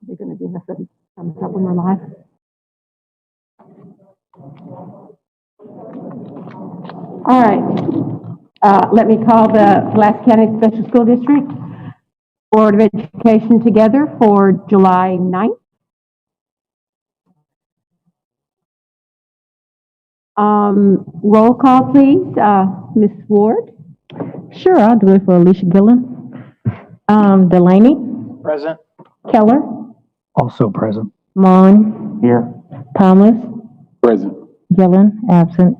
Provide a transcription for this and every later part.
They're going to give us a thumbs up when we're live. All right. Let me call the Pulaski County Special School District Board of Education together for July 9th. Roll call, please. Ms. Ward. Sure, I'll do it for Alicia Gillen. Delaney. Present. Keller. Also present. Mon. Here. Thomas. Present. Gillen, absent.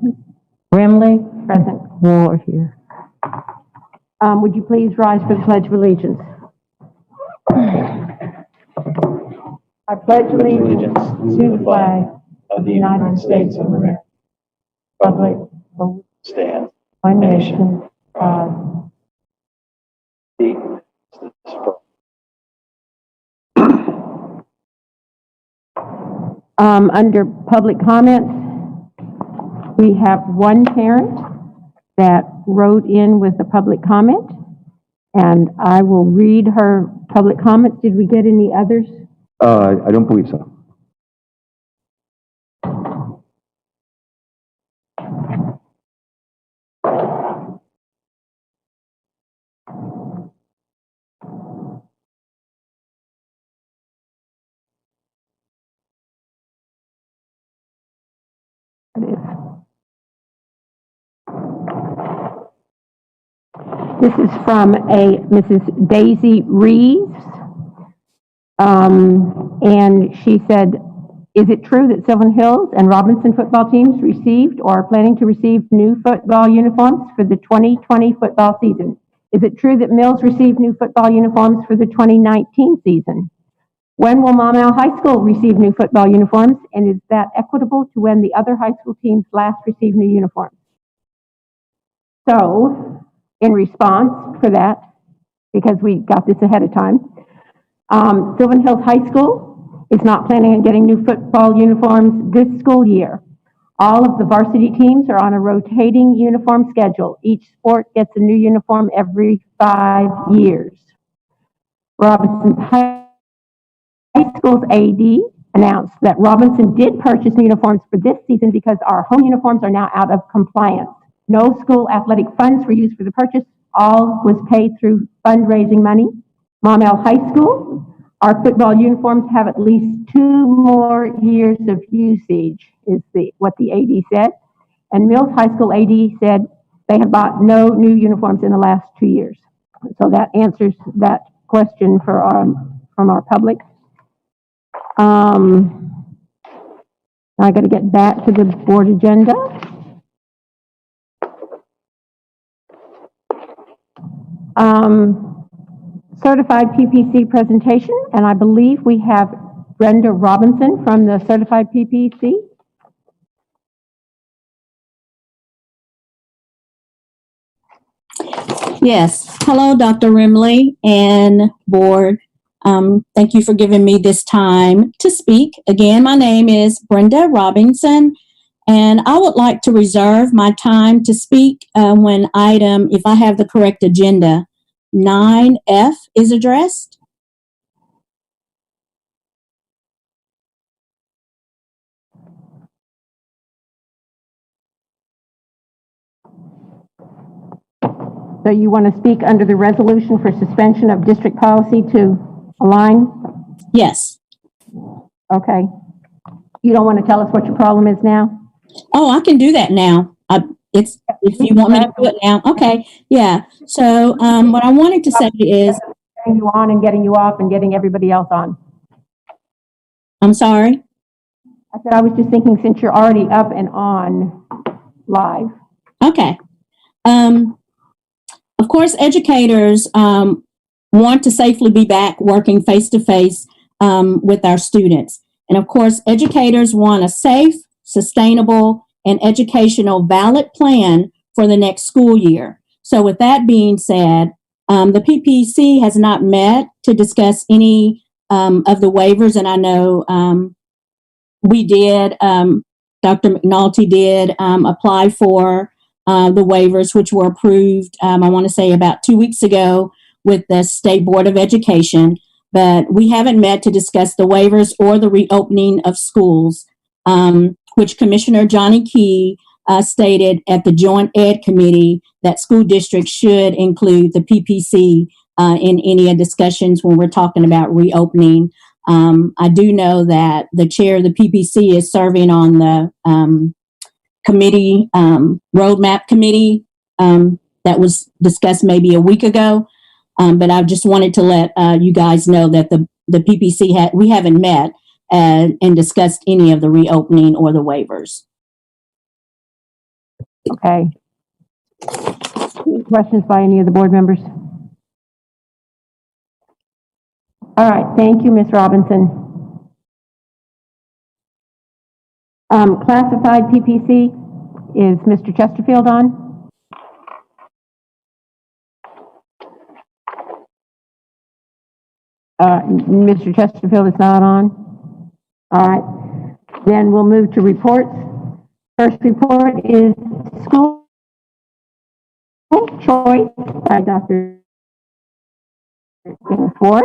Brimley. Present. Ward here. Would you please rise for the Pledge of Allegiance? I pledge allegiance to the flag of the United States of America. Republic for which Stand. one nation, God. Under public comments, we have one parent that wrote in with a public comment, and I will read her public comments. Did we get any others? I don't believe so. This is from a Mrs. Daisy Reeves. And she said, is it true that Sylvan Hills and Robinson football teams received or are planning to receive new football uniforms for the 2020 football season? Is it true that Mills received new football uniforms for the 2019 season? When will Maumelle High School receive new football uniforms? And is that equitable to when the other high school teams last received new uniforms? So, in response for that, because we got this ahead of time, Sylvan Hills High School is not planning on getting new football uniforms this school year. All of the varsity teams are on a rotating uniform schedule. Each sport gets a new uniform every 5 years. Robinson High School's AD announced that Robinson did purchase new uniforms for this season because our home uniforms are now out of compliance. No school athletic funds were used for the purchase. All was paid through fundraising money. Maumelle High School, our football uniforms have at least 2 more years of usage, is what the AD said. And Mills High School AD said they have bought no new uniforms in the last 2 years. So that answers that question from our public. Now I got to get back to the board agenda. Certified PPC presentation, and I believe we have Brenda Robinson from the Certified PPC. Yes. Hello, Dr. Rimley and board. Thank you for giving me this time to speak. Again, my name is Brenda Robinson, and I would like to reserve my time to speak when if I have the correct agenda, 9F is addressed. So you want to speak under the resolution for suspension of district policy to align? Yes. Okay. You don't want to tell us what your problem is now? Oh, I can do that now. If you want me to do it now. Okay. Yeah. So what I wanted to say is Getting you on and getting you off and getting everybody else on. I'm sorry. I said I was just thinking since you're already up and on live. Okay. Of course, educators want to safely be back working face-to-face with our students. And of course, educators want a safe, sustainable, and educational valid plan for the next school year. So with that being said, the PPC has not met to discuss any of the waivers, and I know we did, Dr. McNulty did apply for the waivers, which were approved, I want to say about 2 weeks ago with the State Board of Education, but we haven't met to discuss the waivers or the reopening of schools, which Commissioner Johnny Key stated at the Joint Ed Committee that school districts should include the PPC in any discussions when we're talking about reopening. I do know that the chair of the PPC is serving on the committee, roadmap committee that was discussed maybe a week ago. But I just wanted to let you guys know that the PPC we haven't met and discussed any of the reopening or the waivers. Okay. Questions by any of the board members? All right, thank you, Ms. Robinson. Classified PPC, is Mr. Chesterfield on? Mr. Chesterfield is not on? All right, then we'll move to reports. First report is school choice by Dr. Ford.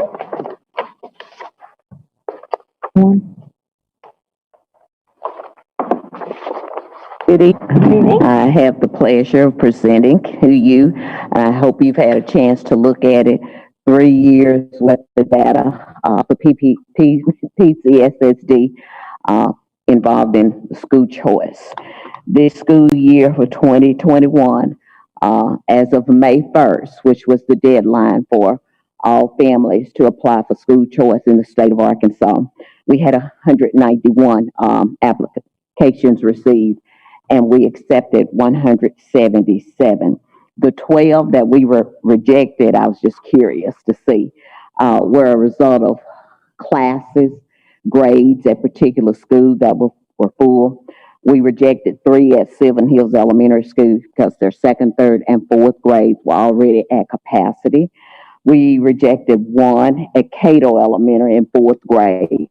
Good evening. I have the pleasure of presenting to you. I hope you've had a chance to look at it. 3 years worth of data for PCSSD involved in school choice. This school year for 2021, as of May 1st, which was the deadline for all families to apply for school choice in the state of Arkansas, we had 191 applications received, and we accepted 177. The 12 that we were rejected, I was just curious to see, were a result of classes, grades at particular schools that were full. We rejected 3 at Sylvan Hills Elementary School because their second, third, and fourth grades were already at capacity. We rejected 1 at Cato Elementary in fourth grade.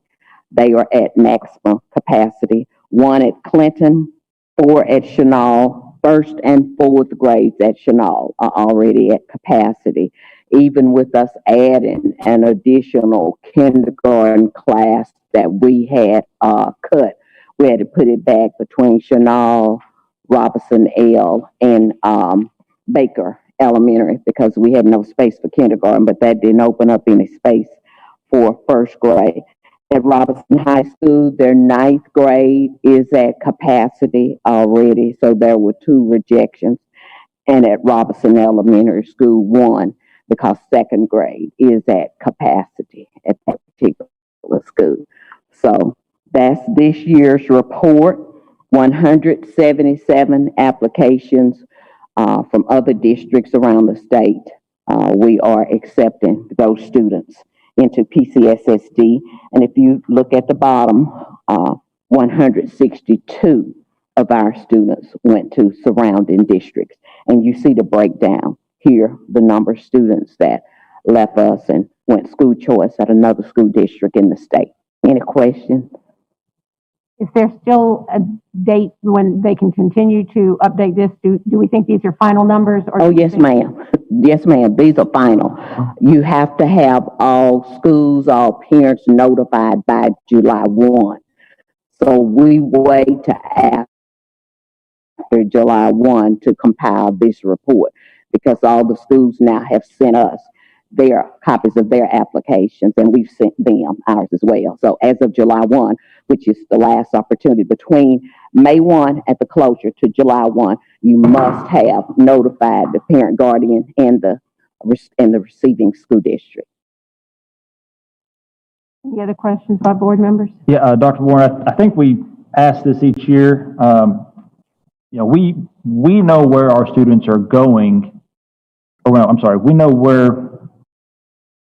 They are at maximum capacity. 1 at Clinton, 4 at Chenal. First and fourth grades at Chenal are already at capacity. Even with us adding an additional kindergarten class that we had cut, we had to put it back between Chenal, Robinson L, and Baker Elementary because we had no space for kindergarten, but that didn't open up any space for first grade. At Robinson High School, their 9th grade is at capacity already, so there were 2 rejections. And at Robinson Elementary School, 1, because second grade is at capacity at that particular school. So that's this year's report. 177 applications from other districts around the state. We are accepting those students into PCSSD. And if you look at the bottom, 162 of our students went to surrounding districts. And you see the breakdown here, the number of students that left us and went school choice at another school district in the state. Any questions? Is there still a date when they can continue to update this? Do we think these are final numbers? Or oh, yes, ma'am. Yes, ma'am. These are final. You have to have all schools, all parents notified by July 1. So we wait to after July 1 to compile this report because all the schools now have sent us their copies of their applications, and we've sent them ours as well. So as of July 1, which is the last opportunity between May 1 at the closure to July 1, you must have notified the parent, guardian, and the receiving school district. Any other questions by board members? Yeah, Dr. Warren, I think we ask this each year. We know where our students are going. Or well, I'm sorry, we know where.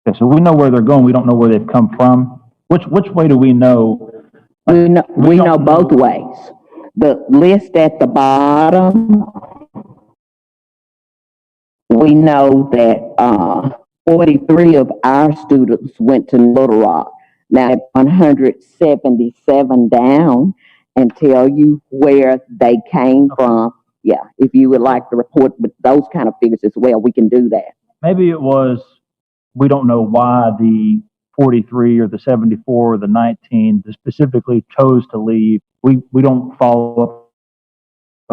Okay, so we know where they're going. We don't know where they've come from. Which way do we know? We know both ways. The list at the bottom, we know that 43 of our students went to Little Rock. Now, 177 down and tell you where they came from. Yeah, if you would like to report with those kind of figures as well, we can do that. Maybe it was, we don't know why the 43 or the 74 or the 19 specifically chose to leave. We don't follow up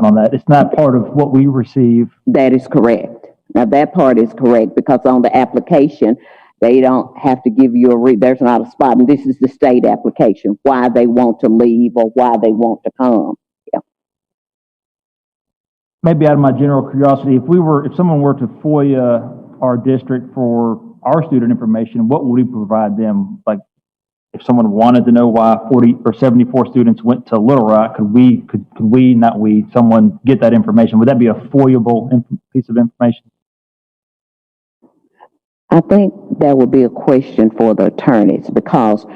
on that. It's not part of what we receive. That is correct. Now, that part is correct because on the application, they don't have to give you there's not a spot, and this is the state application, why they want to leave or why they want to come. Yeah. Maybe out of my general curiosity, if someone were to FOIA our district for our student information, what would we provide them? Like, if someone wanted to know why 40 or 74 students went to Little Rock, someone get that information? Would that be a FOIA-able piece of information? I think that would be a question for the attorneys because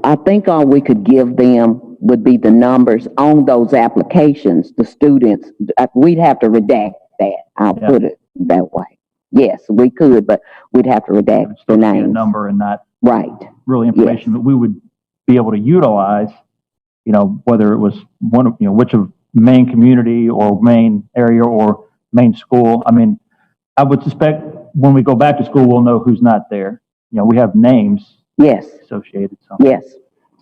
I think all we could give them would be the numbers on those applications, the students. We'd have to redact that. I'll put it that way. Yes, we could, but we'd have to redact the names. A number and not right. Really information that we would be able to utilize, whether it was which of main community or main area or main school. I mean, I would suspect when we go back to school, we'll know who's not there. We have names. Yes. Associated. So. Yes.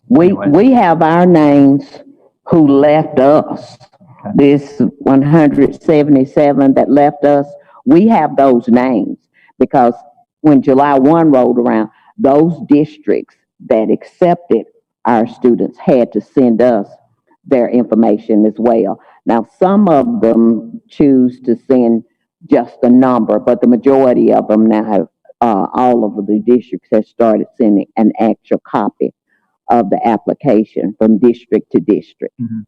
We have our names who left us. Okay. This 177 that left us, we have those names because when July 1 rolled around, those districts that accepted our students had to send us their information as well. Now, some of them choose to send just a number, but the majority of them now have, all of the districts have started sending an actual copy of the application from district to district. Mm-hmm.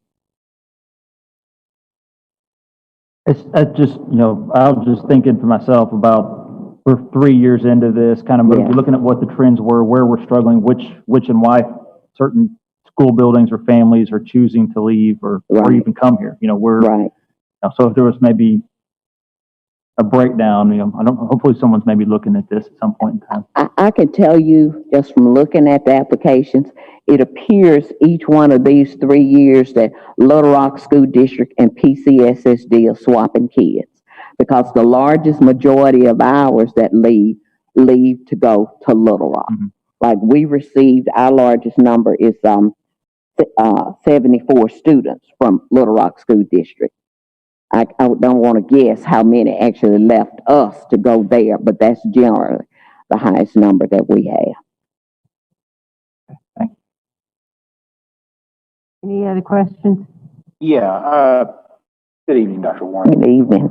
It's just, I was just thinking for myself about, we're 3 years into this, kind of looking at what the trends were, where we're struggling, which and why certain school buildings or families are choosing to leave or even come here. So if there was maybe a breakdown, hopefully someone's maybe looking at this at some point in time. I can tell you just from looking at the applications, it appears each one of these 3 years that Little Rock School District and PCSSD are swapping kids because the largest majority of ours that leave to go to Little Rock. Mm-hmm. Like we received, our largest number is 74 students from Little Rock School District. I don't want to guess how many actually left us to go there, but that's generally the highest number that we have. Any other questions? Yeah. Good evening, Dr. Warren. Good evening.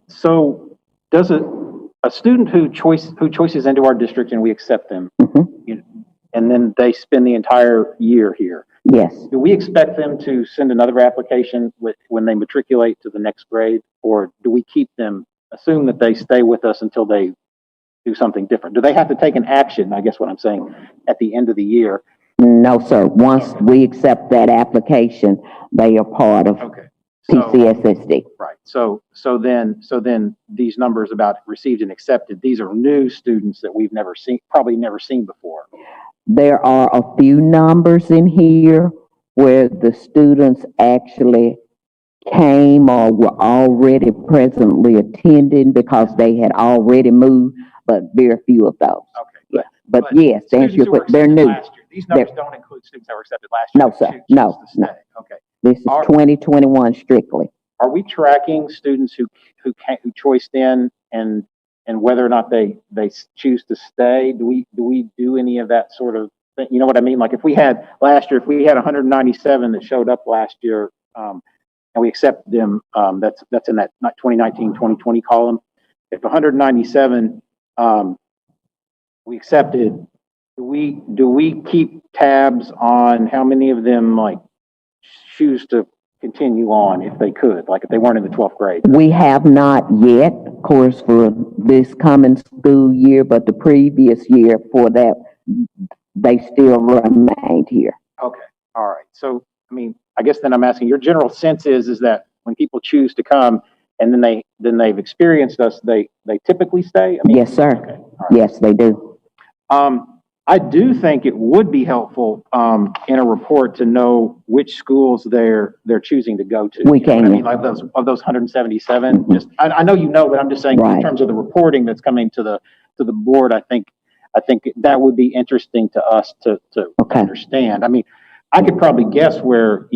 So does a student who choices into our district and we accept them, mm-hmm. And then they spend the entire year here? Yes. Do we expect them to send another application when they matriculate to the next grade, or do we keep them, assume that they stay with us until they do something different? Do they have to take an action, I guess what I'm saying, at the end of the year? No, sir. Once we accept that application, they are part of PCSSD. Right. So then these numbers about received and accepted, these are new students that we've probably never seen before. There are a few numbers in here where the students actually came or were already presently attending because they had already moved, but very few of those. Okay. But yes, to answer your question, they're new. These numbers don't include students that were accepted last year. No, sir. No. Okay. This is 2021 strictly. Are we tracking students who choiced in and whether or not they choose to stay? Do we do any of that sort of thing? You know what I mean? Like if we had 197 that showed up last year, and we accept them, that's in that 2019-2020 column. If 197 we accepted, do we keep tabs on how many of them choose to continue on if they could, like if they weren't in the 12th grade? We have not yet, of course, for this coming school year, but the previous year for that, they still remained here. Okay. All right. So, I mean, I guess then I'm asking, your general sense is that when people choose to come and then they've experienced us, they typically stay? Yes, sir. Okay. Right. Yes, they do. I do think it would be helpful, in a report to know which schools they're choosing to go to. We You know what I can. mean, like those, of those 177, just, I know you know, but I'm just saying in Right. terms of the reporting that's coming to the board, I think that would be interesting to us to Okay. understand. I mean, I could probably guess where,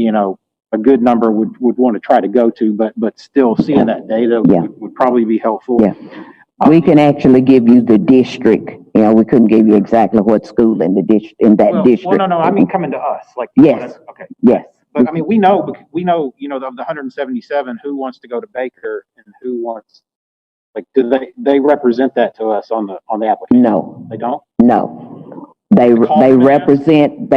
a good number would want to try to go to, but still seeing that data Yeah. would probably be helpful. Yeah. We can actually give you the district. We couldn't give you exactly what school in the district. Well, no, I mean, coming to us, like. Yes. Okay. Yes. But I mean, we know, of the 177, who wants to go to Baker and who wants, like, do they represent that to us on the application? No. They don't? No. They Call represent,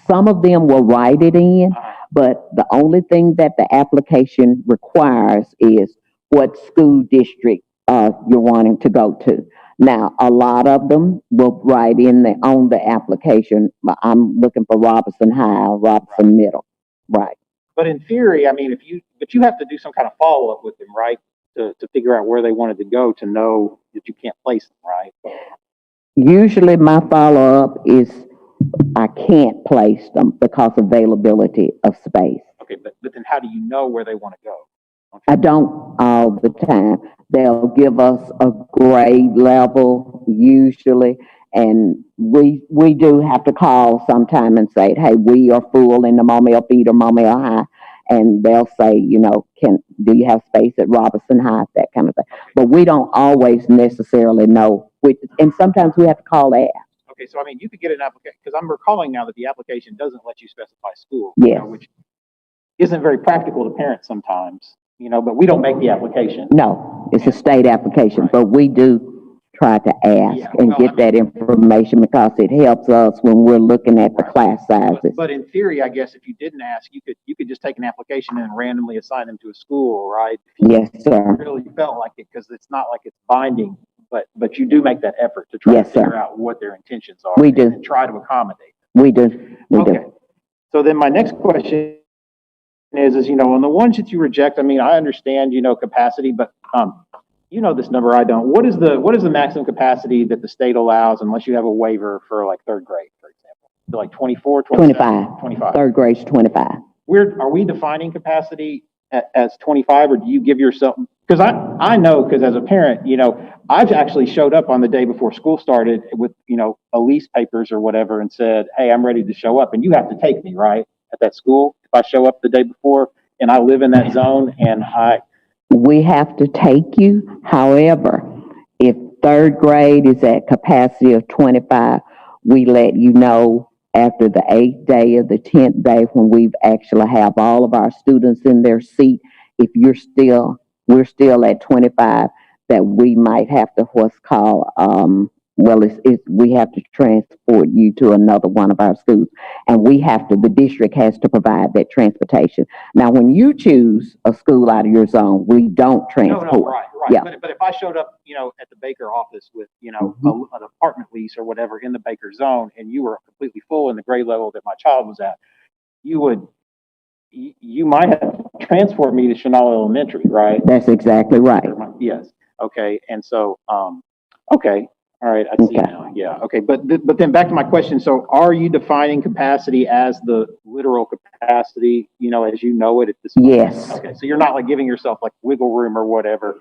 some of them will write it in, but the only thing that the application requires is what school district, you're wanting to go to. Now, a lot of them will write on the application, I'm looking for Robinson High, or Robinson Middle, right? But in theory, I mean, but you have to do some kind of follow-up with them, right? To figure out where they wanted to go, to know that you can't place them, right? Usually my follow-up is I can't place them because of availability of space. Okay, but then how do you know where they want to go? I don't all the time. They'll give us a grade level usually, and we do have to call sometime and say, hey, we are full in the Maumelle Feed or Maumelle High, and they'll say, do you have space at Robinson High, that kind of thing. But we don't always necessarily know, and sometimes we have to call ask. Okay, so I mean, you could get an application, because I'm recalling now that the application doesn't let you specify school. Yes. Which isn't very practical to parents sometimes, but we don't make the application. No, it's a state application, Right. but we do try to ask and get that information because it helps us when we're looking at the class sizes. But in theory, I guess if you didn't ask, you could just take an application and randomly assign them to a school, right? Yes, sir. Really felt like it, because it's not like it's binding, but you do make that effort to try to figure out what their intentions are. We do. And try to accommodate them. We do. Okay. So then my next question is, on the ones that you reject, I mean, I understand, capacity, but, this number, I don't. What is the maximum capacity that the state allows unless you have a waiver for like third grade, for example? So like 24, 25. Third grade's 25. Are we defining capacity as 25, or do you give yourself, because I know, because as a parent, I've actually showed up on the day before school started with, a lease papers or whatever and said, hey, I'm ready to show up, and you have to take me, right, at that school if I show up the day before and I live in that zone and we have to take you. However, if third grade is at capacity of 25, we let you know after the 8th day or the 10th day, when we've actually have all of our students in their seat. If we're still at 25, that we might have to what's called, we have to transport you to another one of our schools, and the district has to provide that transportation. Now, when you choose a school out of your zone, we don't transport. No, right. Yeah. But if I showed up, at the Baker office with, an apartment lease or whatever in the Baker zone, and you were completely full in the grade level that my child was at, you might have to transport me to Chenal Elementary, right? That's exactly right. Yes. Okay. And so, okay. All right. I see now. Yeah. Okay. But then back to my question. So are you defining capacity as the literal capacity, as you know it at this point? Yes. Okay. So you're not like giving yourself like wiggle room or whatever.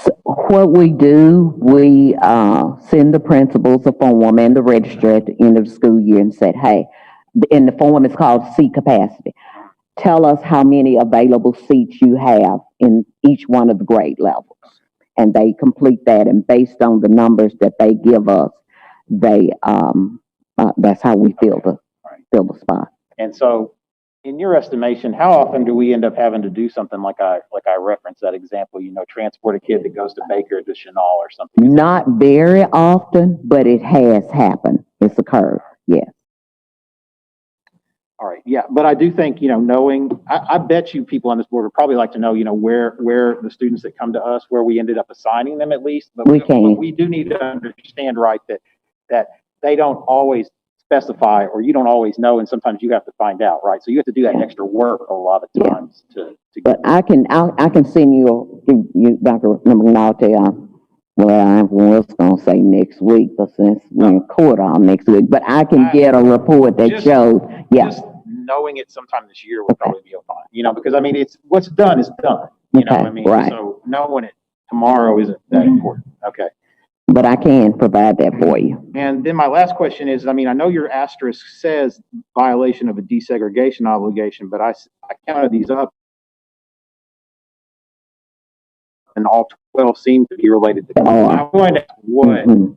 So what we do, we send the principals a form and the registrar at the end of the school year and said, hey, in the form it's called seat capacity. Tell us how many available seats you have in each one of the grade levels. And they complete that, and based on the numbers that they give us, that's how we fill the spot. And so, in your estimation, how often do we end up having to do something like I referenced that example? Transport a kid that goes to Baker to Chenal or something. Not very often, but it has happened. It's occurred. Yes. All right. Yeah. But I do think, knowing, I bet you people on this board would probably like to know, where the students that come to us, where we ended up assigning them at least. But we can. But we do need to understand, right, that they don't always specify, or you don't always know, and sometimes you have to find out, right? So you have to do that extra work a lot of times to But I can send you Dr. McNulty, Well, I was gonna say next week, but since we're in court all next week, but I can get a report that Just- shows, yeah. Just knowing it sometime this year would probably be fine, you know, because I mean, it's, what's done is done, you know, Okay, I mean, right. so knowing it tomorrow isn't that important, okay. But I can provide that for you. And then my last question is, I mean, I know your asterisk says violation of a desegregation obligation, but I counted these up and all 12 seem to be related to. Oh. I'm going to ask what Mhm.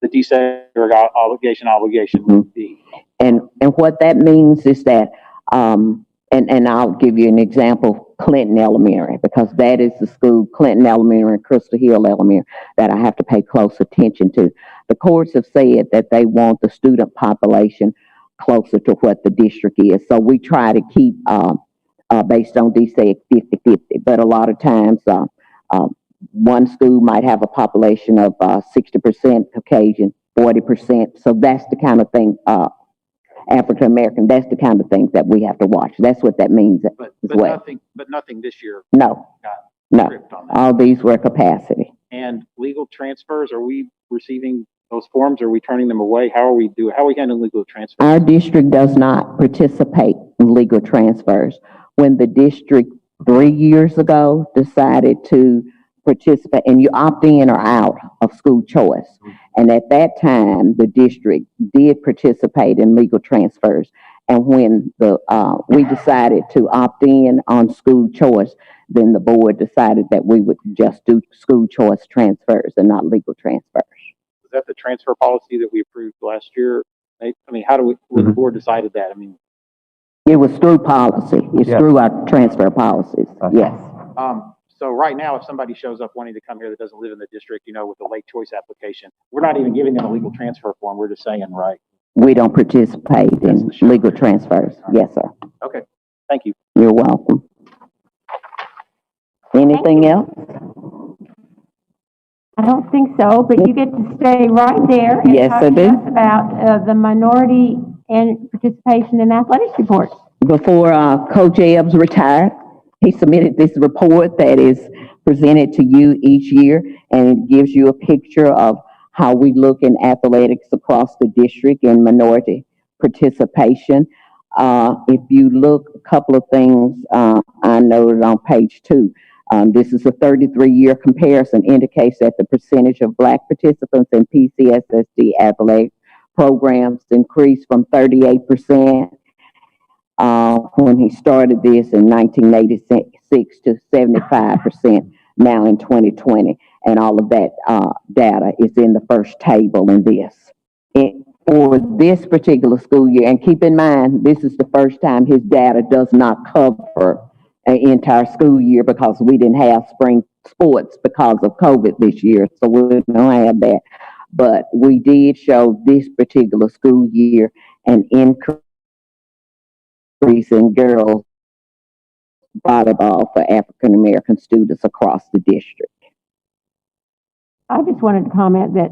the desegregation obligation would be. And what that means is that, and I'll give you an example, Clinton Elementary, because that is the school, Clinton Elementary and Crystal Hill Elementary, that I have to pay close attention to. The courts have said that they want the student population closer to what the district is. So we try to keep, based on DSEG 50-50, but a lot of times, one school might have a population of 60% Caucasian, 40%. So that's the kind of thing, African American, that's the kind of things that we have to watch. That's what that means as But well. nothing this year No, got no. tripped on that. All these were capacity. And legal transfers, are we receiving those forms? Are we turning them away? How are we handling legal transfers? Our district does not participate in legal transfers. When the district 3 years ago decided to participate, and you opt in or out of school choice. And at that time, the district did participate in legal transfers. And when we decided to opt in on school choice, then the board decided that we would just do school choice transfers and not legal transfers. Is that the transfer policy that we approved last year? I mean, how do we, when the board decided that? I mean, It was through policy. It's Yes. through our transfer policies. Yes. so right now, if somebody shows up wanting to come here that doesn't live in the district, you know, with a late choice application, we're not even giving them a legal transfer form. We're just saying, right? We don't participate That's in the show. legal transfers. Yes, sir. Okay, thank you. You're welcome. Anything else? I don't think so, but you get to stay right there and Yes, talk I to do. us about the minority and participation in athletics report. Before Coach Ebbs retired, he submitted this report that is presented to you each year, and it gives you a picture of how we look in athletics across the district and minority participation. If you look, a couple of things I noted on page 2. This is a 33-year comparison, indicates that the percentage of Black participants in PCSSD athletic programs increased from 38% when he started this in 1986 to 75% now in 2020. And all of that data is in the first table in this. For this particular school year, and keep in mind, this is the first time his data does not cover an entire school year because we didn't have spring sports because of COVID this year, so we don't have that. But we did show this particular school year an increase in girls volleyball for African American students across the district. I just wanted to comment that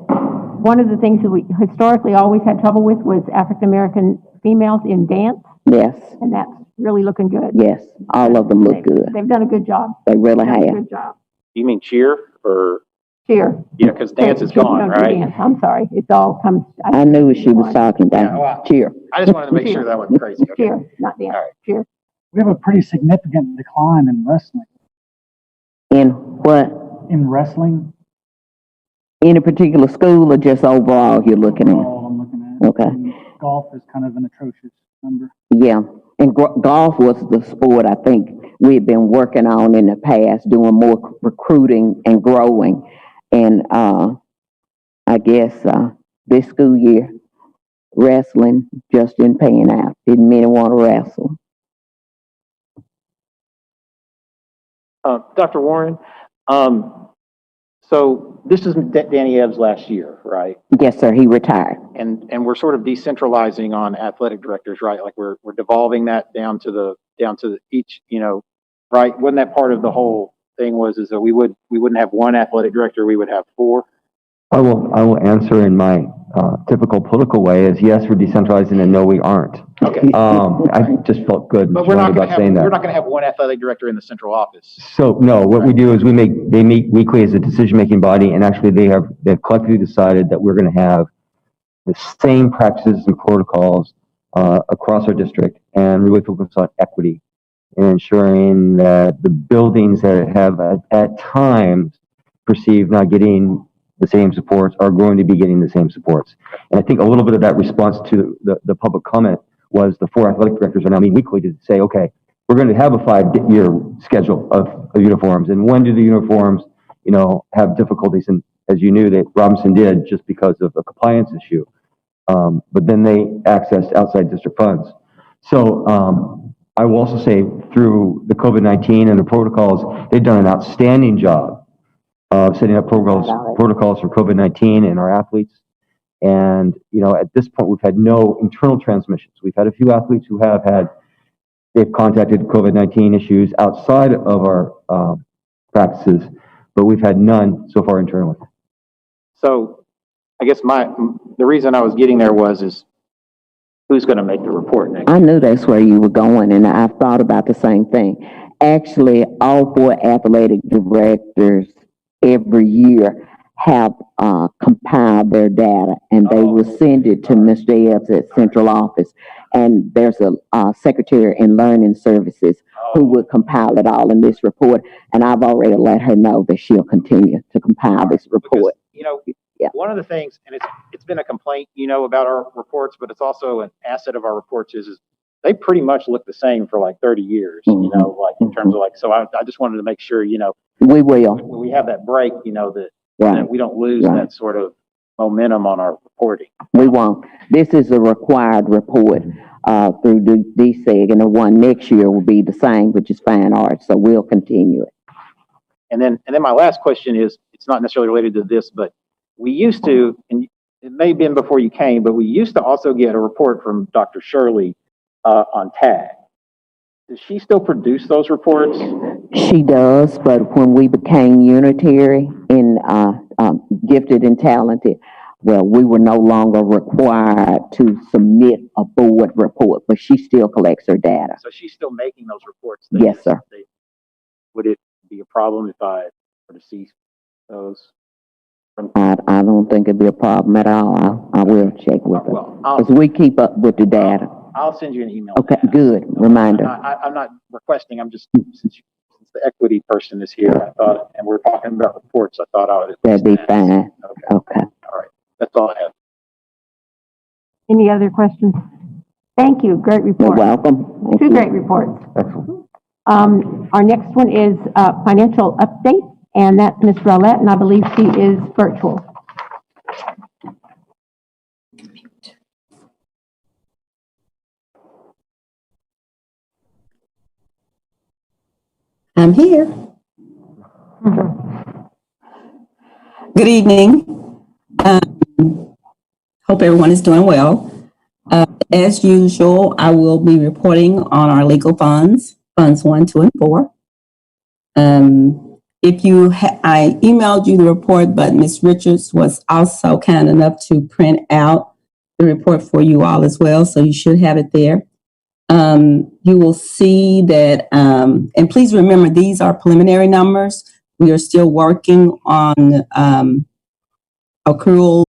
one of the things that we historically always had trouble with was African American females in dance, Yes, and that's really looking good. yes, all of them look good. They've done a good job. They really Done a have. good job. You mean cheer or, Cheer. yeah, because dance is Cheer, we gone, don't do right? dance. I'm sorry. It's all comes. I knew what she was talking Yeah, about. well, Cheer. I just wanted to make sure that wasn't crazy. Okay. Cheer, not dance. All right. Cheer. We have a pretty significant decline in wrestling. In what? In wrestling, Any particular school or just overall you're looking at? overall, I'm looking at. Okay. And golf is kind of an atrocious number. Yeah, and golf was the sport I think we had been working on in the past, doing more recruiting and growing. And I guess this school year, wrestling just didn't pan out. Didn't many want to wrestle. Dr. Warren, so this is Danny Ebbs' last year, right? Yes, sir, he retired. And we're sort of decentralizing on athletic directors, right? Like we're devolving that down to the each, you know, right? Wasn't that part of the whole thing is that we wouldn't have one athletic director, we would have 4? I will answer in my typical political way is, yes, we're decentralizing, and no, we aren't. Okay. I just felt good and But we're strong not going about to have, saying we're that. not going to have one athletic director in the central office. So, no, what we do is they meet weekly as a decision-making body, and actually they've collectively decided that we're going to have the same practices and protocols across our district, and really focus on equity and ensuring that the buildings that have at times perceived not getting the same supports are going to be getting the same supports. And I think a little bit of that response to the public comment was the 4 athletic directors are now meeting weekly to say, okay, we're going to have a 5-year schedule of uniforms, and when do the uniforms, have difficulties? And as you knew, that Robinson did just because of a compliance issue. But then they accessed outside district funds. So I will also say through the COVID-19 and the protocols, they've done an outstanding job of setting up protocols for COVID-19 and our athletes. And, at this point, we've had no internal transmissions. We've had a few athletes who they've contacted COVID-19 issues outside of our practices, but we've had none so far internally. So I guess the reason I was getting there is who's going to make the report next? I knew that's where you were going, and I've thought about the same thing. Actually, all 4 athletic directors every year have compiled their data, and they will send it to Mr. Ebbs at central office. And there's a secretary in learning services who would compile it all in this report. And I've already let her know that she'll continue to compile this report. Because, one of the things, and it's been a complaint, about our reports, but it's also an asset of our reports is they pretty much look the same for like 30 years, in terms of so I just wanted to make sure, we will. when we have that break, that Right. we don't lose Right. that sort of momentum on our reporting. We won't. This is a required report through DSEG, and the one next year will be the same, which is fine arts. So we'll continue it. And then my last question is, it's not necessarily related to this, but we used to, and it may have been before you came, but we used to also get a report from Dr. Shirley on TAG. Does she still produce those reports? She does, but when we became unitary and gifted and talented, well, we were no longer required to submit a board report, but she still collects her data. So she's still making those reports? Yes, sir. Would it be a problem if I were to see those? I don't think it'd be a problem at all. I will check with her. Well, Because we keep up with the data. I'll send you an email. Okay, good. Reminder. I'm not requesting, I'm just, since the equity person is here, I thought, and we're talking about reports, I thought I would. That'd be fine. Okay. All right. That's all I have. Any other questions? Thank you. Great You're report. welcome. Thank 2 you. great reports. Excellent. Our next one is financial update, and that's Ms. Rowlett, and I believe she is virtual. I'm here. Good evening. Hope everyone is doing well. As usual, I will be reporting on our legal funds 1, 2, and 4. I emailed you the report, but Ms. Richards was also kind enough to print out the report for you all as well, so you should have it there. You will see that, and please remember, these are preliminary numbers. We are still working on accrual.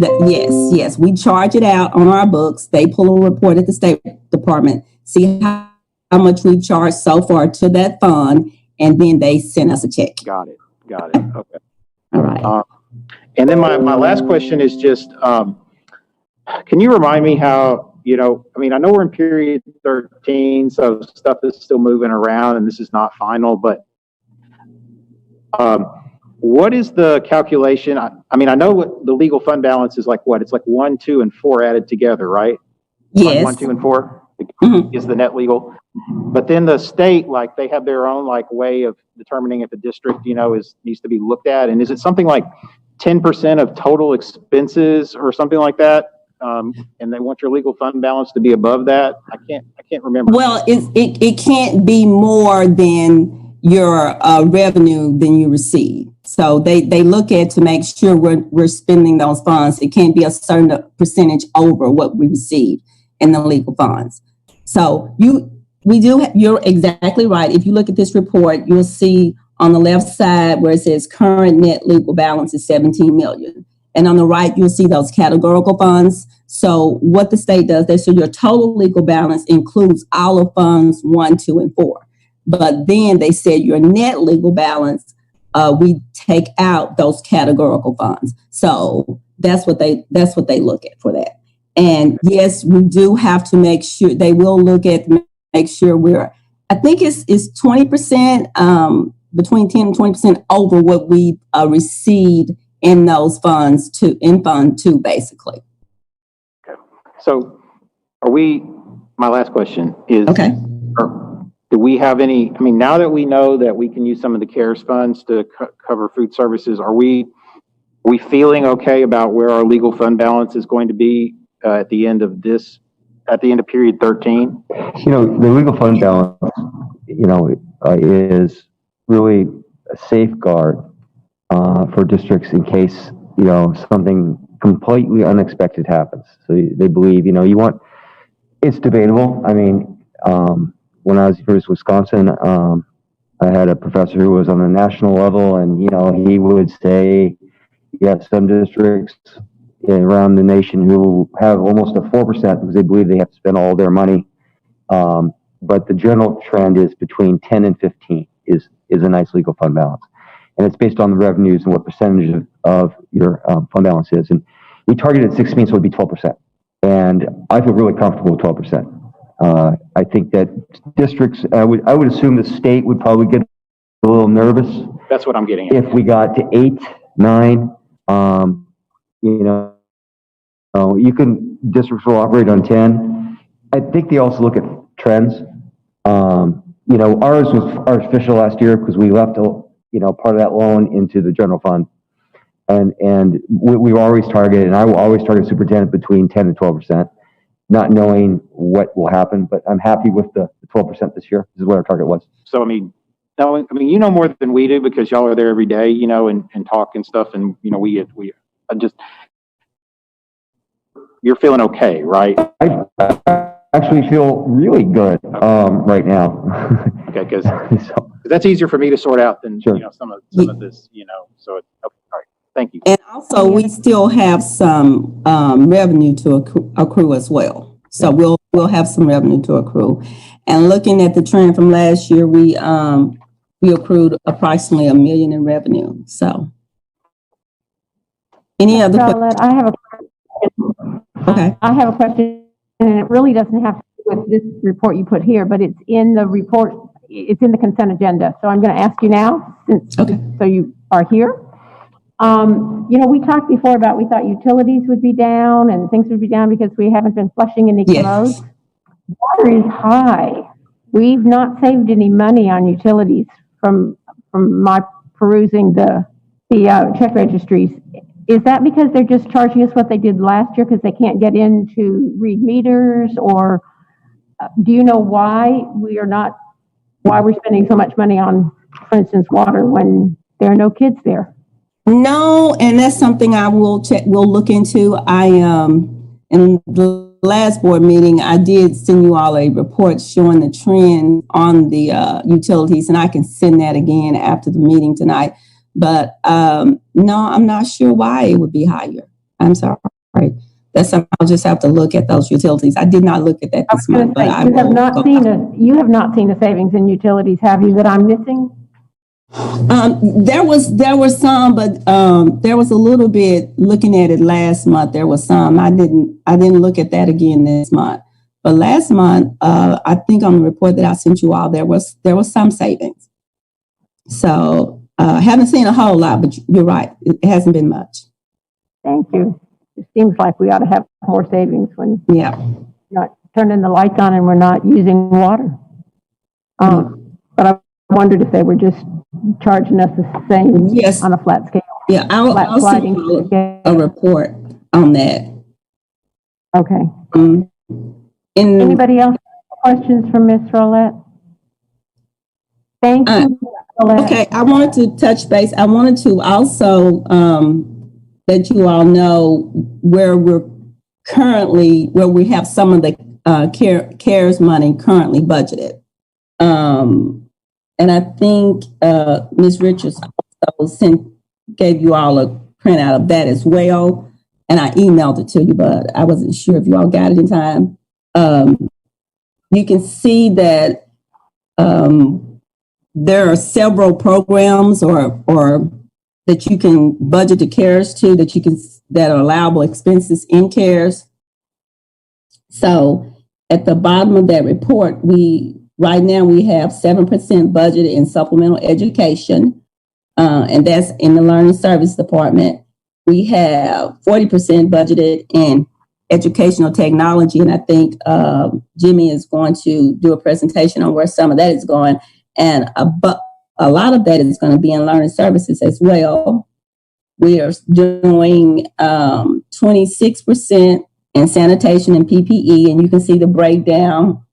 Yes, we charge it out on our books. They pull a report at the State Department, see how much we've charged so far to that fund, and then they send us a check. Got it. Okay. All right. And then my last question is just, can you remind me how, I know we're in period 13, so stuff is still moving around and this is not final, but what is the calculation? I know what the legal fund balance is like, it's like 1, 2, and 4 added together, right? Yes. 1, 2, and 4 Mm-hmm. is the net legal. But then the state, they have their own way of determining if the district, needs to be looked at. And is it something like 10% of total expenses or something like that? And they want your legal fund balance to be above that? I can't remember. Well, it can't be more than your revenue than you receive. So they look at to make sure we're spending those funds. It can't be a certain percentage over what we receive in the legal funds. So you're exactly right. If you look at this report, you'll see on the left side where it says current net legal balance is 17 million. And on the right, you'll see those categorical funds. So what the state does, they say your total legal balance includes all of funds 1, 2, and 4. But then they said your net legal balance, we take out those categorical funds. So that's what they look at for that. And yes, we do have to make sure they will look at, make sure I think it's 20%, between 10 and 20% over what we received in those funds in Fund 2, basically. Okay. So my last question is, okay. Do we have any, now that we know that we can use some of the CARES funds to cover food services, are we feeling okay about where our legal fund balance is going to be at the end of period 13? The legal fund balance, is really a safeguard for districts in case, something completely unexpected happens. So they believe, it's debatable. When I was at University of Wisconsin, I had a professor who was on the national level, and, he would say, you have some districts around the nation who have almost a 4% because they believe they have to spend all their money. But the general trend is between 10 and 15 is a nice legal fund balance. And it's based on the revenues and what percentage of your fund balance is. And we targeted 16, so it would be 12%. And I feel really comfortable with 12%. I think that districts, I would assume the state would probably get a little nervous. That's what I'm getting at. If we got to 8, 9, districts will operate on 10. I think they also look at trends. Ours was artificial last year because we left, part of that loan into the general fund. And we always target, and I will always target superintendent between 10 and 12%, not knowing what will happen, but I'm happy with the 12% this year. This is what our target was. So, you know more than we do because y'all are there every day, and talk and stuff. And, you're feeling okay, right? I actually feel really good right now. Okay, because that's easier for me to sort out than sure. some of this, So okay, all right, thank you. And also, we still have some revenue to accrue as well. So we'll have some revenue to accrue. And looking at the trend from last year, we accrued approximately $1 million in revenue. So, any other questions? I have a question. Okay. I have a question, and it really doesn't have to do with this report you put here, but it's in the report. It's in the consent agenda. So I'm going to ask you now, so you are here. We talked before about we thought utilities would be down and things would be down because we haven't been flushing any commodes. Water is high. We've not saved any money on utilities from my perusing the check registries. Is that because they're just charging us what they did last year because they can't get in to read meters, or do you know why we're spending so much money on, for instance, water when there are no kids there? No, and that's something I will look into. In the last board meeting, I did send you all a report showing the trend on the utilities, and I can send that again after the meeting tonight. But no, I'm not sure why it would be higher. I'm sorry. That's something I'll just have to look at those utilities. I did not look at that this month, but you have not seen a savings in utilities, have you, that I'm missing? There was some, but there was a little bit. Looking at it last month, there was some. I didn't look at that again this month. But last month, I think on the report that I sent you all, there was some savings. So haven't seen a whole lot, but you're right, it hasn't been much. Thank you. It seems like we ought to have more savings when not turning the lights on and we're not using water. But I wondered if they were just charging us the same on a flat scale. Yeah, I'll send you a report on that. Okay. Anybody else have questions for Ms. Rollette? Thank you. Okay, I wanted to touch base. I wanted to also let you all know where where we have some of the CARES money currently budgeted. And I think Ms. Richards also gave you all a printout of that as well. And I emailed it to you, but I wasn't sure if you all got it in time. You can see that there are several programs or that you can budget the CARES to, that are allowable expenses in CARES. So at the bottom of that report, right now we have 7% budgeted in supplemental education, and that's in the Learning Service Department. We have 40% budgeted in educational technology, and I think Jimmy is going to do a presentation on where some of that is going, and a lot of that is going to be in learning services as well. We are doing 26% in sanitation and PPE, and you can see the breakdown.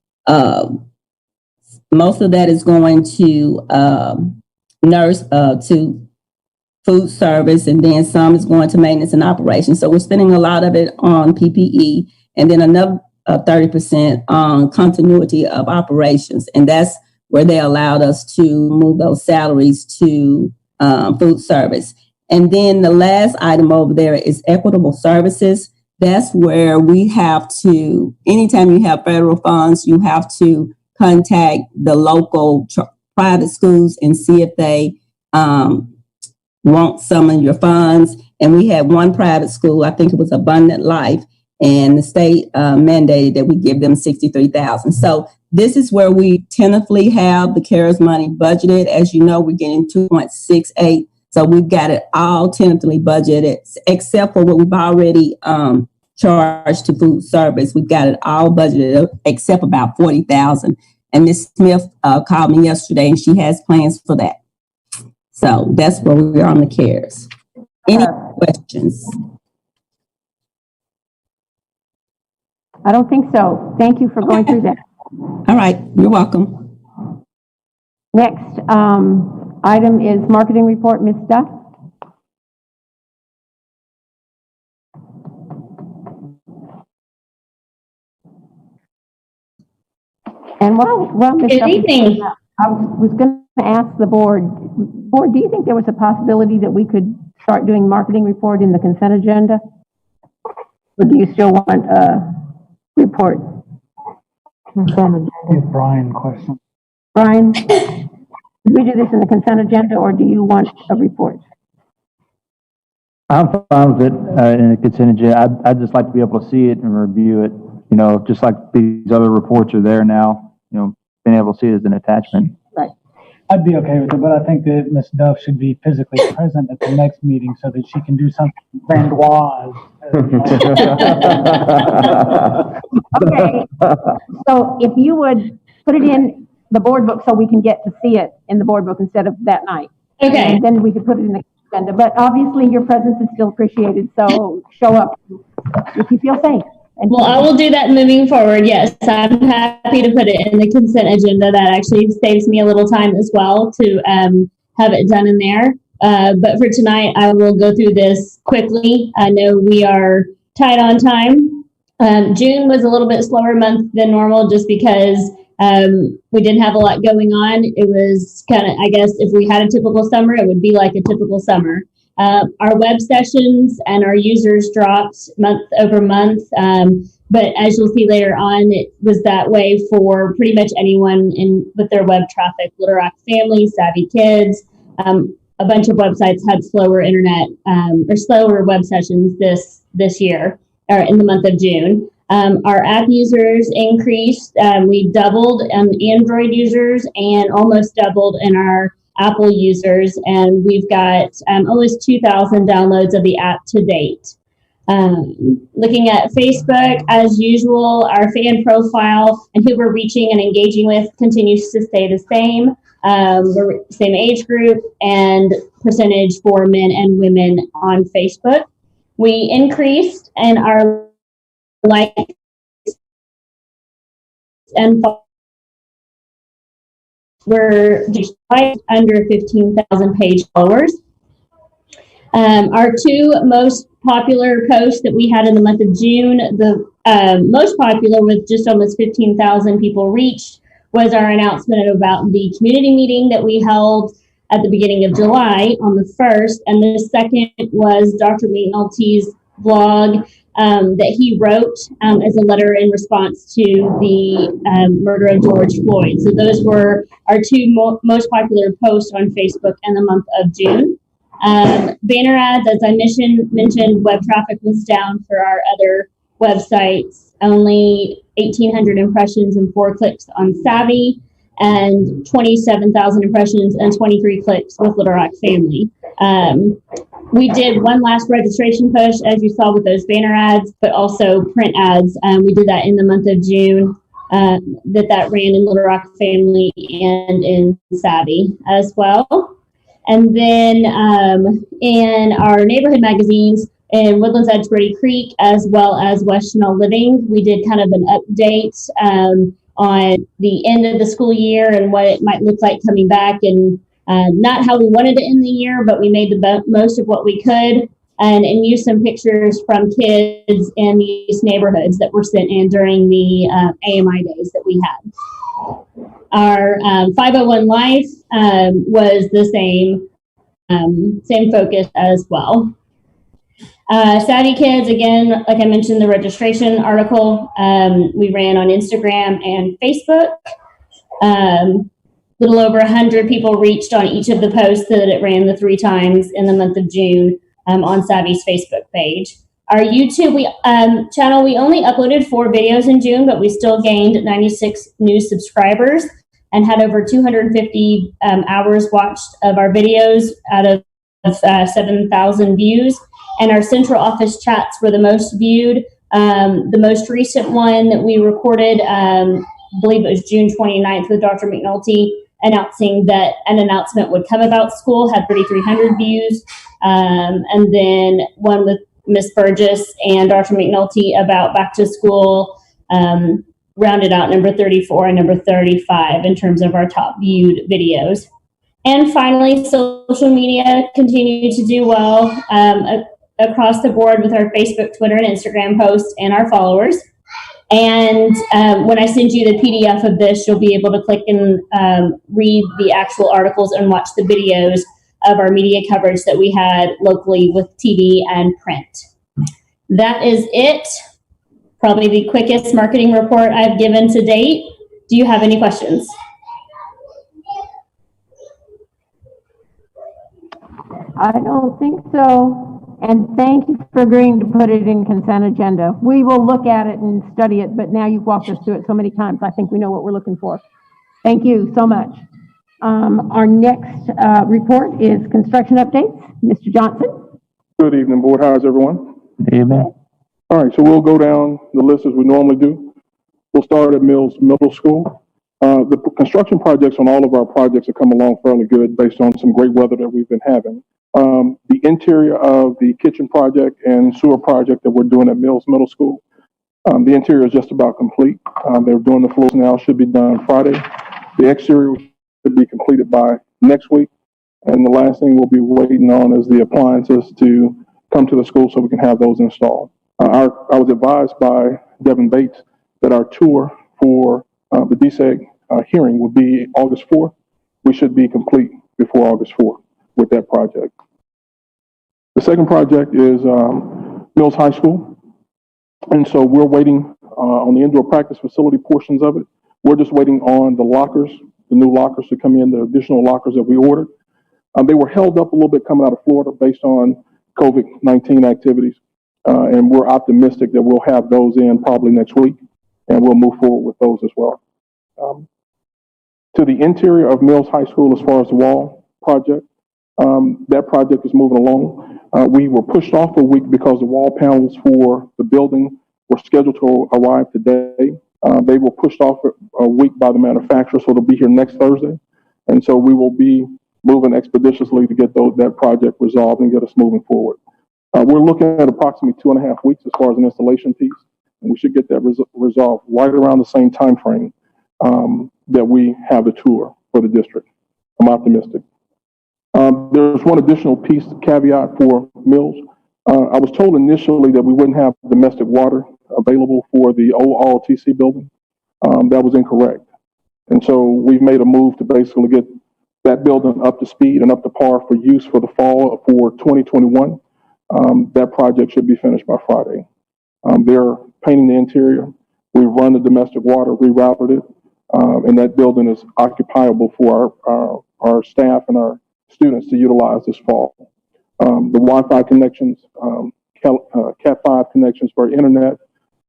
Most of that is going to to food service, and then some is going to maintenance and operations. So we're spending a lot of it on PPE, and then another 30% on continuity of operations. And that's where they allowed us to move those salaries to food service. And then the last item over there is equitable services. That's where we have to, anytime you have federal funds, you have to contact the local private schools and see if they want some of your funds. And we had one private school, I think it was Abundant Life, and the state mandated that we give them $63,000. So this is where we tentatively have the CARES money budgeted. As you know, we're getting 2.68. So we've got it all tentatively budgeted, except for what we've already charged to food service. We've got it all budgeted, except about $40,000. And Ms. Smith called me yesterday, and she has plans for that. So that's where we are on the CARES. Any questions? I don't think so. Thank you for going through that. All right, you're welcome. Next item is marketing report, Ms. Duff. And well, Ms. Good Duff, evening. I was going to ask the board, do you think there was a possibility that we could start doing marketing report in the consent agenda? Or do you still want a report? Give Brian a question. Brian, did we do this in the consent agenda, or do you want a report? I'm fine with it in the consent agenda. I'd just like to be able to see it and review it, you know, just like these other reports are there now, you know, being able to see it as an attachment. Right. I'd be okay with it, but I think that Ms. Duff should be physically present at the next meeting so that she can do something grandiose. Okay, so if you would put it in the board book so we can get to see it in the board book instead of that night. Okay. And then we could put it in the agenda, but obviously your presence is still appreciated, so show up if you feel safe. Well, I will do that moving forward. Yes, I'm happy to put it in the consent agenda. That actually saves me a little time as well to have it done in there. But for tonight, I will go through this quickly. I know we are tight on time. June was a little bit slower month than normal just because we didn't have a lot going on. It was kind of, I guess, if we had a typical summer, it would be like a typical summer. Our web sessions and our users dropped month over month. But as you'll see later on, it was that way for pretty much anyone with their web traffic. Little Rock Families, Savvy Kids, a bunch of websites had slower internet or slower web sessions this year or in the month of June. Our app users increased. We doubled Android users and almost doubled in our Apple users, and we've got almost 2,000 downloads of the app to date. Looking at Facebook, as usual, our fan profile and who we're reaching and engaging with continues to stay the same. We're same age group and percentage for men and women on Facebook. We increased in our likes and we're just right under 15,000 page followers. Our two most popular posts that we had in the month of June, the most popular with just almost 15,000 people reached, was our announcement about the community meeting that we held at the beginning of July on the 1st. And the second was Dr. McNulty's blog that he wrote as a letter in response to the murder of George Floyd. So those were our two most popular posts on Facebook in the month of June. Banner ads, as I mentioned, web traffic was down for our other websites. Only 1,800 impressions and 4 clicks on Savvy, and 27,000 impressions and 23 clicks with Little Rock Family. We did one last registration push, as you saw with those banner ads, but also print ads. We did that in the month of June. That ran in Little Rock Family and in Savvy as well. And then in our neighborhood magazines, in Woodlands Edge, Brady Creek, as well as West Chanel Living, we did kind of an update on the end of the school year and what it might look like coming back, and not how we wanted to end the year, but we made the most of what we could, and used some pictures from kids in these neighborhoods that were sent in during the AMI days that we had. Our 501 Life was the same focus as well. Savvy Kids, again, like I mentioned, the registration article we ran on Instagram and Facebook. Little over 100 people reached on each of the posts that it ran the 3 times in the month of June on Savvy's Facebook page. Our YouTube channel, we only uploaded 4 videos in June, but we still gained 96 new subscribers and had over 250 hours watched of our videos out of 7,000 views. And our central office chats were the most viewed. The most recent one that we recorded, I believe it was June 29th, with Dr. McNulty announcing that an announcement would come about school, had 3,300 views. And then one with Miss Burgess and Dr. McNulty about back to school, rounded out number 34 and number 35 in terms of our top viewed videos. And finally, social media continued to do well across the board with our Facebook, Twitter, and Instagram posts and our followers. And when I send you the PDF of this, you'll be able to click and read the actual articles and watch the videos of our media coverage that we had locally with TV and print. That is it. Probably the quickest marketing report I've given to date. Do you have any questions? I don't think so. And thank you for agreeing to put it in consent agenda. We will look at it and study it, but now you've walked us through it so many times, I think we know what we're looking for. Thank you so much. Our next report is construction updates. Mr. Johnson. Good evening, board. How's everyone? Good evening. All right, so we'll go down the list as we normally do. We'll start at Mills Middle School. The construction projects on all of our projects are coming along fairly good based on some great weather that we've been having. The interior of the kitchen project and sewer project that we're doing at Mills Middle School, the interior is just about complete. They're doing the floors now, should be done Friday. The exterior should be completed by next week. And the last thing we'll be waiting on is the appliances to come to the school so we can have those installed. I was advised by Devin Bates that our tour for the DSEG hearing will be August 4th. We should be complete before August 4th with that project. The second project is Mills High School. And so we're waiting on the indoor practice facility portions of it. We're just waiting on the lockers, the new lockers to come in, the additional lockers that we ordered. They were held up a little bit coming out of Florida based on COVID-19 activities. And we're optimistic that we'll have those in probably next week, and we'll move forward with those as well. To the interior of Mills High School, as far as the wall project, that project is moving along. We were pushed off a week because the wall panels for the building were scheduled to arrive today. They were pushed off a week by the manufacturer, so they'll be here next Thursday. And so we will be moving expeditiously to get that project resolved and get us moving forward. We're looking at approximately 2.5 weeks as far as an installation piece, and we should get that resolved right around the same time frame that we have the tour. for the district. I'm optimistic. There's one additional piece, caveat for Mills. I was told initially that we wouldn't have domestic water available for the old ROTC building. That was incorrect. And so we've made a move to basically get that building up to speed and up to par for use for the fall for 2021. That project should be finished by Friday. They're painting the interior. We've run the domestic water, rerouted it, and that building is occupiable for our staff and our students to utilize this fall. The Wi-Fi connections, Cat5 connections for internet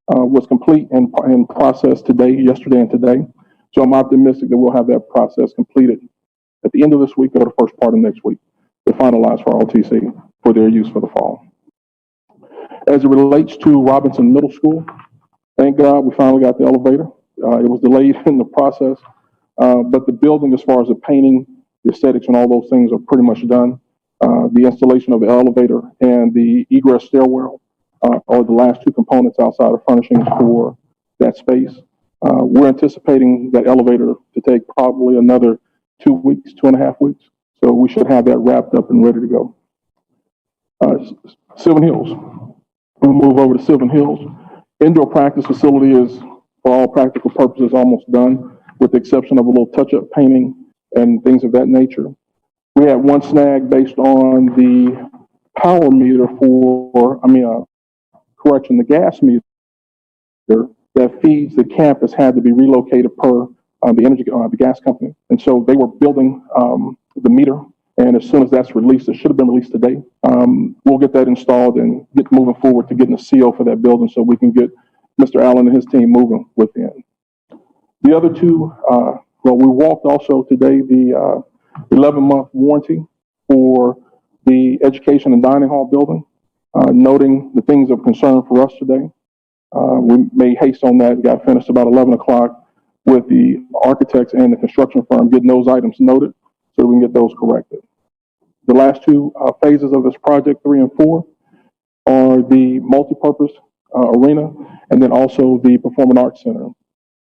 was complete and processed yesterday and today. So I'm optimistic that we'll have that process completed at the end of this week or the first part of next week to finalize for ROTC for their use for the fall. As it relates to Robinson Middle School, thank God we finally got the elevator. It was delayed in the process, but the building, as far as the painting, the aesthetics and all those things are pretty much done. The installation of the elevator and the egress stairwell are the last two components outside of furnishings for that space. We're anticipating that elevator to take probably another 2 weeks, 2.5 weeks. So we should have that wrapped up and ready to go. Sylvan Hills. We'll move over to Sylvan Hills. Indoor practice facility is, for all practical purposes, almost done, with the exception of a little touch-up painting and things of that nature. We had one snag based on the power meter the gas meter that feeds the campus had to be relocated per the gas company. And so they were building the meter. And as soon as that's released, it should have been released today. We'll get that installed and get moving forward to getting a CO for that building so we can get Mr. Allen and his team moving within. The other two, we walked also today the 11-month warranty for the education and dining hall building, noting the things of concern for us today. We made haste on that and got finished about 11 o'clock with the architects and the construction firm getting those items noted so we can get those corrected. The last two phases of this project, 3 and 4, are the multipurpose arena and then also the Performing Arts Center.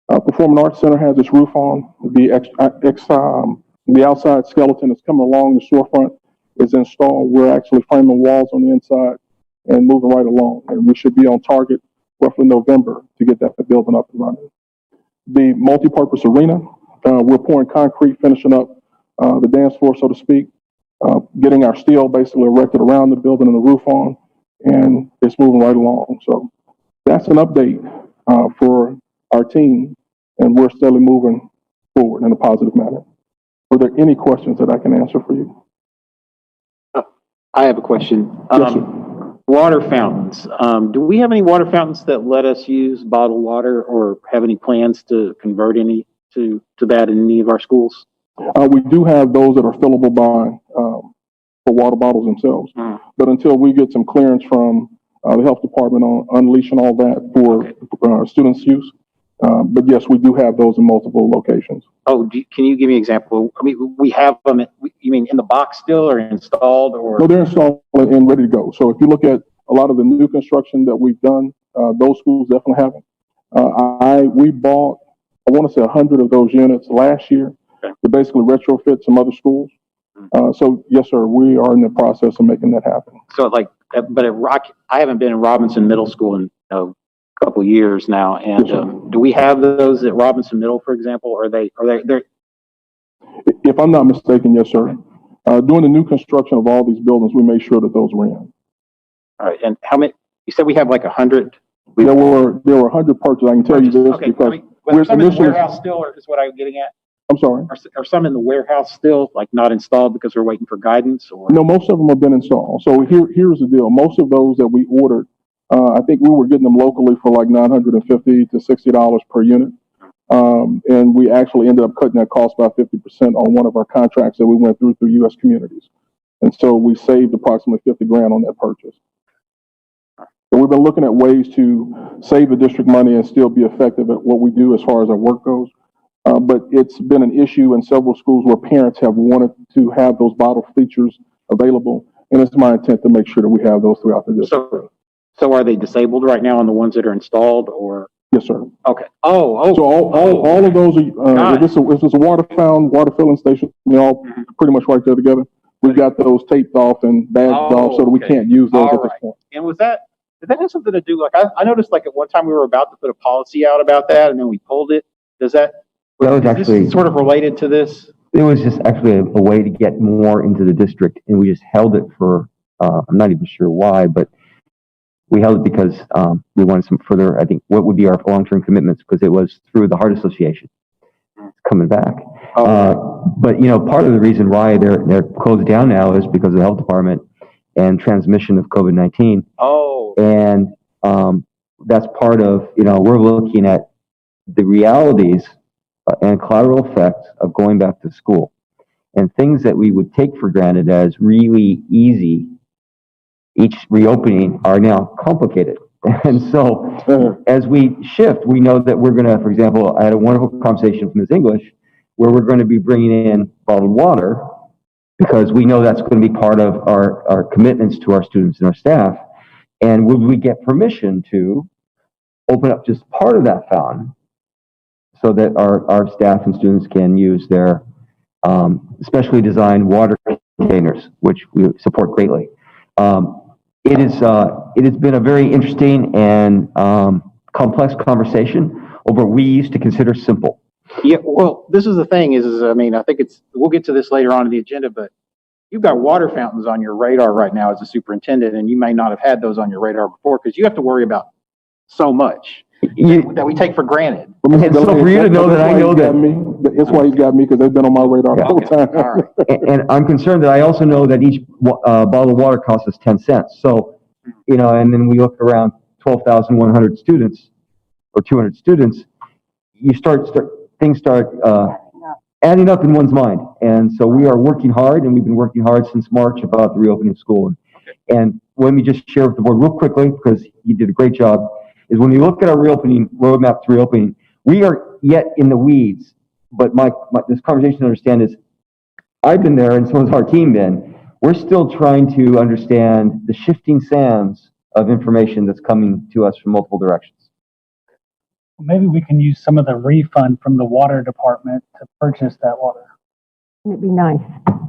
Performing Arts Center has its roof on. The outside skeleton is coming along. The storefront is installed. We're actually framing walls on the inside and moving right along. And we should be on target roughly November to get that building up and running. The multipurpose arena, we're pouring concrete, finishing up the dance floor, so to speak, getting our steel basically erected around the building and the roof on, and it's moving right along. So that's an update for our team, and we're steadily moving forward in a positive manner. Are there any questions that I can answer for you? I have a question. Yes, sir. Water fountains. Do we have any water fountains that let us use bottled water, or have any plans to convert any to that in any of our schools? We do have those that are fillable by for water bottles themselves, but until we get some clearance from the health department on unleashing all that for students' use. But yes, we do have those in multiple locations. Oh, can you give me an example? I mean, we have them. You mean in the box still, or installed, or? No, they're installed and ready to go. So if you look at a lot of the new construction that we've done, those schools definitely have them. We bought, I want to say 100 of those units last year to basically retrofit some other schools. So yes, sir, we are in the process of making that happen. So but I haven't been in Robinson Middle School in a couple of years now, and Yes, do we have those at Robinson Middle, for example? Or are they? If I'm not mistaken, yes, sir. During the new construction of all these buildings, we made sure that those were in. All right, and how many? You said we have like 100. There were 100 purchases. I can tell you this because we're some in the warehouse still, or is what I'm getting at? I'm sorry. Are some in the warehouse still, like not installed because we're waiting for guidance? Or no, most of them have been installed. So here's the deal. Most of those that we ordered, I think we were getting them locally for like $950 to $60 per unit. And we actually ended up cutting that cost by 50% on one of our contracts that we went through U.S. Communities. And so we saved approximately $50,000 on that purchase. So we've been looking at ways to save the district money and still be effective at what we do as far as our work goes. But it's been an issue in several schools where parents have wanted to have those bottle features available. And it's my intent to make sure that we have those throughout the district. So are they disabled right now on the ones that are installed, or? Yes, sir. Okay. Oh, So all of those are, if it's a water fountain, water filling station, they're all pretty much right there together. We've got those taped off and bagged off so that we can't use those at this point. And was that, did that have something to do, like, I noticed like at one time we were about to put a policy out about that and then we pulled it. Does that, That was is actually, this sort of related to this? it was just actually a way to get more into the district, and we just held it for, I'm not even sure why, but we held it because we wanted some further, I think, what would be our long-term commitments, because it was through the Heart Association coming back. But, you know, part of the reason why they're closed down now is because of the health department and transmission of COVID-19. Oh. And that's part of, you know, we're looking at the realities and collateral effects of going back to school. And things that we would take for granted as really easy, each reopening, are now complicated. And so as we shift, we know that we're going to, for example, I had a wonderful conversation with Ms. English where we're going to be bringing in bottled water because we know that's going to be part of our commitments to our students and our staff. And would we get permission to open up just part of that fountain so that our staff and students can use their specially designed water containers, which we support greatly. It has been a very interesting and complex conversation over what we used to consider simple. Yeah, well, this is the thing is I mean, I think we'll get to this later on in the agenda, but you've got water fountains on your radar right now as a superintendent, and you may not have had those on your radar before because you have to worry about so much that we take for granted. And so for you to know that I know that. That's why he's got me, because they've been on my radar the whole time. All right. And I'm concerned that I also know that each bottle of water costs us 10 cents. So, you know, and then we look around 12,100 students or 200 students, things start adding up in one's mind. And so we are working hard, and we've been working hard since March about the reopening of school. And let me just share with the board real quickly, because you did a great job, is when you look at our reopening, roadmap to reopening, we are yet in the weeds. But this conversation to understand is, I've been there and so has our team been. We're still trying to understand the shifting sands of information that's coming to us from multiple directions. Maybe we can use some of the refund from the water department to purchase that water. It'd be nice.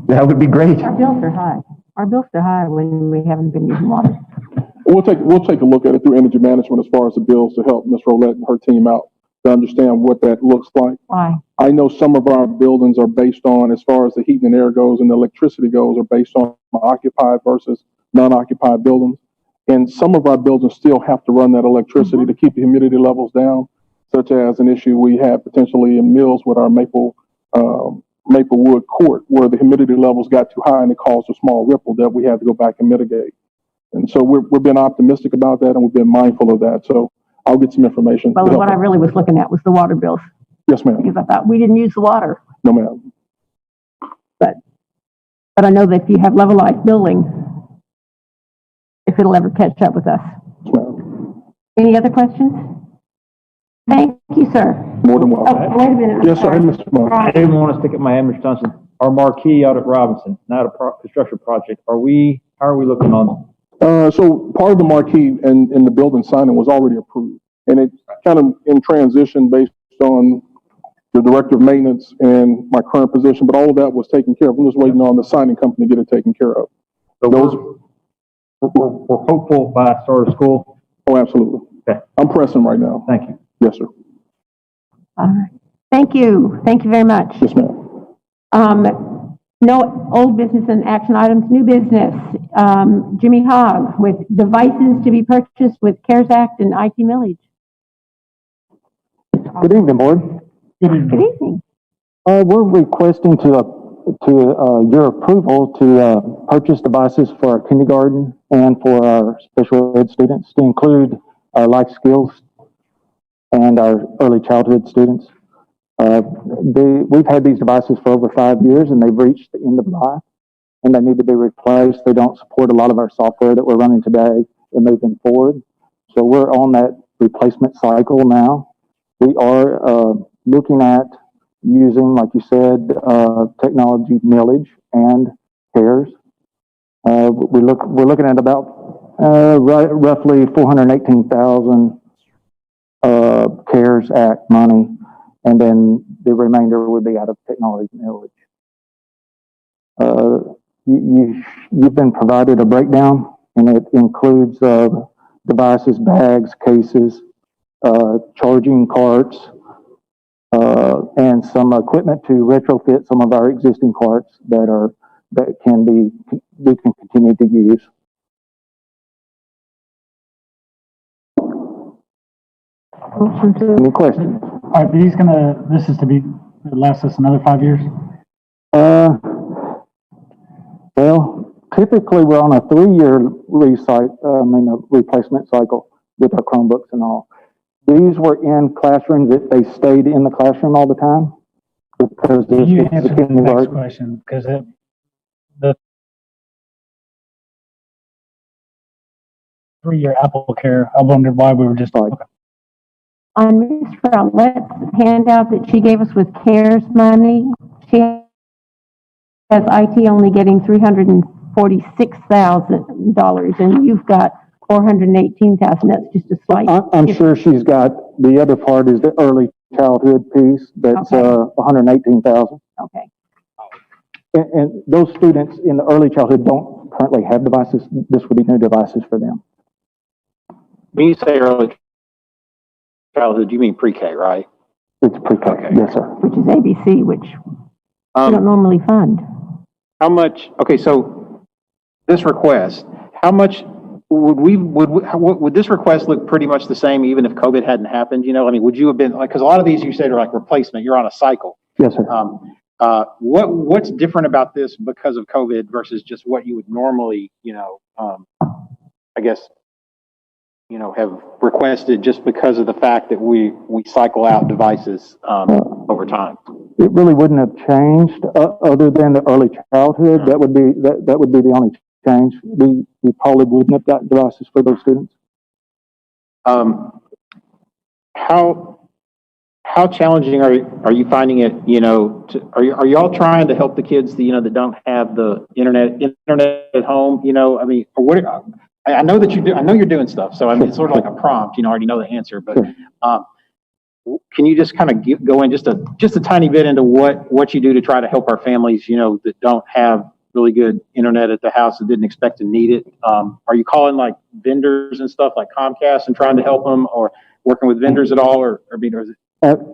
That would be great. Our bills are high. Our bills are high when we haven't been using water. We'll take a look at it through energy management as far as the bills to help Ms. Rolette and her team out to understand what that looks like. Why? I know some of our buildings are based on, as far as the heat and air goes and the electricity goes, are based on occupied versus non-occupied buildings. And some of our buildings still have to run that electricity to keep the humidity levels down, such as an issue we had potentially in Mills with our Maplewood Court, where the humidity levels got too high and it caused a small ripple that we had to go back and mitigate. And so we've been optimistic about that, and we've been mindful of that. So I'll get some information. Well, what I really was looking at was the water bills. Yes, ma'am. Because I thought we didn't use the water. No, ma'am. But I know that if you have levelized billing, if it'll ever catch up with us. Yes, ma'am. Any other questions? Thank you, sir. More than welcome. Oh, wait a minute. Yes, sir. Mr. Moore. I didn't want to stick up my head, Mr. Johnson. Our marquee out at Robinson, not a construction project. How are we looking on? So part of the marquee and the building signing was already approved, and it's kind of in transition based on the director of maintenance and my current position, but all of that was taken care of. I'm just waiting on the signing company to get it taken care of. So we're hopeful by start of school. Oh, absolutely. Okay. I'm pressing right now. Thank you. Yes, sir. All right. Thank you. Thank you very much. Yes, ma'am. No old business and action items, new business. Jimmy Hogg with devices to be purchased with CARES Act and IT millage. Good evening, board. Good evening. We're requesting your approval to purchase devices for our kindergarten and for our special ed students, to include our life skills and our early childhood students. We've had these devices for over 5 years, and they've reached the end of life, and they need to be replaced. They don't support a lot of our software that we're running today and moving forward. So we're on that replacement cycle now. We are looking at using, like you said, technology millage and CARES. We're looking at about roughly $418,000 CARES Act money, and then the remainder would be out of technology millage. You've been provided a breakdown, and it includes devices, bags, cases, charging carts, and some equipment to retrofit some of our existing carts that we can continue to use. Any questions? All right, this is to be, last us another 5 years? Well, typically we're on a 3-year replacement cycle with our Chromebooks and all. These were in classrooms that they stayed in the classroom all the time because Can you answer the next question? Because the 3-year Apple Care, I wondered why we were just like. On Ms. Frontlet's handout that she gave us with CARES money, she has IT only getting $346,000, and you've got $418,000. That's just a slight. I'm sure she's got, the other part is the early childhood piece, that's $118,000. Okay. And those students in the early childhood don't currently have devices. This would be new devices for them. When you say early childhood, you mean pre-K, right? It's pre-K, okay. Yes, sir. Which is ABC, which we don't normally fund. How much, okay, so this request, how much would this request look pretty much the same even if COVID hadn't happened? You know, I mean, would you have been, like, because a lot of these you said are like replacement, you're on a cycle. Yes, sir. What's different about this because of COVID versus just what you would normally, I guess, have requested just because of the fact that we cycle out devices over time? It really wouldn't have changed other than the early childhood. That would be the only change. We probably wouldn't have got devices for those students. How challenging are you finding it? Are y'all trying to help the kids that don't have the internet at home? I mean, or what? I know that you do. I know you're doing stuff. So I mean, it's sort of like a prompt. I already know the answer, but can you just kind of go in just a tiny bit into what you do to try to help our families, that don't have really good internet at the house that didn't expect to need it? Are you calling like vendors and stuff like Comcast and trying to help them, or working with vendors at all, or is it?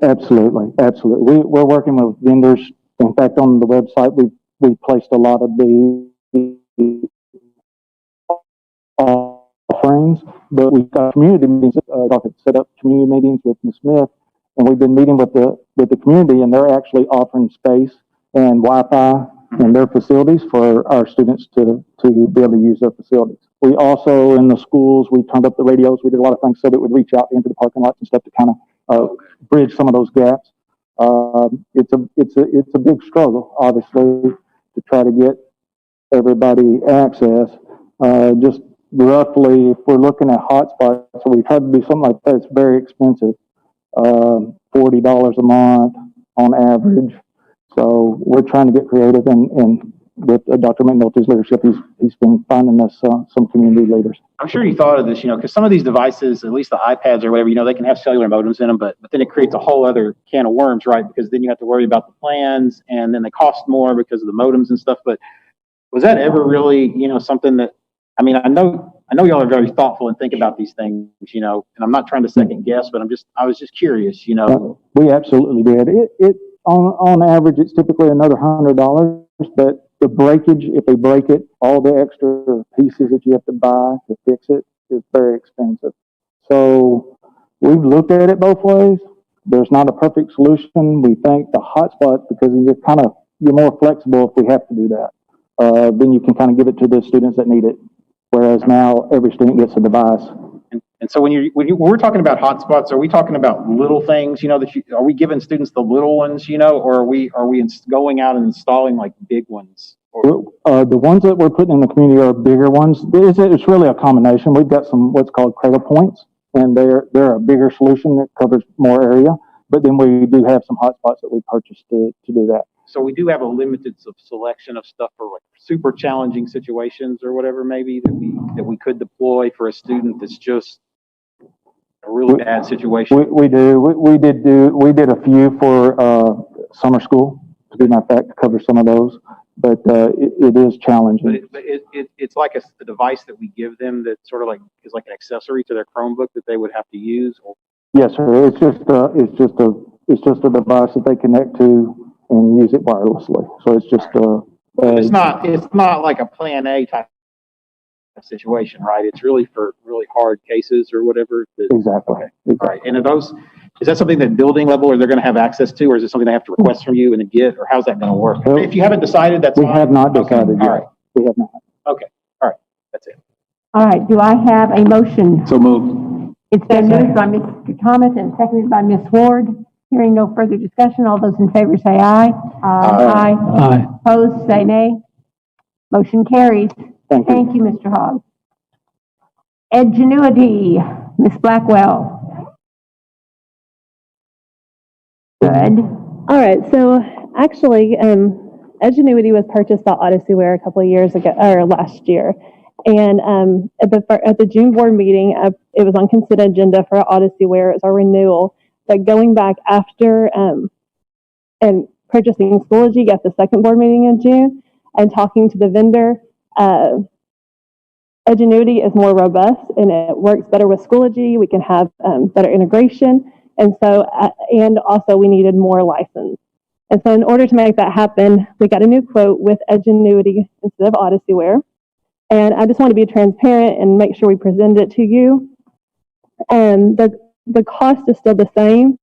Absolutely. We're working with vendors. In fact, on the website, we placed a lot of the offerings, but we've got community meetings. Dr. set up community meetings with Ms. Smith, and we've been meeting with the community, and they're actually offering space and Wi-Fi in their facilities for our students to be able to use their facilities. We also, in the schools, we turned up the radios. We did a lot of things so that it would reach out into the parking lots and stuff to kind of bridge some of those gaps. It's a big struggle, obviously, to try to get everybody access. Just roughly, if we're looking at hotspots, so we try to do something like that. It's very expensive, $40 a month on average. So we're trying to get creative, and with Dr. McNulty's leadership, he's been finding us some community leaders. I'm sure you thought of this, because some of these devices, at least the iPads or whatever, they can have cellular modems in them, but then it creates a whole other can of worms, right? Because then you have to worry about the plans, and then they cost more because of the modems and stuff. But was that ever really, something that, I mean, I know y'all are very thoughtful and think about these things, and I'm not trying to second guess, but I was just curious, We absolutely did. It on average, it's typically another $100, but the breakage, if they break it, all the extra pieces that you have to buy to fix it is very expensive. So we've looked at it both ways. There's not a perfect solution. We think the hotspot, because you're more flexible if we have to do that. Then you can kind of give it to the students that need it. Whereas now every student gets a device. And so when we're talking about hotspots, are we talking about little things, are we giving students the little ones, or are we going out and installing like big ones? The ones that we're putting in the community are bigger ones. It's really a combination. We've got some what's called cradle points, and they're a bigger solution that covers more area. But then we do have some hotspots that we purchased to do that. So we do have a limited selection of stuff for like super challenging situations or whatever, maybe that we could deploy for a student that's just really bad situation? We do. We did a few for summer school, as a matter of fact, to cover some of those, but it is challenging. But it's like a device that we give them that sort of like is like an accessory to their Chromebook that they would have to use. Or... Yes, sir. It's just a device that they connect to and use it wirelessly. So it's just it's not like a plan A type of situation, right? It's really for really hard cases or whatever. Exactly. Okay. All right. And is that something that building level or they're going to have access to, or is it something they have to request from you and then get, or how's that going to work? If you haven't decided, that's we fine. have not decided yet. All right. We have not. Okay. All right. That's it. All right, do I have a motion? So moved. It's been moved by Mr. Thomas and seconded by Ms. Ward. Hearing no further discussion, all those in favor say aye. Aye. Aye. Opposed, say nay. Motion carries. Thank you. Thank you, Mr. Hogg. Edgenuity, Ms. Blackwell. Good. All right, so actually, Edgenuity was purchased by Odysseyware a couple of years ago, or last year. And at the June board meeting, it was on consent agenda for Odysseyware as our renewal. But going back after and purchasing Schoology at the second board meeting in June and talking to the vendor, Edgenuity is more robust and it works better with Schoology. We can have better integration. And so, and also we needed more license. And so in order to make that happen, we got a new quote with Edgenuity instead of Odysseyware. And I just want to be transparent and make sure we present it to you. And the cost is still the same.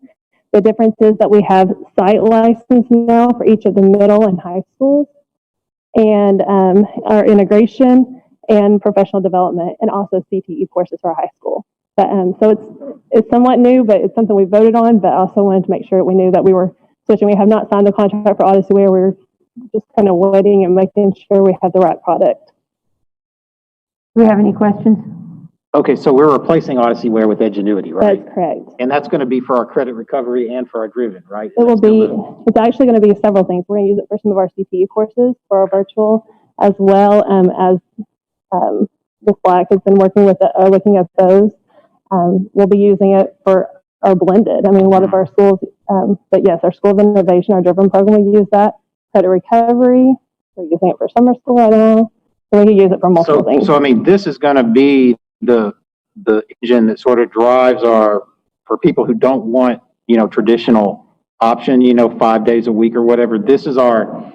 The difference is that we have site license now for each of the middle and high schools, and our integration and professional development, and also CTE courses for high school. But, so it's somewhat new, but it's something we voted on, but I also wanted to make sure we knew that we were switching. We have not signed the contract for Odysseyware. We're just kind of waiting and making sure we have the right product. Do we have any questions? Okay, so we're replacing Odysseyware with Edgenuity, right? That's correct. And that's going to be for our credit recovery and for our Driven, right? It will be, it's actually going to be several things. We're going to use it for some of our CPE courses for our virtual, as well as Ms. Black has been working with looking at those. We'll be using it for our blended. I mean, a lot of our schools, but yes, our School of Innovation, our Driven program, we use that. Credit recovery, we're using it for summer school right now. So we can use it for multiple things. So I mean, this is going to be the engine that sort of drives for people who don't want, traditional option, 5 days a week or whatever. This is our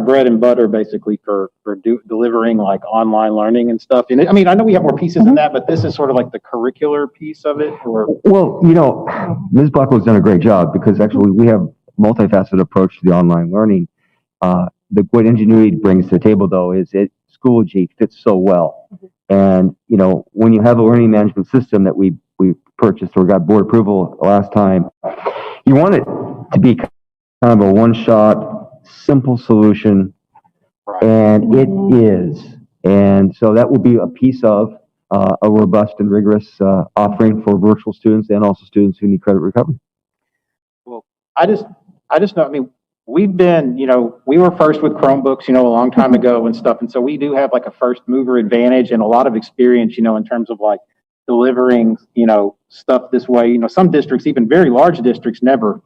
bread and butter basically for delivering like online learning and stuff. And I mean, I know we have more pieces in that, but this is sort of like the curricular piece of it. Or Well, Ms. Blackwell's done a great job because actually we have multifaceted approach to the online learning. What Ingenuity brings to the table though is Schoology fits so well. And, when you have a learning management system that we purchased or got board approval last time, you want it to be kind of a one-shot, simple solution, and it is. And so that will be a piece of a robust and rigorous offering for virtual students and also students who need credit recovery. Well, I just know, I mean, we've been, we were first with Chromebooks, a long time ago and stuff. And so we do have like a first mover advantage and a lot of experience, in terms of like delivering, stuff this way. Some districts, even very large districts, never,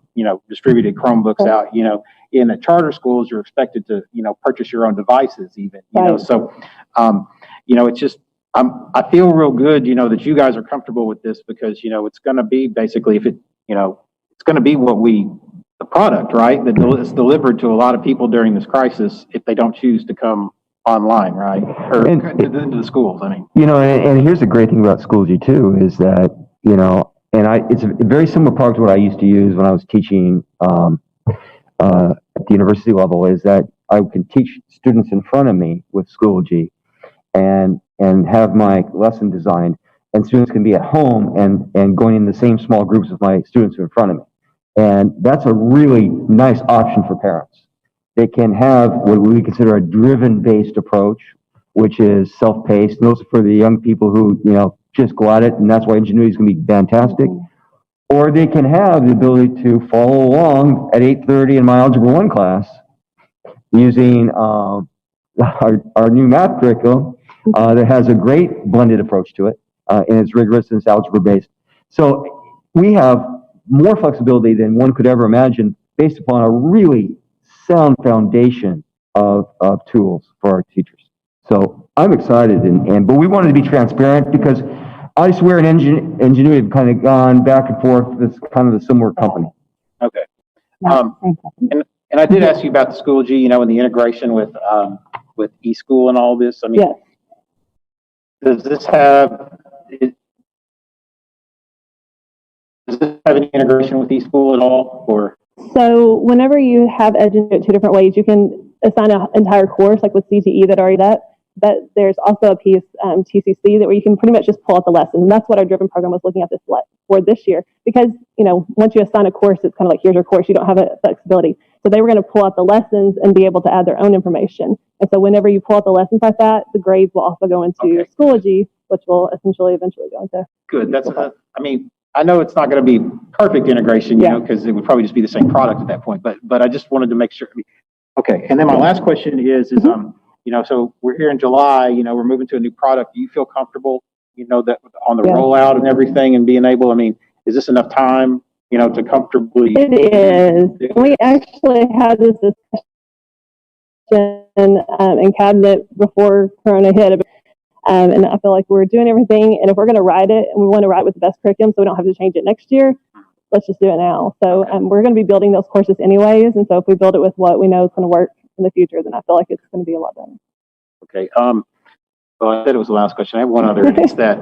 distributed Chromebooks out, in the charter schools, you're expected to, purchase your own devices even, Right. So, it's just, I feel real good, that you guys are comfortable with this because, it's going to be basically, if it, it's going to be the product, right? That is delivered to a lot of people during this crisis if they don't choose to come online, right? Or into the schools, I mean. And here's the great thing about Schoology too, is that, it's a very similar product to what I used to use when I was teaching at the university level, is that I can teach students in front of me with Schoology and have my lesson designed, and students can be at home and going in the same small groups with my students who are in front of me. And that's a really nice option for parents. They can have what we consider a driven-based approach, which is self-paced. And those are for the young people who, just go at it, and that's why Ingenuity is going to be fantastic. Or they can have the ability to follow along at 8:30 in my Algebra 1 class using our new math curriculum that has a great blended approach to it, and it's rigorous and it's algebra-based. So we have more flexibility than one could ever imagine based upon a really sound foundation of tools for our teachers. So I'm excited, but we wanted to be transparent because I swear Ingenuity have kind of gone back and forth. It's kind of a similar company. Okay. And I did ask you about the Schoology, and the integration with eSchool and all this. I mean, Yes. does this have any integration with eSchool at all, or? So whenever you have Edgenuity 2 different ways, you can assign an entire course, like with CTE that already that. But there's also a piece, TCC, that where you can pretty much just pull out the lessons. And that's what our Driven program was looking at for this year. Because, once you assign a course, it's kind of like, here's your course. You don't have a flexibility. So they were going to pull out the lessons and be able to add their own information. And so whenever you pull out the lessons like that, the grades will also go into Schoology, which will eventually go into. Good. That's, I know it's not going to be perfect integration, because it would probably just be the same product at that point. But I just wanted to make sure. Okay. And then my last question is so we're here in July, we're moving to a new product. Do you feel comfortable, that on the rollout and everything and being able, is this enough time, to comfortably? It is. We actually had this discussion in cabinet before Corona hit. And I feel like we're doing everything. And if we're going to write it, and we want to write with the best curriculum so we don't have to change it next year, let's just do it now. So we're going to be building those courses anyways. And so if we build it with what we know is going to work in the future, then I feel like it's going to be a lot better. Okay. Well, I said it was the last question. I have one other. It's that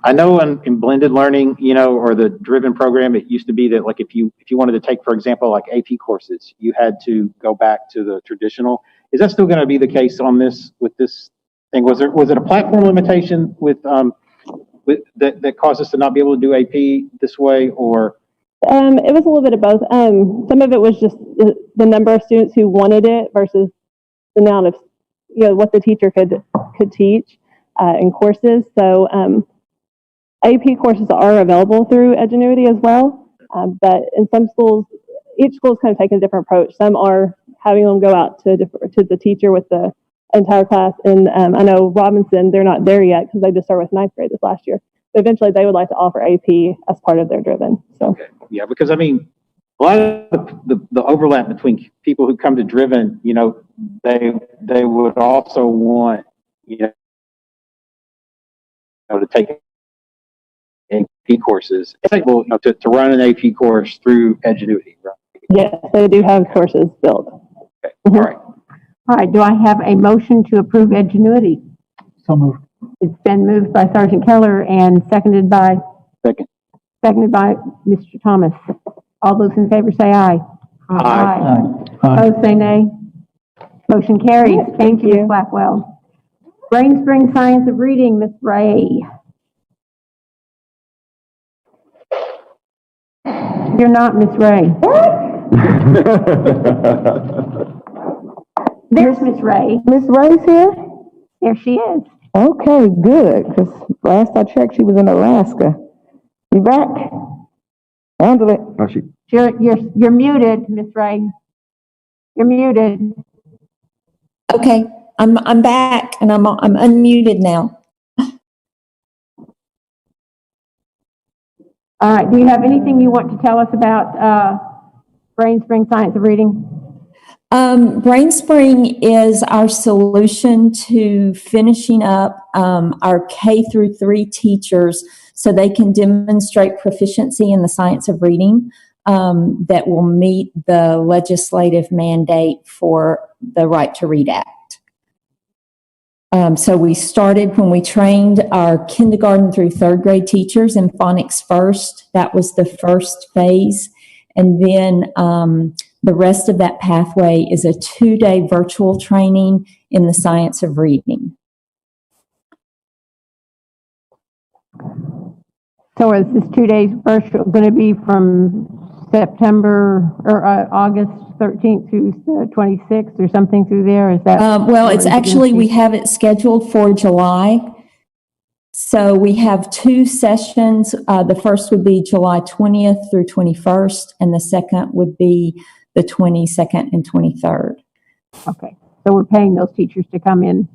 I know in blended learning, or the Driven program, it used to be that, like, if you wanted to take, for example, like AP courses, you had to go back to the traditional. Is that still going to be the case with this thing? Was it a platform limitation with that caused us to not be able to do AP this way, or? It was a little bit of both. Some of it was just the number of students who wanted it versus the amount of, what the teacher could teach in courses. So AP courses are available through Edgenuity as well, but in some schools, each school is kind of taking a different approach. Some are having them go out to the teacher with the entire class, and I know Robinson, they're not there yet because they just started with 9th grade this last year. But eventually, they would like to offer AP as part of their Driven. So. Okay. Yeah, because a lot of the overlap between people who come to Driven, they would also want, to take AP courses. It's like, to run an AP course through Edgenuity, right? Yes, they do have courses built. Okay. All right. All right, do I have a motion to approve Edgenuity? So moved. It's been moved by Sergeant Keller and seconded by Mr. Thomas. All those in favor say aye. Aye. Opposed say nay. Motion carries. Thank you, Ms. Blackwell. Brain Spring Science of Reading, Ms. Ray. You're not Ms. Ray. There's Ms. Ray. Miss Ray's here? There she is. Okay, good, because last I checked, she was in Alaska. You back? Handle it. Oh, You're muted, Ms. Ray. You're muted. Okay, I'm back and I'm unmuted now. All right. Do you have anything you want to tell us about Brain Spring Science of Reading? BrainSpring is our solution to finishing up our K through 3 teachers so they can demonstrate proficiency in the science of reading that will meet the legislative mandate for the Right to Read Act. So we started when we trained our kindergarten through 3rd grade teachers in phonics first. That was the first phase. And then the rest of that pathway is a 2-day virtual training in the science of reading. So is this 2 days virtual going to be from September or August 13th through the 26th or something through there? Is that? Well, it's actually, we have it scheduled for July. So we have 2 sessions. The first would be July 20th through 21st, and the second would be the 22nd and 23rd. Okay. So we're paying those teachers to come in.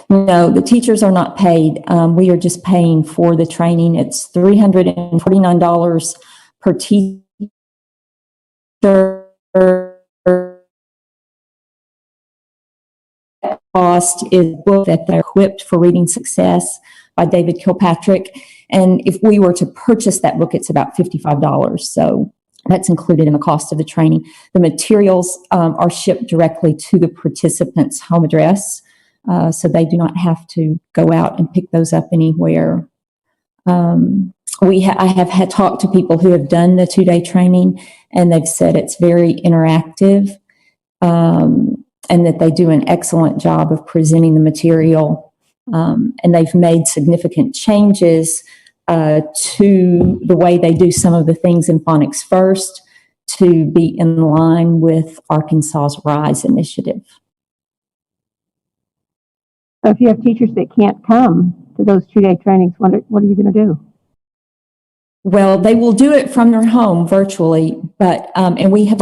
No, the teachers are not paid. We are just paying for the training. It's $349 per teacher. Cost is a book that they're equipped for reading success by David Kilpatrick. And if we were to purchase that book, it's about $55. So that's included in the cost of the training. The materials are shipped directly to the participant's home address. So they do not have to go out and pick those up anywhere. I have had talked to people who have done the 2-day training, and they've said it's very interactive, and that they do an excellent job of presenting the material. And they've made significant changes to the way they do some of the things in Phonics First to be in line with Arkansas's RISE initiative. So if you have teachers that can't come to those 2-day trainings, what are you going to do? Well, they will do it from their home virtually, but, and we have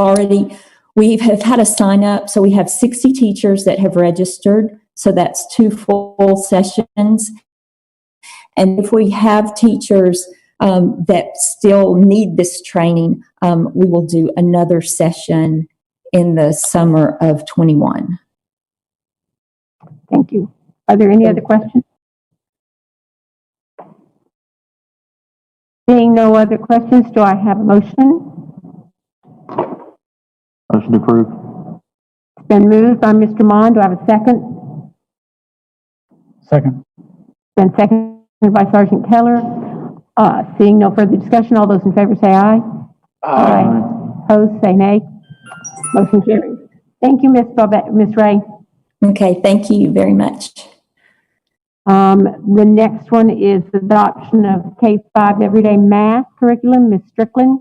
had a sign up. So we have 60 teachers that have registered. So that's 2 full sessions. And if we have teachers that still need this training, we will do another session in the summer of 21. Thank you. Are there any other questions? Seeing no other questions, do I have a motion? Motion approved. It's been moved by Mr. Mon. Do I have a second? Second. It's been seconded by Sergeant Keller. Seeing no further discussion, all those in favor say aye. Aye. Opposed, say nay. Motion carries. Thank you, Ms. Ray. Okay, thank you very much. The next one is the adoption of K-5 everyday math curriculum. Ms. Strickland.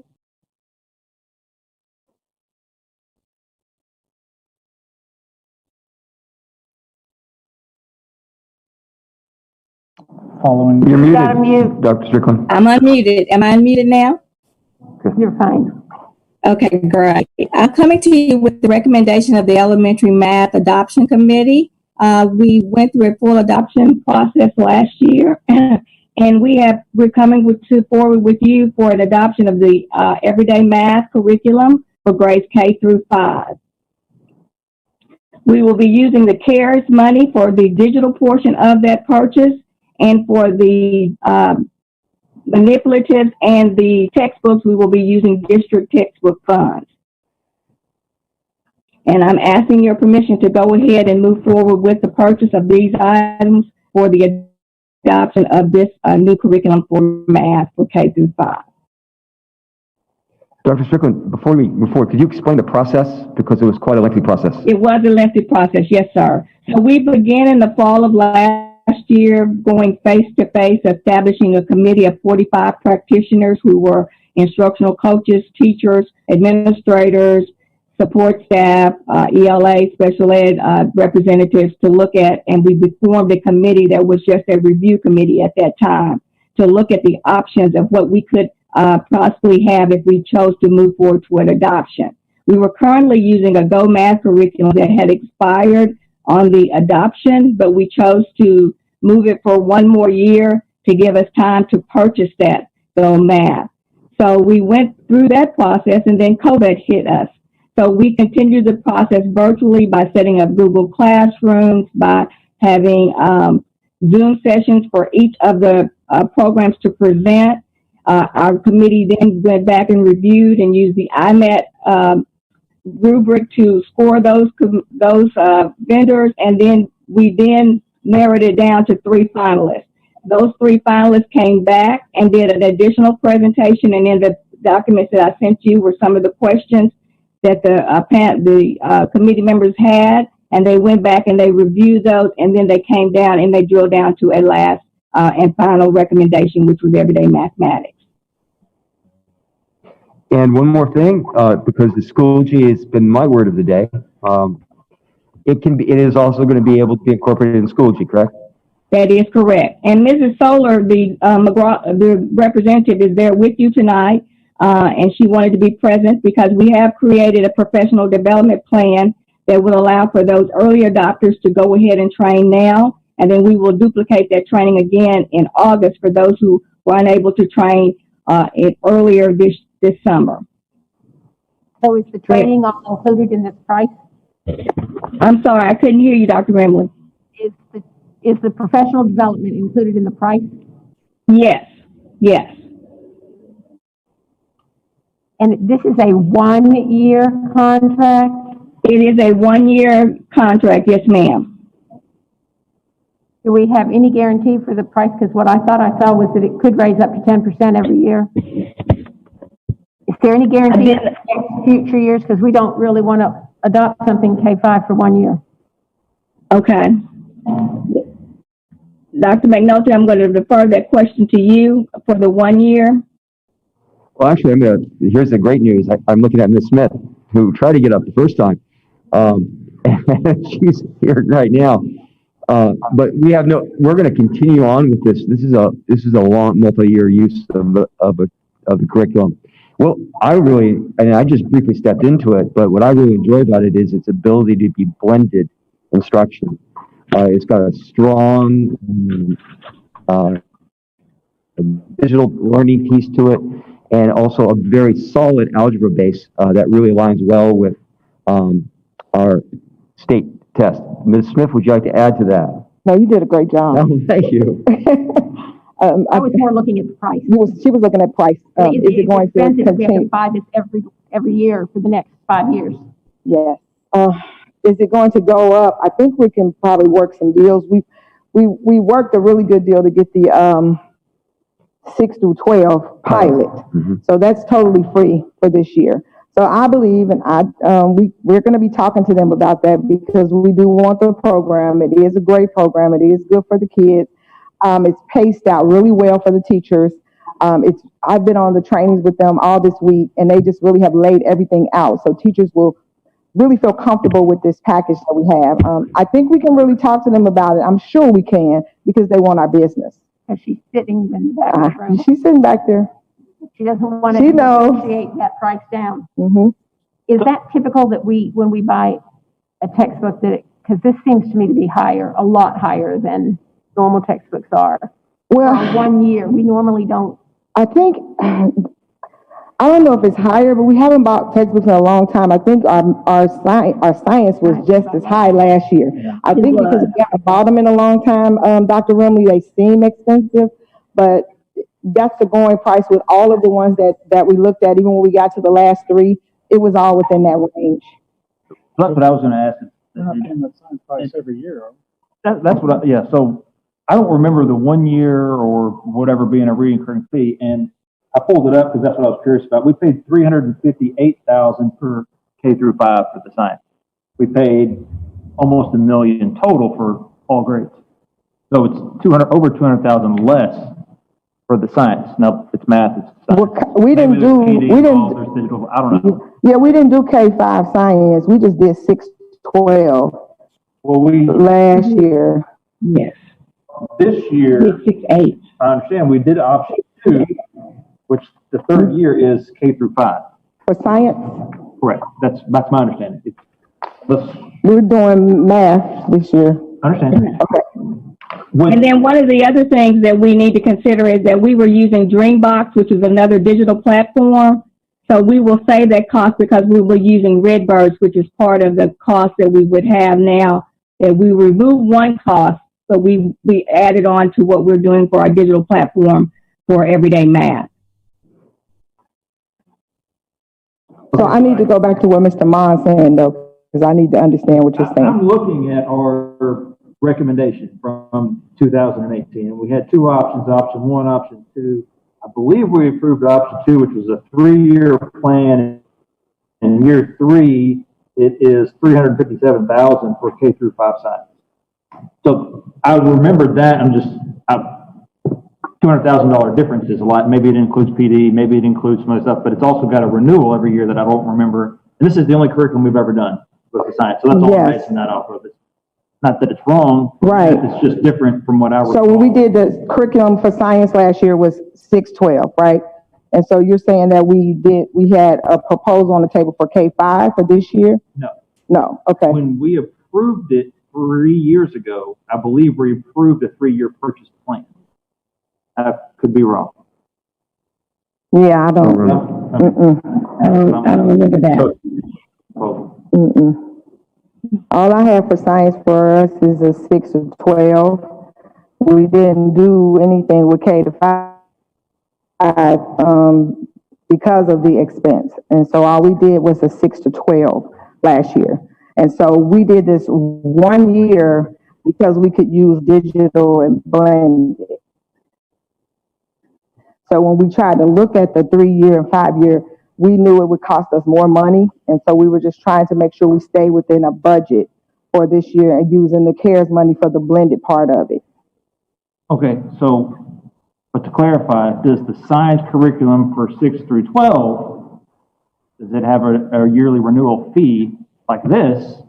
Following. You're muted, Gotta mute. Dr. Strickland. I'm unmuted. Am I unmuted now? You're fine. Okay, great. I'm coming to you with the recommendation of the Elementary Math Adoption Committee. We went through a full adoption process last year, and we're coming forward with you for an adoption of the everyday math curriculum for grades K through 5. We will be using the CARES money for the digital portion of that purchase, and for the manipulatives and the textbooks, we will be using district textbook funds. And I'm asking your permission to go ahead and move forward with the purchase of these items for the adoption of this new curriculum for math for K through 5. Dr. Strickland, before we move forward, could you explain the process? Because it was quite a lengthy process. It was a lengthy process, yes, sir. So we began in the fall of last year, going face-to-face, establishing a committee of 45 practitioners who were instructional coaches, teachers, administrators, support staff, ELA, special ed representatives to look at, and we formed a committee that was just a review committee at that time to look at the options of what we could possibly have if we chose to move forward toward adoption. We were currently using a Go Math curriculum that had expired on the adoption, but we chose to move it for 1 more year to give us time to purchase that Go Math. So we went through that process, and then COVID hit us. So we continued the process virtually by setting up Google Classrooms, by having Zoom sessions for each of the programs to present. Our committee then went back and reviewed and used the IMET rubric to score those vendors, and then we narrowed it down to 3 finalists. Those 3 finalists came back and did an additional presentation, and in the documents that I sent you were some of the questions that the committee members had, and they went back and they reviewed those, and then they came down and they drilled down to a last and final recommendation, which was everyday mathematics. And one more thing, because the Schoology has been my word of the day, it is also going to be able to be incorporated in Schoology, correct? That is correct. And Mrs. Solar, the representative, is there with you tonight, and she wanted to be present because we have created a professional development plan that will allow for those early adopters to go ahead and train now, And then we will duplicate that training again in August for those who were unable to train earlier this summer. So is the training all included in this price? I'm sorry, I couldn't hear you, Dr. Remley. Is the professional development included in the price? Yes, yes. And this is a 1-year contract? It is a 1-year contract, yes, ma'am. Do we have any guarantee for the price? Because what I thought I saw was that it could raise up to 10% every year. Is there any guarantee for future years? Because we don't really want to adopt something K-5 for 1 year. Okay. Dr. McNulty, I'm going to defer that question to you for the 1 year. Well, actually, here's the great news. I'm looking at Ms. Smith, who tried to get up the first time. She's here right now. But we're going to continue on with this. This is a long multi-year use of the curriculum. Well, I just briefly stepped into it, but what I really enjoy about it is its ability to be blended instruction. It's got a strong digital learning piece to it, and also a very solid algebra base that really aligns well with our state test. Ms. Smith, would you like to add to that? No, you did a great job. Oh, thank you. I was more looking at the price. She was looking at price. Is it going to continue? We have to continue? buy this every year for the next 5 years. Yes. Is it going to go up? I think we can probably work some deals. We worked a really good deal to get the 6 through 12 pilot. Mm-hmm. So that's totally free for this year. So I believe, and we're going to be talking to them about that because we do want the program. It is a great program. It is good for the kids. It's paced out really well for the teachers. I've been on the trainings with them all this week, and they just really have laid everything out. So teachers will really feel comfortable with this package that we have. I think we can really talk to them about it. I'm sure we can because they want our business. And she's sitting in the back of the room. She's sitting back there. She doesn't want to She knows. negotiate that price down. Mm-hmm. Is that typical that when we buy a textbook because this seems to me to be a lot higher than normal textbooks are. Well, for 1 year, we normally don't. I think, I don't know if it's higher, but we haven't bought textbooks in a long time. I think our science was just as high last year. Yeah. I think because we haven't bought them in a long time, Dr. Remley, they seem expensive, but that's the going price with all of the ones that we looked at. Even when we got to the last 3, it was all within that range. That's what I was going to ask. They're not paying the same price every year. That's what so I don't remember the 1 year or whatever being a recurring fee, and I pulled it up because that's what I was curious about. We paid $358,000 per K through 5 for the science. We paid almost $1 million total for all grades. So it's over $200,000 less for the science. Now it's math. It's science. We didn't do. There's digital. I don't know. Yeah, we didn't do K-5 science. We just did 6-12. Well, last year. Yes. This year, 6-8. I understand we did option 2, which the third year is K through 5. For science? Correct. That's my understanding. We're doing math this year. I understand. Okay. And then one of the other things that we need to consider is that we were using Dreambox, which is another digital platform. So we will save that cost because we were using Redbirds, which is part of the cost that we would have now. That we remove one cost, but we added on to what we're doing for our digital platform for everyday math. So I need to go back to what Mr. Mon's saying though, because I need to understand what you're saying. I'm looking at our recommendation from 2018, and we had 2 options, option 1, option 2. I believe we approved option 2, which was a 3-year plan. In year 3, it is $357,000 for K through 5 science. So I remember that. $200,000 difference is a lot. Maybe it includes PD, maybe it includes some other stuff, but it's also got a renewal every year that I don't remember. And this is the only curriculum we've ever done with the science. So that's all I'm basing that off of. It's not that it's wrong. Right. It's just different from what I recall. So when we did the curriculum for science last year was 6-12, right? And so you're saying that we had a proposal on the table for K-5 for this year? No. No, okay. When we approved it 3 years ago, I believe we approved a 3-year purchase plan. I could be wrong. Yeah, I don't. I don't remember that. All I have for science for us is a 6 to 12. We didn't do anything with K to 5 because of the expense. And so all we did was a 6 to 12 last year. And so we did this 1 year because we could use digital and blend it. So when we tried to look at the 3-year and 5-year, we knew it would cost us more money. And so we were just trying to make sure we stay within a budget for this year and using the CARES money for the blended part of it. Okay, so, but to clarify, does the science curriculum for 6 through 12, does it have a yearly renewal fee like this,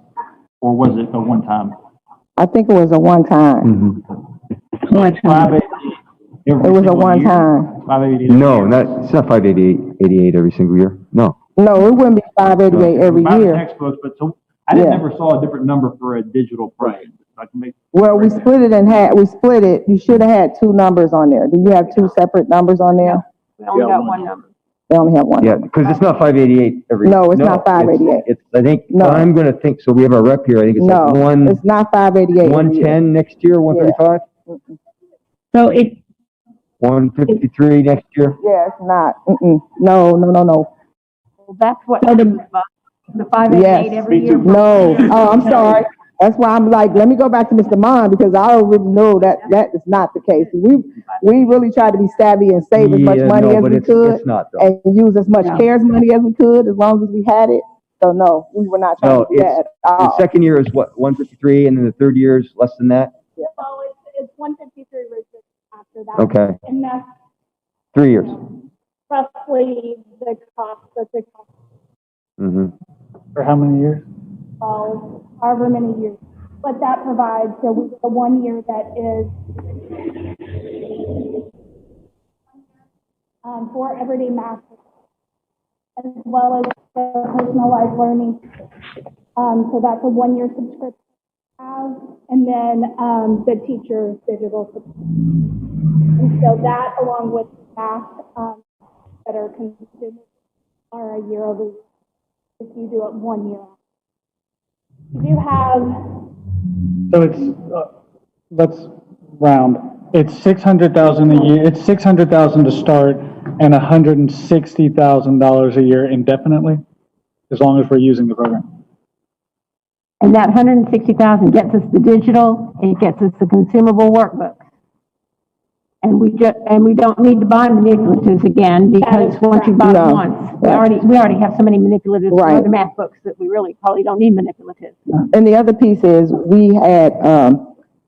or was it a one-time? I think it was a one-time. One time. It was a one-time. No, it's not 588 every single year. No. No, it wouldn't be 588 every year. Textbooks, but so I never saw a different number for a digital program. I can make. Well, we split it in half. We split it. You should have had 2 numbers on there. Do you have 2 separate numbers on there? We only got one number. They only have one. Yeah, because it's not 588 every. No, it's not 588. It's I think, No. I'm going to think, so we have our rep here. I think it's No, like it's not 588. 110 next year, 135, So it, 153 next year. Yeah, it's not. No. Well, that's what, So the 588 Yes. every year. No. Oh, I'm sorry. That's why I'm like, let me go back to Mr. Mon because I already know that is not the case. We really tried to be savvy and save as much money as we could It's not though. and use as much CARES money as we could as long as we had it. So no, we were not trying No, to do that at the all. second year is what, 153, and then the third year is less than that? Well, it's 153 Richards after that. Okay. And that's 3 years. roughly the cost that the cost For how many years? falls, however many years. But that provides, so we the 1 year that is for everyday math, as well as the personalized learning. So that's a 1-year subscription. And then the teacher digital subscription. And so that, along with math that are consumed, are a year over year. If you do it 1 year. You do have. So it's, let's round. It's 600,000 a year. It's 600,000 to start and $160,000 a year indefinitely, as long as we're using the program. And that 160,000 gets us the digital, it gets us the consumable workbooks. And we don't need to buy manipulatives again because once you buy them once, we already have so many manipulatives for other math books that we really probably don't need manipulatives. And the other piece is we had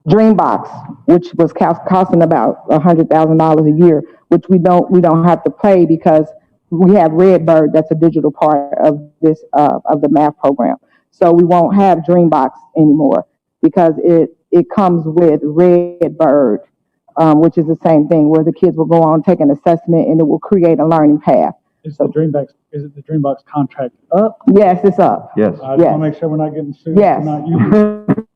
Dreambox, which was costing about $100,000 a year, which we don't have to pay because we have Redbird, that's a digital part of this of the math program. So we won't have Dreambox anymore because it comes with Redbird, which is the same thing where the kids will go on, take an assessment, and it will create a learning path. Is it the Dreambox contract up? Yes, it's up. Yes. I just want to make sure we're not getting sued. Yes. For not using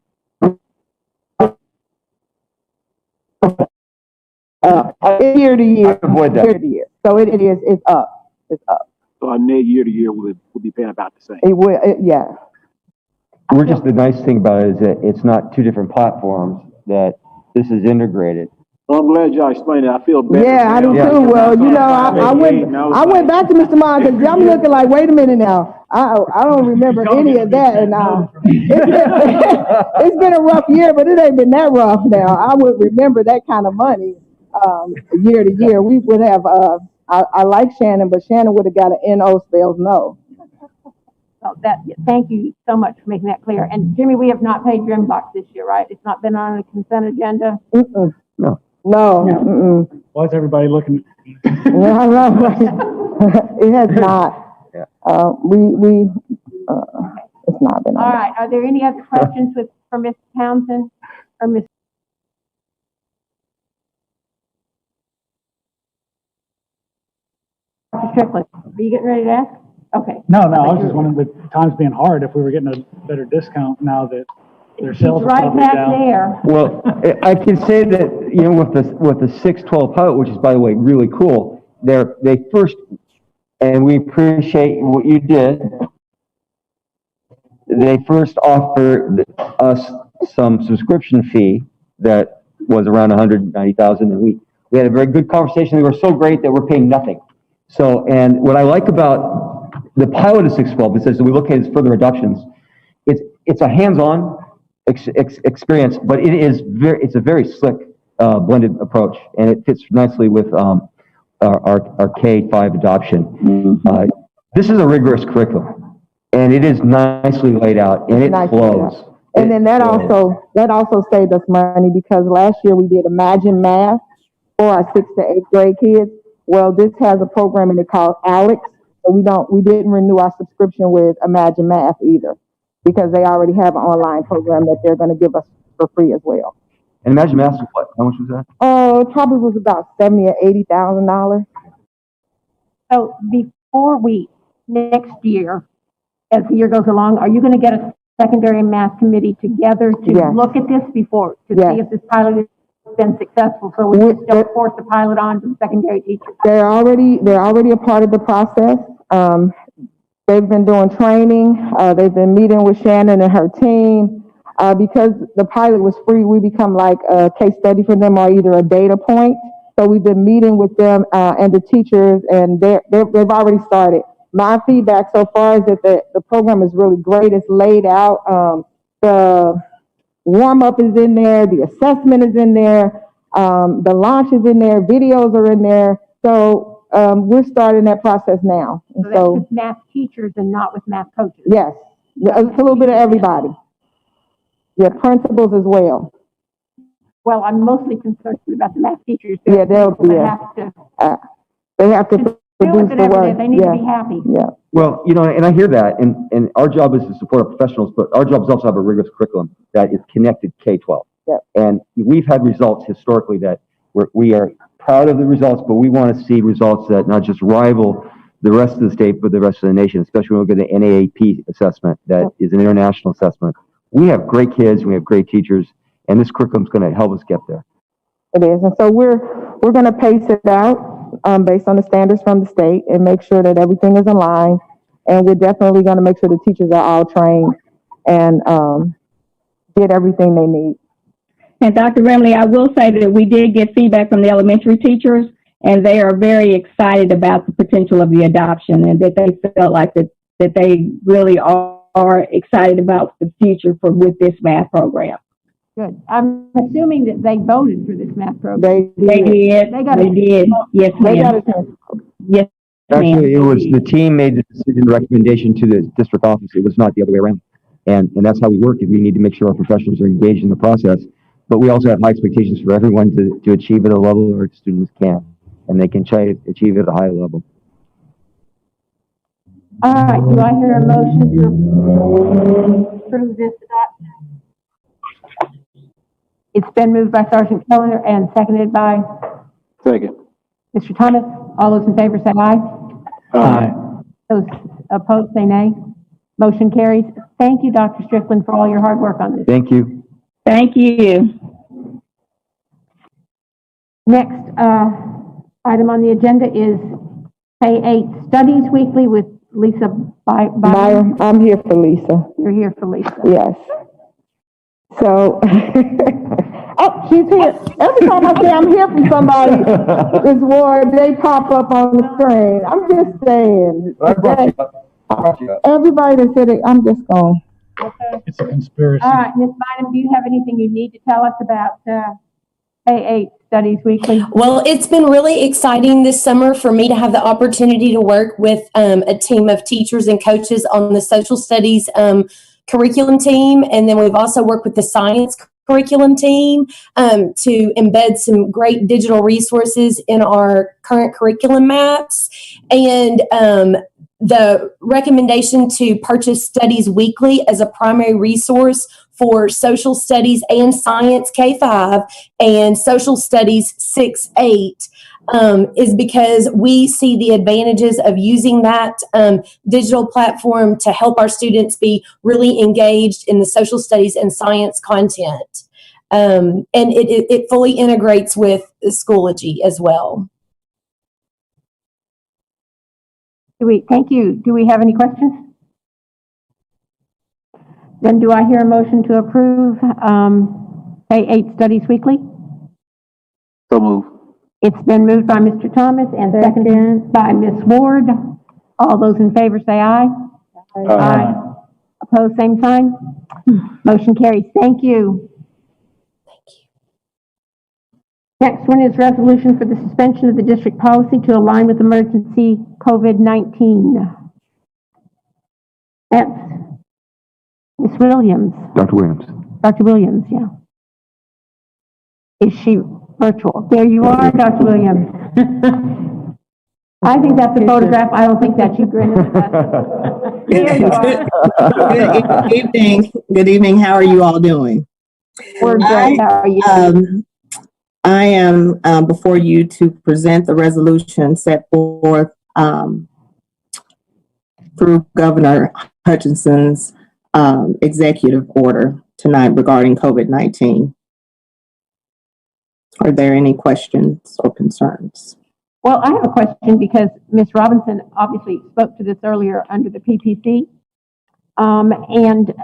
Year to year. Avoid that. Year to year. So it's up. It's up. So our net year to year will be paying about the same. It will, yeah. We're just, the nice thing about it is that it's not 2 different platforms, that this is integrated. Well, I'm glad y'all explained it. I feel better. Yeah, I do too. Well, you know, I went back to Mr. Mon because I'm looking like, wait a minute now. I don't remember any of that. And it's been a rough year, but it ain't been that rough now. I would remember that kind of money year to year. We would have, I like Shannon, but Shannon would have got an N.O. spells no. So thank you so much for making that clear. And Jimmy, we have not paid Dreambox this year, right? It's not been on a consent agenda? No. Why is everybody looking? It has not. Yeah. It's not been. All right. Are there any other questions for Ms. Townsend or Ms. Strickland? Are you getting ready to ask? Okay. No, I was just wondering, with times being hard, if we were getting a better discount now that Their She's sales are right probably back down. there. Well, I can say that, with the 612 pilot, which is, by the way, really cool, they first, and we appreciate what you did, they first offered us some subscription fee that was around 190,000, and we had a very good conversation. They were so great that we're paying nothing. So, and what I like about the pilot of 612 is as we look at its further reductions, it's a hands-on experience, but it's a very slick blended approach, and it fits nicely with our K-5 adoption. This is a rigorous curriculum, and it is nicely laid out, and it flows. And then that also saved us money, because last year we did Imagine Math for our 6th to 8th grade kids. Well, this has a program in it called Alex, so we didn't renew our subscription with Imagine Math either, because they already have an online program that they're going to give us for free as well. And Imagine Math was what? How much was that? Oh, it probably was about $70,000 or $80,000. So before next year, as the year goes along, are you going to get a secondary math committee together to look at this before, to see if this pilot has been successful, so we just don't force the pilot on to the secondary teachers? They're already a part of the process. They've been doing training. They've been meeting with Shannon and her team. Because the pilot was free, we become like a case study for them, or either a data point. So we've been meeting with them and the teachers, and they've already started. My feedback so far is that the program is really great. It's laid out. The warm-up is in there. The assessment is in there. The launch is in there. Videos are in there. So we're starting that process now. So that's with math teachers and not with math coaches? Yes. It's a little bit of everybody. Yeah, principals as well. Well, I'm mostly concerned about the math teachers. Yeah, they'll be. They have to produce the work. They need to be happy. Yeah. Well, and I hear that, and our job is to support our professionals, but our job is also to have a rigorous curriculum that is connected K-12. Yep. And we've had results historically that we are proud of the results, but we want to see results that not just rival the rest of the state, but the rest of the nation, especially when we look at the NAAP assessment that is an international assessment. We have great kids, we have great teachers, and this curriculum is going to help us get there. It is, and so we're going to pace it out based on the standards from the state and make sure that everything is aligned. And we're definitely going to make sure the teachers are all trained and get everything they need. And Dr. Remley, I will say that we did get feedback from the elementary teachers, and they are very excited about the potential of the adoption, and that they felt like that they really are excited about the future with this math program. Good. I'm assuming that they voted for this math program. They did. Yes, ma'am. Yes, actually, it was the team made the decision recommendation to the district office. It was not the other way around. And that's how we work. Is we need to make sure our professionals are engaged in the process. But we also have high expectations for everyone to achieve at a level where students can, and they can achieve at a high level. All right, do I hear a motion to approve this adoption? It's been moved by Sergeant Keller and seconded by? Second. Mr. Thomas. All those in favor say aye. Aye. Those opposed say nay. Motion carries. Thank you, Dr. Strickland, for all your hard work on this. Thank you. Thank you. Next item on the agenda is K-8 Studies Weekly with Lisa Byer. I'm here for Lisa. You're here for Lisa. Yes. So, oh, she's here. Every time I say I'm here for somebody, this word, they pop up on the screen. I'm just saying. Everybody that said it, I'm just going. It's a conspiracy. All right, Ms. Bynum, do you have anything you need to tell us about K-8 Studies Weekly? Well, it's been really exciting this summer for me to have the opportunity to work with a team of teachers and coaches on the social studies curriculum team. And then we've also worked with the science curriculum team to embed some great digital resources in our current curriculum maps. And the recommendation to purchase Studies Weekly as a primary resource for social studies and science K-5 and social studies 6-8 is because we see the advantages of using that digital platform to help our students be really engaged in the social studies and science content. And it fully integrates with Schoology as well. Thank you. Do we have any questions? Then do I hear a motion to approve K-8 Studies Weekly? So move. It's been moved by Mr. Thomas and seconded by Ms. Ward. All those in favor say aye. Aye. Opposed, same sign. Motion carries. Thank you. Next one is resolution for the suspension of the district policy to align with emergency COVID-19. That's Ms. Williams. Dr. Williams. Dr. Williams, yeah. Is she virtual? There you are, Dr. Williams. I think that's a photograph. I don't think that's you grinning. There you are. Good evening. Good evening. How are you all doing? We're great. How are you? I am before you to present the resolution set forth through Governor Hutchinson's executive order tonight regarding COVID-19. Are there any questions or concerns? Well, I have a question because Ms. Robinson obviously spoke to this earlier under the PPC. And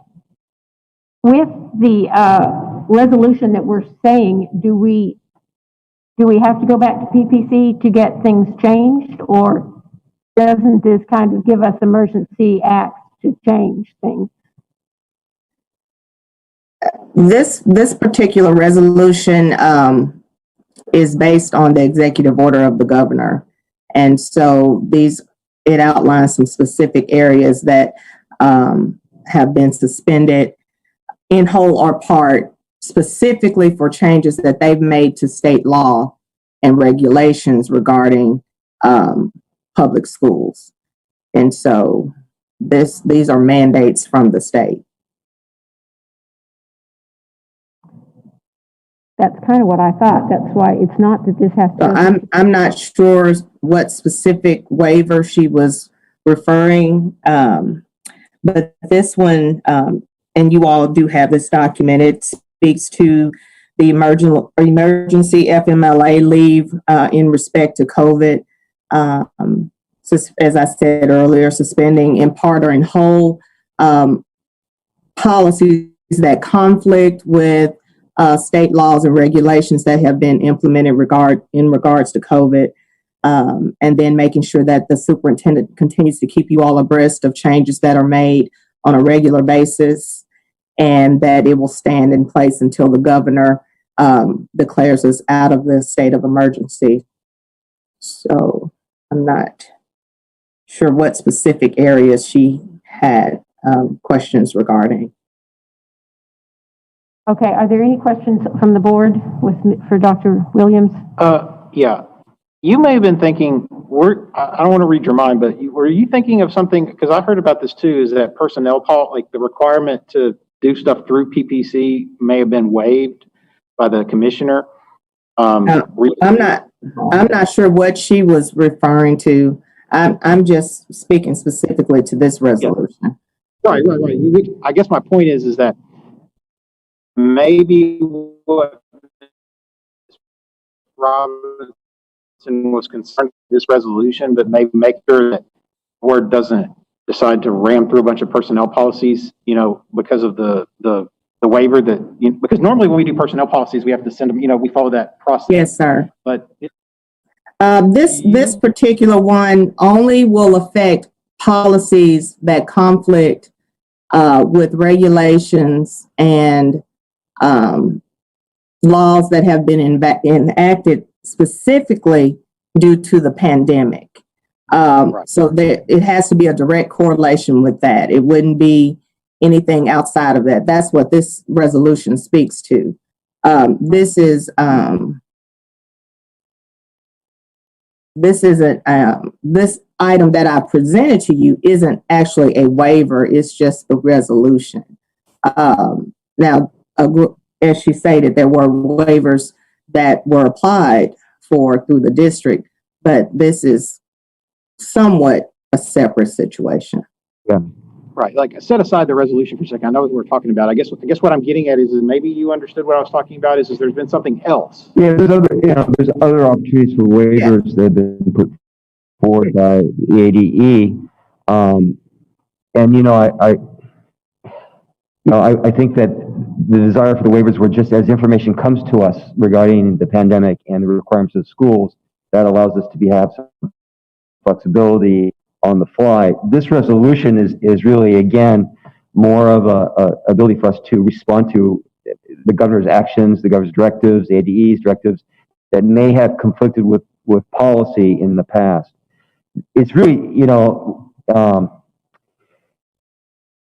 with the resolution that we're saying, do we have to go back to PPC to get things changed, or doesn't this kind of give us emergency acts to change things? This particular resolution is based on the executive order of the governor. And so it outlines some specific areas that have been suspended in whole or part, specifically for changes that they've made to state law and regulations regarding public schools. And so these are mandates from the state. That's kind of what I thought. That's why it's not that this has to. So I'm not sure what specific waiver she was referring, but this one, and you all do have this document, it speaks to the emergency FMLA leave in respect to COVID. As I said earlier, suspending in part or in whole policies that conflict with state laws and regulations that have been implemented in regards to COVID, and then making sure that the superintendent continues to keep you all abreast of changes that are made on a regular basis, and that it will stand in place until the governor declares us out of the state of emergency. So I'm not sure what specific areas she had questions regarding. Okay, are there any questions from the board for Dr. Williams? Yeah. You may have been thinking, I don't want to read your mind, but were you thinking of something, because I heard about this too, is that personnel like the requirement to do stuff through PPC may have been waived by the commissioner. I'm not sure what she was referring to. I'm just speaking specifically to this resolution. Yeah. Right. I guess my point is that maybe what Robinson was concerned with this resolution, but maybe make sure that the board doesn't decide to ram through a bunch of personnel policies, because of the waiver because normally when we do personnel policies, we have to send them, we follow that process. Yes, sir. But this particular one only will affect policies that conflict with regulations and laws that have been enacted specifically due to the pandemic. Right. So it has to be a direct correlation with that. It wouldn't be anything outside of that. That's what this resolution speaks to. This item that I presented to you isn't actually a waiver. It's just a resolution. Now, as she stated, there were waivers that were applied for through the district, but this is somewhat a separate situation. Yeah. Right, like set aside the resolution for a second. I know what we're talking about. I guess what I'm getting at is maybe you understood what I was talking about is there's been something else. Yeah, there's other opportunities for waivers that have been put forward by the ADE. And, I think that the desire for the waivers were just as information comes to us regarding the pandemic and the requirements of schools, that allows us to have some flexibility on the fly. This resolution is really, again, more of a ability for us to respond to the governor's actions, the governor's directives, the ADE's directives that may have conflicted with policy in the past. It's really,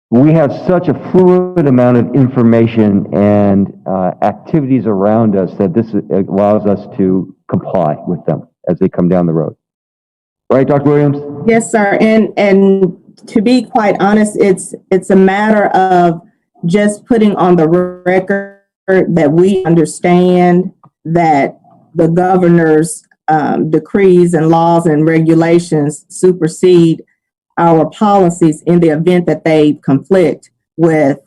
we have such a fluid amount of information and activities around us that this allows us to comply with them as they come down the road. Right, Dr. Williams? Yes, sir. And to be quite honest, it's a matter of just putting on the record that we understand that the governor's decrees and laws and regulations supersede our policies in the event that they conflict with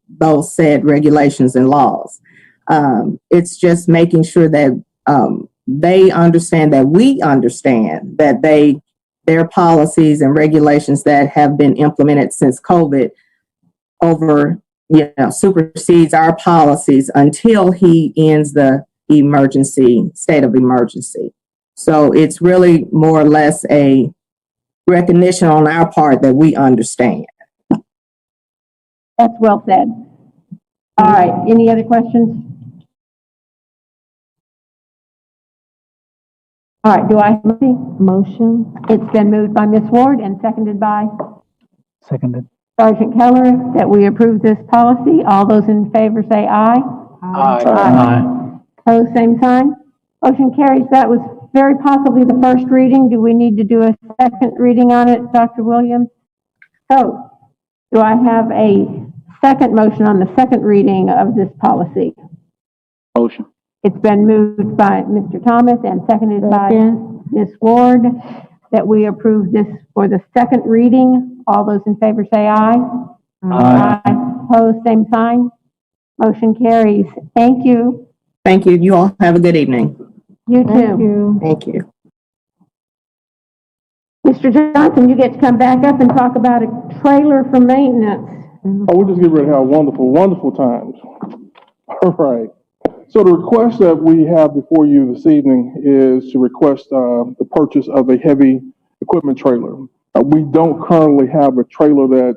those said regulations and laws. It's just making sure that they understand that we understand that their policies and regulations that have been implemented since COVID supersedes our policies until he ends the state of emergency. So it's really more or less a recognition on our part that we understand. That's well said. All right, any other questions? All right, do I have a motion? It's been moved by Ms. Ward and seconded by Seconded. Sergeant Keller that we approve this policy. All those in favor say aye. Aye. Opposed, same sign. Motion carries. That was very possibly the first reading. Do we need to do a second reading on it, Dr. Williams? So, do I have a second motion on the second reading of this policy? Motion. It's been moved by Mr. Thomas and seconded by Ms. Ward that we approve this for the second reading. All those in favor say aye. Aye. Opposed, same sign. Motion carries. Thank you. Thank you. You all have a good evening. You too. Thank you. Mr. Johnson, you get to come back up and talk about a trailer for maintenance. Oh, we're just getting ready to have wonderful, wonderful times. All right. So the request that we have before you this evening is to request the purchase of a heavy equipment trailer. We don't currently have a trailer that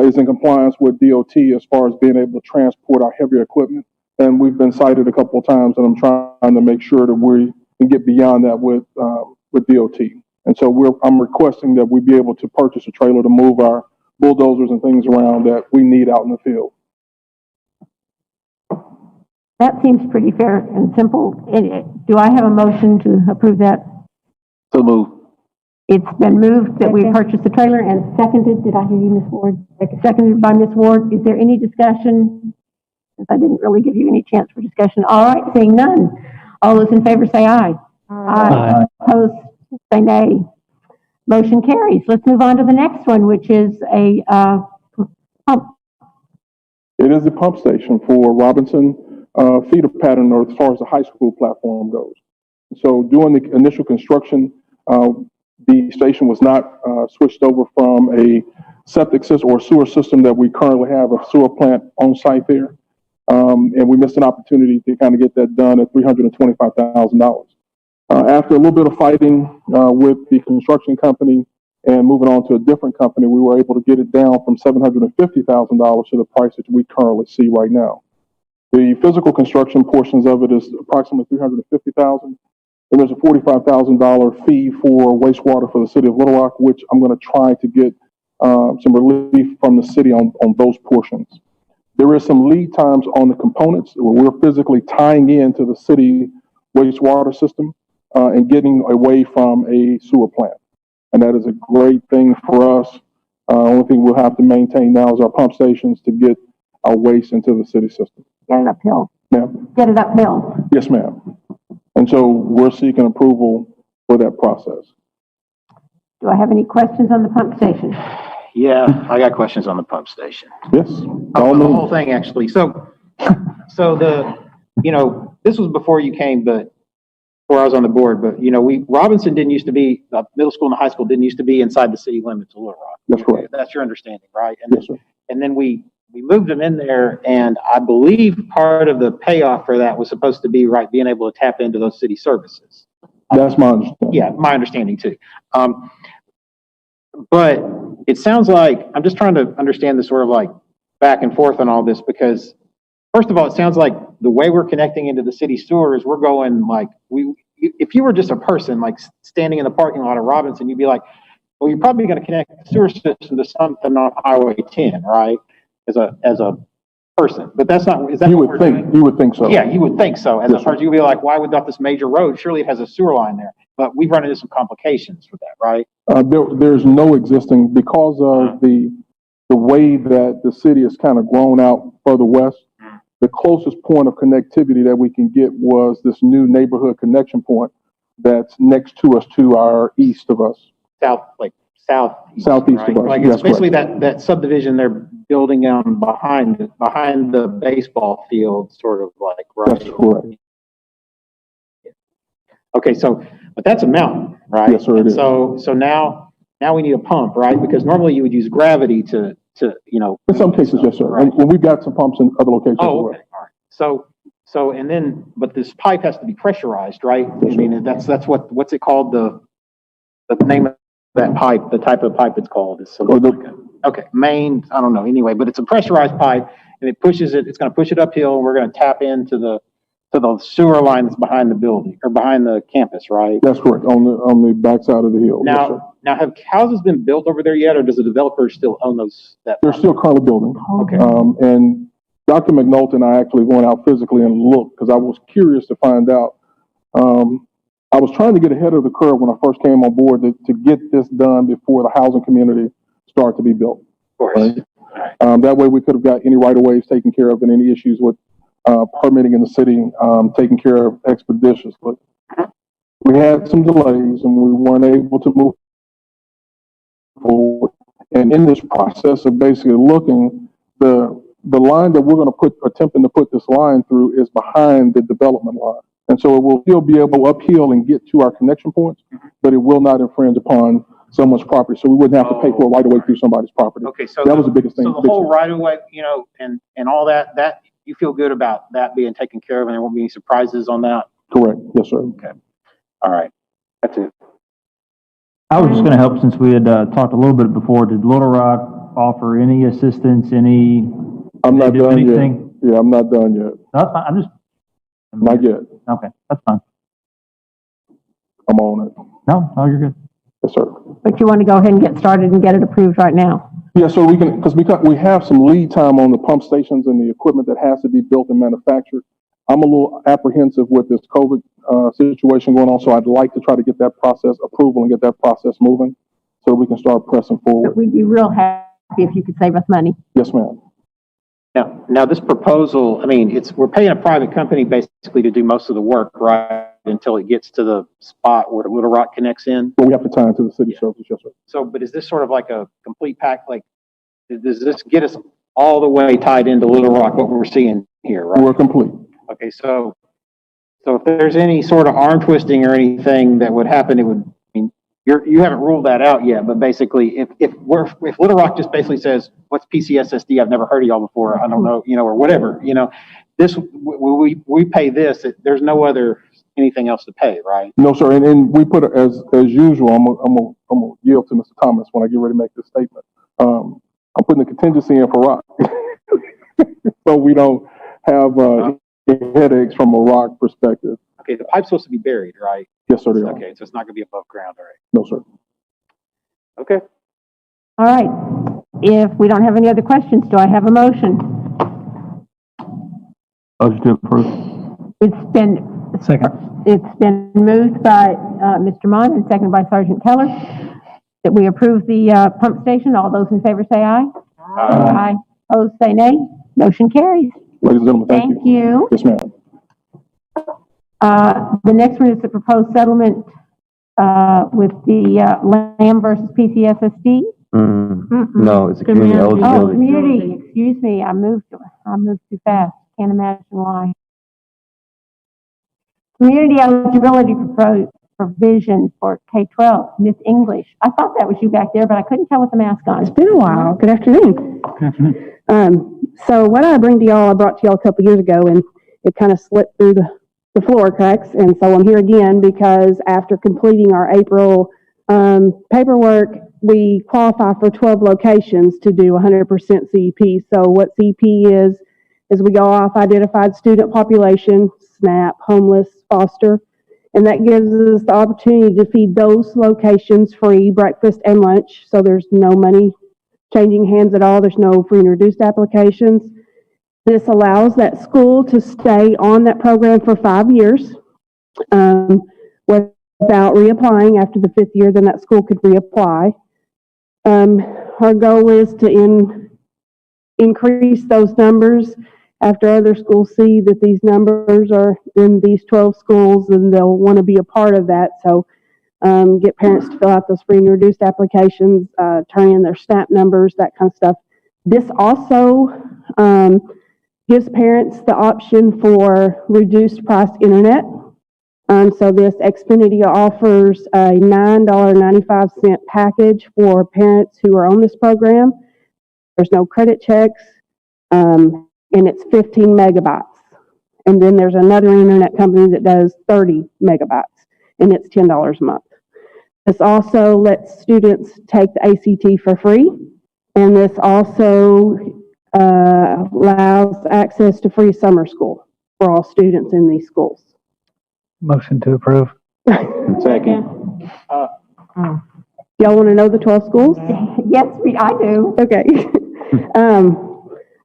is in compliance with DOT as far as being able to transport our heavier equipment. And we've been cited a couple of times, and I'm trying to make sure that we can get beyond that with DOT. And so I'm requesting that we be able to purchase a trailer to move our bulldozers and things around that we need out in the field. That seems pretty fair and simple. Do I have a motion to approve that? So move. It's been moved that we purchase the trailer and seconded. Did I hear you, Ms. Ward? Seconded by Ms. Ward. Is there any discussion? Since I didn't really give you any chance for discussion. All right, seeing none. All those in favor say aye. Aye. Opposed, say nay. Motion carries. Let's move on to the next one, which is a pump. It is a pump station for Robinson feeder pattern, or as far as the high school platform goes. So during the initial construction, the station was not switched over from a septic system or sewer system that we currently have, a sewer plant on site there. And we missed an opportunity to kind of get that done at $325,000. After a little bit of fighting with the construction company and moving on to a different company, we were able to get it down from $750,000 to the price that we currently see right now. The physical construction portions of it is approximately $350,000. And there's a $45,000 fee for wastewater for the city of Little Rock, which I'm going to try to get some relief from the city on those portions. There is some lead times on the components where we're physically tying into the city wastewater system and getting away from a sewer plant. And that is a great thing for us. Only thing we'll have to maintain now is our pump stations to get our waste into the city system. Get it uphill. Ma'am? Get it uphill. Yes, ma'am. And so we're seeking approval for that process. Do I have any questions on the pump station? Yeah, I got questions on the pump station. Yes. Oh, the whole thing, actually. So this was before you came, but before I was on the board, but, Robinson didn't used to be, the middle school and the high school didn't used to be inside the city limits of Little Rock. That's correct. That's your understanding, right? And Yes, sir. And then we moved them in there, and I believe part of the payoff for that was supposed to be, right, being able to tap into those city services. That's my understanding. Yeah, my understanding too. But it sounds like, I'm just trying to understand the sort of like back and forth on all this, because first of all, it sounds like the way we're connecting into the city sewer is we're going like, if you were just a person like standing in the parking lot of Robinson, you'd be like, well, you're probably going to connect the sewer system to something on Highway 10, right? As a person, but that's not, is that you what would we're think, doing? you would think so. Yeah, you would think so. As Yes, a person, you'd be like, why would not this major road? Surely it has a sewer line there. But we've run into some complications with that, right? There's no existing, because of the way that the city has kind of grown out further west. The closest point of connectivity that we can get was this new neighborhood connection point that's next to us, to our east of us. Southeast Southeast right? of us. Like Yes, it's basically correct. that subdivision they're building on behind the baseball field, sort of like, right? That's correct. Okay, but that's a mountain, right? Yes, sir, it is. So now we need a pump, right? Because normally you would use gravity to In some cases, yes, sir. Right. And we've got some pumps in other locations as Oh, well. okay, all right. So, and then, but this pipe has to be pressurized, right? I mean, that's what's it called? The name of that pipe, the type of pipe it's called is okay, main, I don't know, anyway, but it's a pressurized pipe, and it's going to push it uphill, and we're going to tap into the sewer line that's behind the building, or behind the campus, right? That's correct, on the backside of the hill. Yes, sir. Now, have houses been built over there yet, or does the developer still own those? They're still currently building. Okay. And Dr. McNulty and I actually went out physically and looked, because I was curious to find out. I was trying to get ahead of the curve when I first came on board to get this done before the housing community started to be built. Of course. Right? That way we could have got any right-of-ways taken care of and any issues with permitting in the city taken care of expeditiously. We had some delays and we weren't able to move forward. And in this process of basically looking, the line that we're going to attempting to put this line through is behind the development line. And so it will still be able uphill and get to our connection points, but it will not infringe upon someone's property. So we wouldn't have to pay for a right of way through somebody's property. Okay, so that was the biggest thing. So the whole right of way, and all that you feel good about that being taken care of, and there won't be any surprises on that? Correct. Yes, sir. Okay. All right. That's it. I was just going to help, since we had talked a little bit before. Did Little Rock offer any assistance, I'm not done anything? yet. Yeah, I'm not done yet. No, that's fine. Not yet. Okay, that's fine. I'm on it. No, you're good. Yes, sir. But you want to go ahead and get started and get it approved right now? Yeah, so we can, because we have some lead time on the pump stations and the equipment that has to be built and manufactured. I'm a little apprehensive with this COVID situation going on, so I'd like to try to get that process approval and get that process moving so that we can start pressing forward. But we'd be real happy if you could save us money. Yes, ma'am. Now this proposal, I mean, we're paying a private company basically to do most of the work, right? Until it gets to the spot where Little Rock connects in. But we have to tie into the city service, yes, sir. So, but is this sort of like a complete pack? Like, does this get us all the way tied into Little Rock, what we're seeing here, right? We're complete. Okay, so if there's any sort of arm twisting or anything that would happen, it would, I mean, you haven't ruled that out yet, but basically if Little Rock just basically says, what's PCSSD? I've never heard of y'all before. I don't know, or whatever, this, we pay this, there's no other anything else to pay, right? No, sir. And we put it as usual. I'm gonna yield to Mr. Thomas when I get ready to make this statement. I'm putting a contingency in for rock, so we don't have headaches from a rock perspective. Okay, the pipe's supposed to be buried, right? Yes, sir. They are. Okay, so it's not gonna be above ground, all right? No, sir. Okay. All right. If we don't have any other questions, do I have a motion? Motion to approve. It's been moved by Mr. Mon and seconded by Sergeant Keller that we approve the pump station. All those in favor say aye. Aye. Opposed say nay. Motion carries. Ladies and gentlemen, thank you. you. Yes, ma'am. The next one is the proposed settlement with the Lamb versus PCSSD. No, it's a community Oh, eligibility. community, excuse me, I moved too fast, can't imagine why. Community eligibility provision for K-12, Miss English. I thought that was you back there, but I couldn't tell with the mask on. It's been a while. Good afternoon. So what I bring to y'all, I brought to y'all a couple years ago, and it kind of slipped through the floor cracks. And so I'm here again because after completing our April paperwork, we qualify for 12 locations to do 100% CEP. So what CEP is we go off identified student population, SNAP, homeless, foster, and that gives us the opportunity to feed those locations free breakfast and lunch. So there's no money changing hands at all. There's no free and reduced applications. This allows that school to stay on that program for 5 years without reapplying. After the 5th year, then that school could reapply. Our goal is to increase those numbers after other schools see that these numbers are in these 12 schools, and they'll want to be a part of that. So get parents to fill out those free and reduced applications, turn in their SNAP numbers, that kind of stuff. This also gives parents the option for reduced price internet. So this Xfinity offers a $9.95 package for parents who are on this program. There's no credit checks, and it's 15 megabytes. And then there's another internet company that does 30 megabytes, and it's $10 a month. This also lets students take the ACT for free, and this also allows access to free summer school for all students in these schools. Motion to approve. Second. Y'all want to know the 12 schools? Yes, I do. Okay.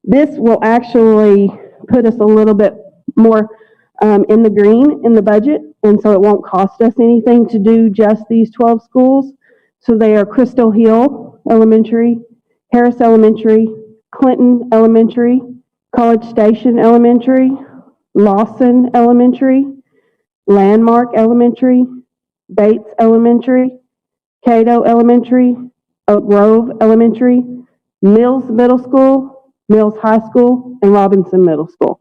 This will actually put us a little bit more in the green in the budget, and so it won't cost us anything to do just these 12 schools. So they are Crystal Hill Elementary, Harris Elementary, Clinton Elementary, College Station Elementary, Lawson Elementary, Landmark Elementary, Bates Elementary, Cato Elementary, Oak Grove Elementary, Mills Middle School, Mills High School, and Robinson Middle School.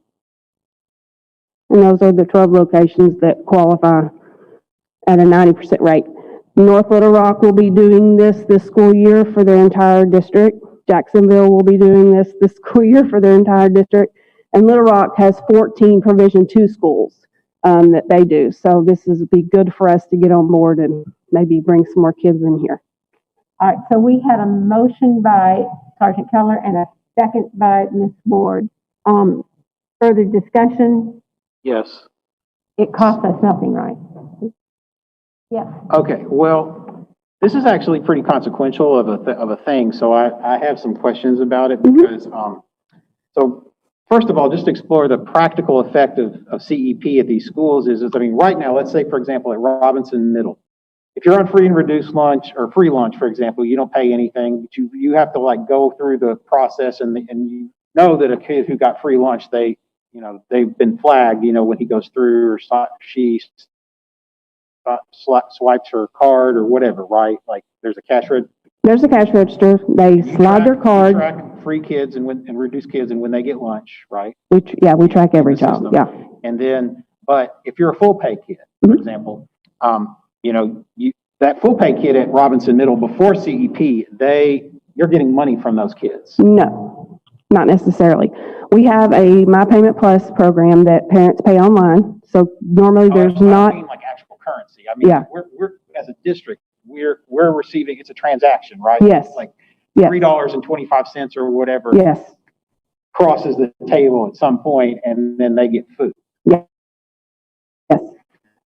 And those are the 12 locations that qualify at a 90% rate. North Little Rock will be doing this school year for their entire district. Jacksonville will be doing this school year for their entire district. And Little Rock has 14 Provision 2 schools that they do. So this would be good for us to get on board and maybe bring some more kids in here. All right, so we had a motion by Sergeant Keller and a second by Ms. Ward. Further discussion? Yes. It costs us nothing, right? Yes. Okay, well, this is actually pretty consequential of a thing, so I have some questions about it because, so first of all, just explore the practical effect of CEP at these schools I mean, right now, let's say, for example, at Robinson Middle, if you're on free and reduced lunch or free lunch, for example, you don't pay anything, but you have to like go through the process and you know that a kid who got free lunch, they've been flagged, when he goes through or she swipes her card or whatever, right? Like there's a cash register. There's a cash register. They slide their card. You track free kids and reduced kids and when they get lunch, right? We track every child. Yeah. And then, but if you're a full pay kid, for example, that full pay kid at Robinson Middle before CEP, you're getting money from those kids. No, not necessarily. We have a My Payment Plus program that parents pay online. So normally there's not. I mean like actual currency. I mean, we're as a district, we're receiving, it's a transaction, right? Yes. It's like $3.25 or whatever. Yes. Crosses the table at some point and then they get food. Yes.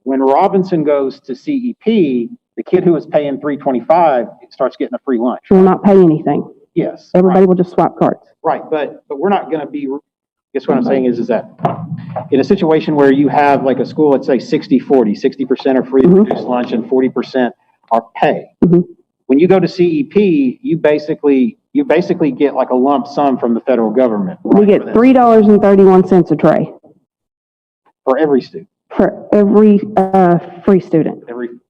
When Robinson goes to CEP, the kid who was paying $3.25 starts getting a free lunch. Will not pay anything. Yes. Everybody will just swap cards. Right, but we're not going to be. Guess what I'm saying is that in a situation where you have like a school, let's say 60-40, 60% are free and reduced lunch and 40% are pay. When you go to CEP, you basically get like a lump sum from the federal government. We get $3.31 a tray for every student. For every, free student. Every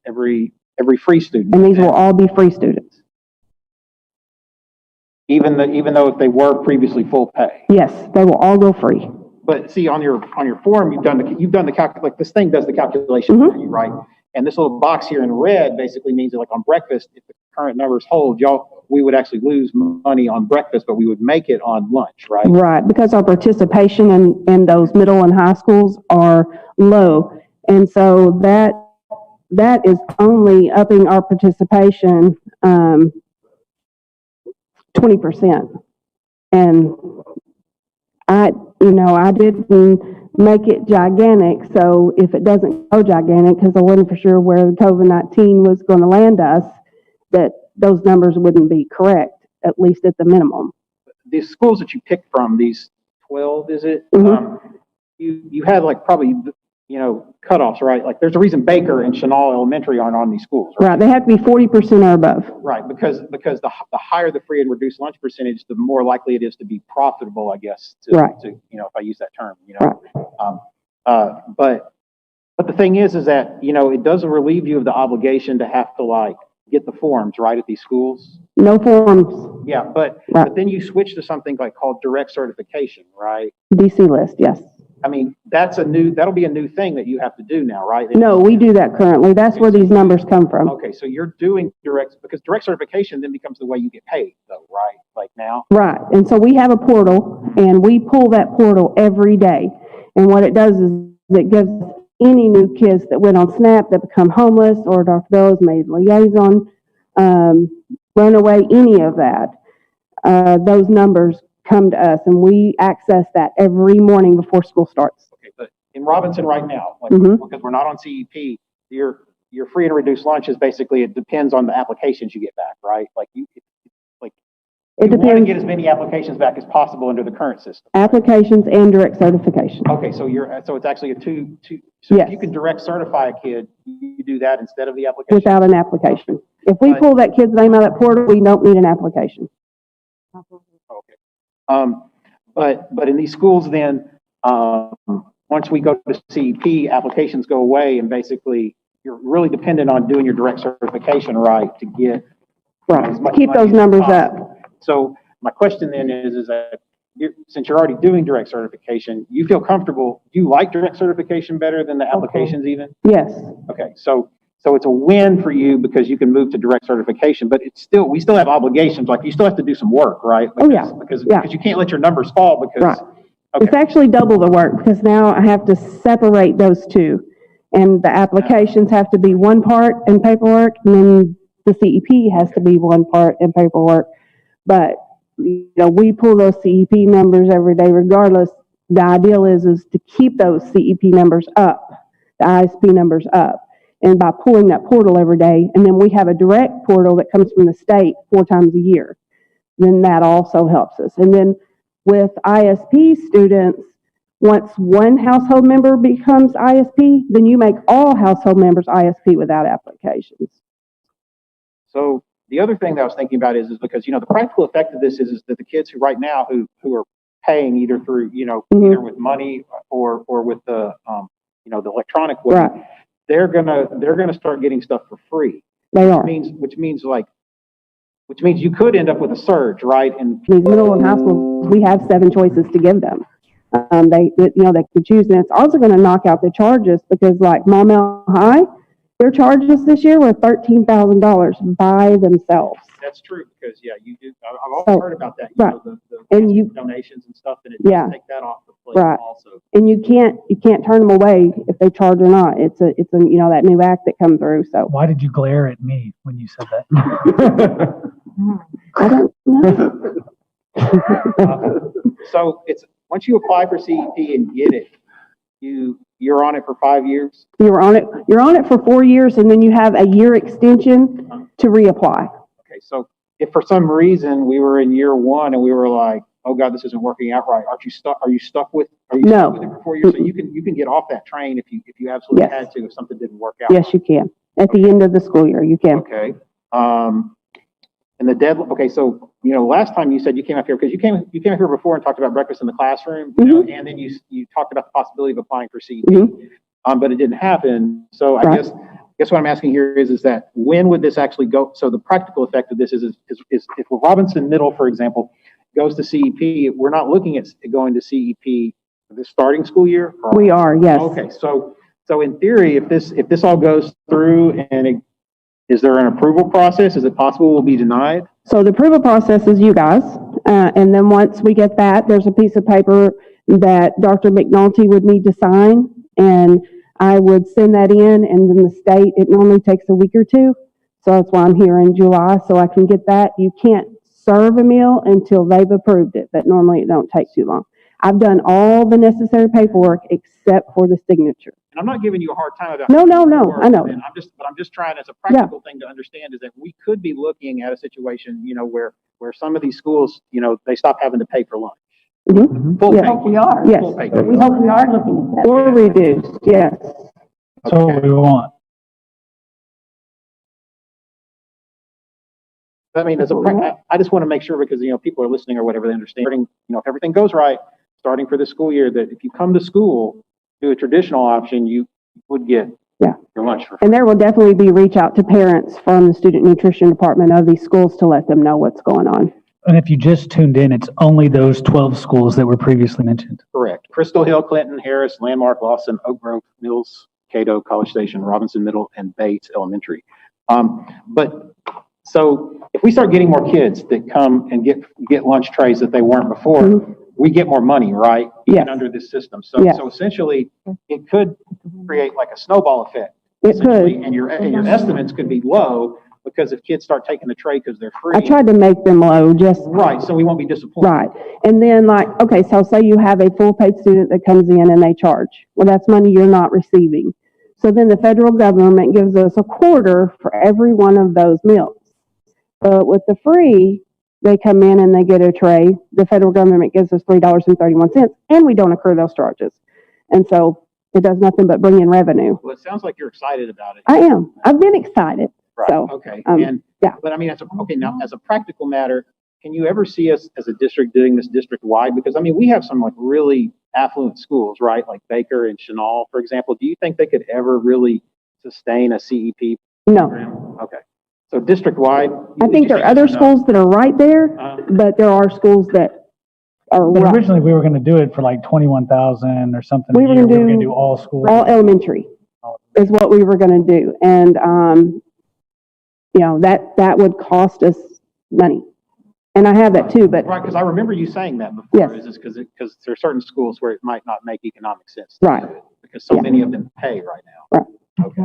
free student. And these will all be free students. Even though if they were previously full pay. Yes, they will all go free. But see, on your form, you've done the like this thing does the calculation for you, right? And this little box here in red basically means that, like, on breakfast, if the current numbers hold, we would actually lose money on breakfast, but we would make it on lunch, right? Right, because our participation in those middle and high schools are low. And so that is only upping our participation, 20%. And I didn't make it gigantic, so if it doesn't go gigantic, because I wasn't for sure where the COVID-19 was going to land us, that those numbers wouldn't be correct, at least at the minimum. These schools that you picked from, these 12, is it? You had, like, probably, cutoffs, right? Like, there's a reason Baker and Chenal Elementary aren't on these schools, right? Right, they have to be 40% or above. Right, because the higher the free and reduced lunch percentage, the more likely it is to be profitable, I guess, to if I use that term, Right. But the thing is that, it doesn't relieve you of the obligation to have to, like, get the forms, right, at these schools? No forms. Yeah, but then you switch to something like called direct certification, right? DC list, yes. I mean, that'll be a new thing that you have to do now, right? No, we do that currently. That's where these numbers come from. Okay, so you're doing because direct certification then becomes the way you get paid, though, right? Like now? Right, and so we have a portal, and we pull that portal every day. And what it does is it gives any new kids that went on SNAP that become homeless, or Dr. Bell's made liaison, runaway, any of that, those numbers come to us, and we access that every morning before school starts. Okay, but in Robinson right now, because we're not on CEP, your free and reduced lunch is basically, it depends on the applications you get back, right? Like you want to get as many applications back as possible under the current system. Applications and direct certification. Okay, so it's actually a two. So yes. If you can direct certify a kid, you do that instead of the application. Without an application. If we pull that kid's name out of that portal, we don't need an application. Okay. But in these schools, then once we go to CEP, applications go away, and basically you're really dependent on doing your direct certification, right, to get to keep those numbers up. So my question then is that since you're already doing direct certification, you feel comfortable? Do you like direct certification better than the applications even? Yes. Okay, so it's a win for you because you can move to direct certification, but we still have obligations. Like, you still have to do some work, right? Because you can't let your numbers fall because. Right. Okay. It's actually double the work because now I have to separate those two, and the applications have to be one part in paperwork, and then the CEP has to be one part in paperwork. But we pull those CEP numbers every day regardless. The ideal is to keep those CEP numbers up, the ISP numbers up. And by pulling that portal every day, and then we have a direct portal that comes from the state 4 times a year, then that also helps us. And then with ISP students, once one household member becomes ISP, then you make all household members ISP without applications. So the other thing that I was thinking about is because, the practical effect of this is that the kids who right now who are paying either through, either with money or with the, the electronic way, right. they're gonna start getting stuff for free. They are. Which means you could end up with a surge, right? And these middle and high schools, we have 7 choices to give them. They could choose, and it's also going to knock out the charges because, like Maumelle High, their charges this year were $13,000 by themselves. That's true because you do. I've always heard about that. Right. And donations and stuff, and it does take that off the plate also. And you can't turn them away if they charge or not. It's that new act that come through. So why did you glare at me when you said that? I don't know. So it's once you apply for CEP and get it, you're on it for 5 years. You're on it for 4 years, and then you have a year extension to reapply. Okay, so if for some reason we were in year 1 and we were like, oh God, this isn't working out right, are you stuck with it for 4 years? So you can get off that train if you absolutely had to, if something didn't work out. Yes, you can. At the end of the school year, you can. Okay. And the deadline. Okay, so last time you said you came up here because you came up here before and talked about breakfast in the classroom, and then you talked about the possibility of applying for CEP. but it didn't happen. So I Right. guess what I'm asking here is that when would this actually go? So the practical effect of this is if Robinson Middle, for example, goes to CEP, we're not looking at going to CEP for this starting school year? Or- We are, yes. Okay, so in theory, if this all goes through and is there an approval process? Is it possible we'll be denied? So the approval process is you guys, and then once we get that, there's a piece of paper that Dr. McNulty would need to sign, and I would send that in, and then the state, it normally takes a week or two, so that's why I'm here in July, so I can get that. You can't serve a meal until they've approved it, but normally it don't take too long. I've done all the necessary paperwork except for the signature. And I'm not giving you a hard time about No, how no, it no, works, I know. and I'm just trying as a practical thing to understand is that we could be looking at a situation, where some of these schools, they stop having to pay for lunch. Full Yeah. pay. Hope we are. Yes. Full pay. We hope we are looking at that. Or reduced, yes. That's what we want. I mean, I just want to make sure because, people are listening or whatever, they understand, if everything goes right, starting for the school year, that if you come to school, do a traditional option, you would get your lunch for free. And there will definitely be reach out to parents from the student nutrition department of these schools to let them know what's going on. And if you just tuned in, it's only those 12 schools that were previously mentioned. Correct. Crystal Hill, Clinton, Harris, Landmark, Lawson, Oak Grove, Mills, Cato, College Station, Robinson Middle, and Bates Elementary. But so if we start getting more kids that come and get lunch trays that they weren't before, we get more money, right? Yes. Even under this system. So essentially, it could create like a snowball effect. It could. And your estimates could be low because if kids start taking the tray because they're free. I tried to make them low, just. Right, so we won't be disappointed. Right. And then okay, so say you have a full paid student that comes in and they charge. Well, that's money you're not receiving. So then the federal government gives us a quarter for every one of those meals. But with the free, they come in and they get a tray. The federal government gives us $3.31, and we don't accrue those charges. And so it does nothing but bring in revenue. Well, it sounds like you're excited about it. I am. I've been excited. Right. So, okay. yeah. But I mean, now as a practical matter, can you ever see us as a district doing this district wide? Because I mean, we have some like really affluent schools, right? Like Baker and Chenal, for example. Do you think they could ever really sustain a CEP program? No. Okay. So district wide. I think there are other schools that are right there, but there are schools that are But right. originally, we were going to do it for like 21,000 or something. We a were year. gonna We were do going to do all schools. All elementary is what we were going to do. And, that would cost us money. And I have that too, but. Right, because I remember you saying that before. Yes. Is this because there are certain schools where it might not make economic sense. Right. Because so many of them pay right now. Right. Okay.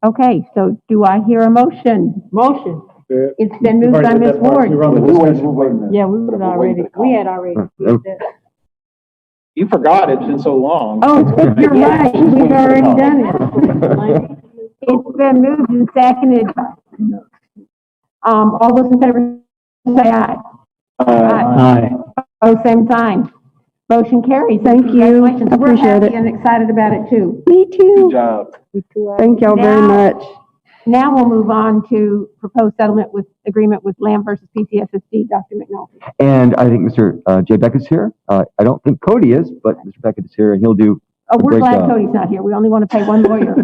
Okay, so do I hear a motion? Motion. It's been moved by Ms. Ward. Yeah, we would already, we had already. You forgot it's been so long. Oh, you're right, we've already done it. It's been moved and seconded. All those in favor say aye. Aye. Oh, same sign. Motion carries. Thank you. Congratulations. We're Appreciate happy it. and excited about it too. Me too. Good job. Thank y'all very Now- much. Now we'll move on to proposed settlement agreement with Lamb versus PCSSD. Dr. McNulty. And I think Mr. Jay Beck is here. I don't think Cody is, but Mr. Beckett is here, and he'll do Oh, a we're great glad job. Cody's not here. We only want to pay one lawyer.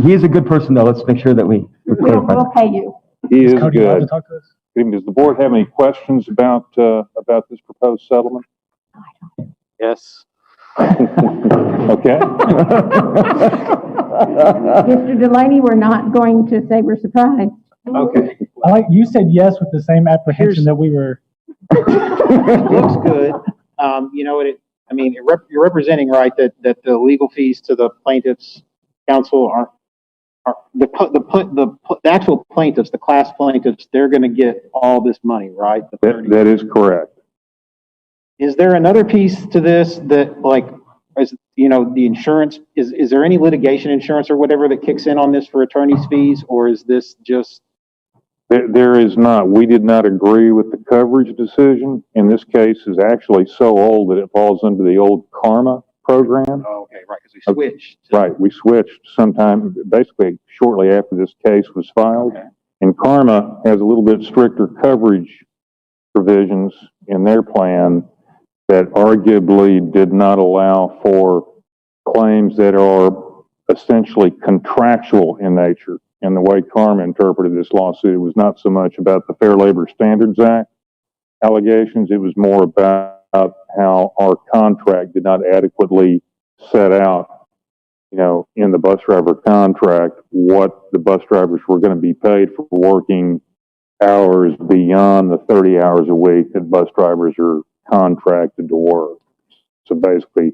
He is a good person, though. Let's make sure that we'll We'll clarify that. pay you. He is Cody allowed to good. talk to us? Does the board have any questions about this proposed settlement? Yes. Okay. Mr. Delaney, we're not going to say we're surprised. Okay. I like you said yes with the same apprehension that we were. It looks good. You're representing, right, that the legal fees to the plaintiffs' counsel are the actual plaintiffs, the class plaintiffs, they're going to get all this money, right? That is correct. Is there another piece to this that, the insurance, is there any litigation insurance or whatever that kicks in on this for attorney's fees, or is this just? There is not. We did not agree with the coverage decision. In this case, is actually so old that it falls under the old Karma program. Oh, okay, right, because we switched. Right, we switched sometime, basically shortly after this case was filed. Okay. And Karma has a little bit stricter coverage provisions in their plan that arguably did not allow for claims that are essentially contractual in nature. And the way Carmen interpreted this lawsuit, it was not so much about the Fair Labor Standards Act allegations. It was more about how our contract did not adequately set out, in the bus driver contract, what the bus drivers were going to be paid for working hours beyond the 30 hours a week that bus drivers are contracted to work. So basically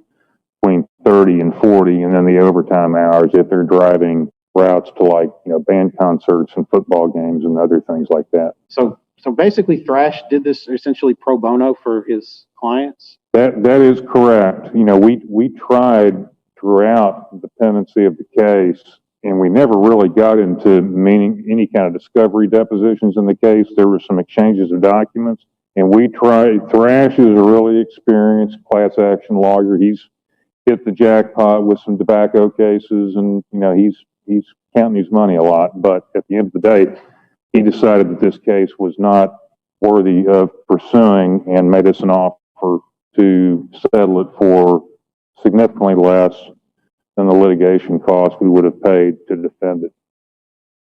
between 30 and 40, and then the overtime hours if they're driving routes to band concerts and football games and other things like that. So basically Thrash did this essentially pro bono for his clients? That is correct. We tried throughout the pendency of the case, and we never really got into any kind of discovery depositions in the case. There were some exchanges of documents, and we tried. Thrash is a really experienced class action lawyer. He's hit the jackpot with some tobacco cases, and he's counting his money a lot. But at the end of the day, he decided that this case was not worthy of pursuing and made us an offer to settle it for significantly less than the litigation costs we would have paid to defend it.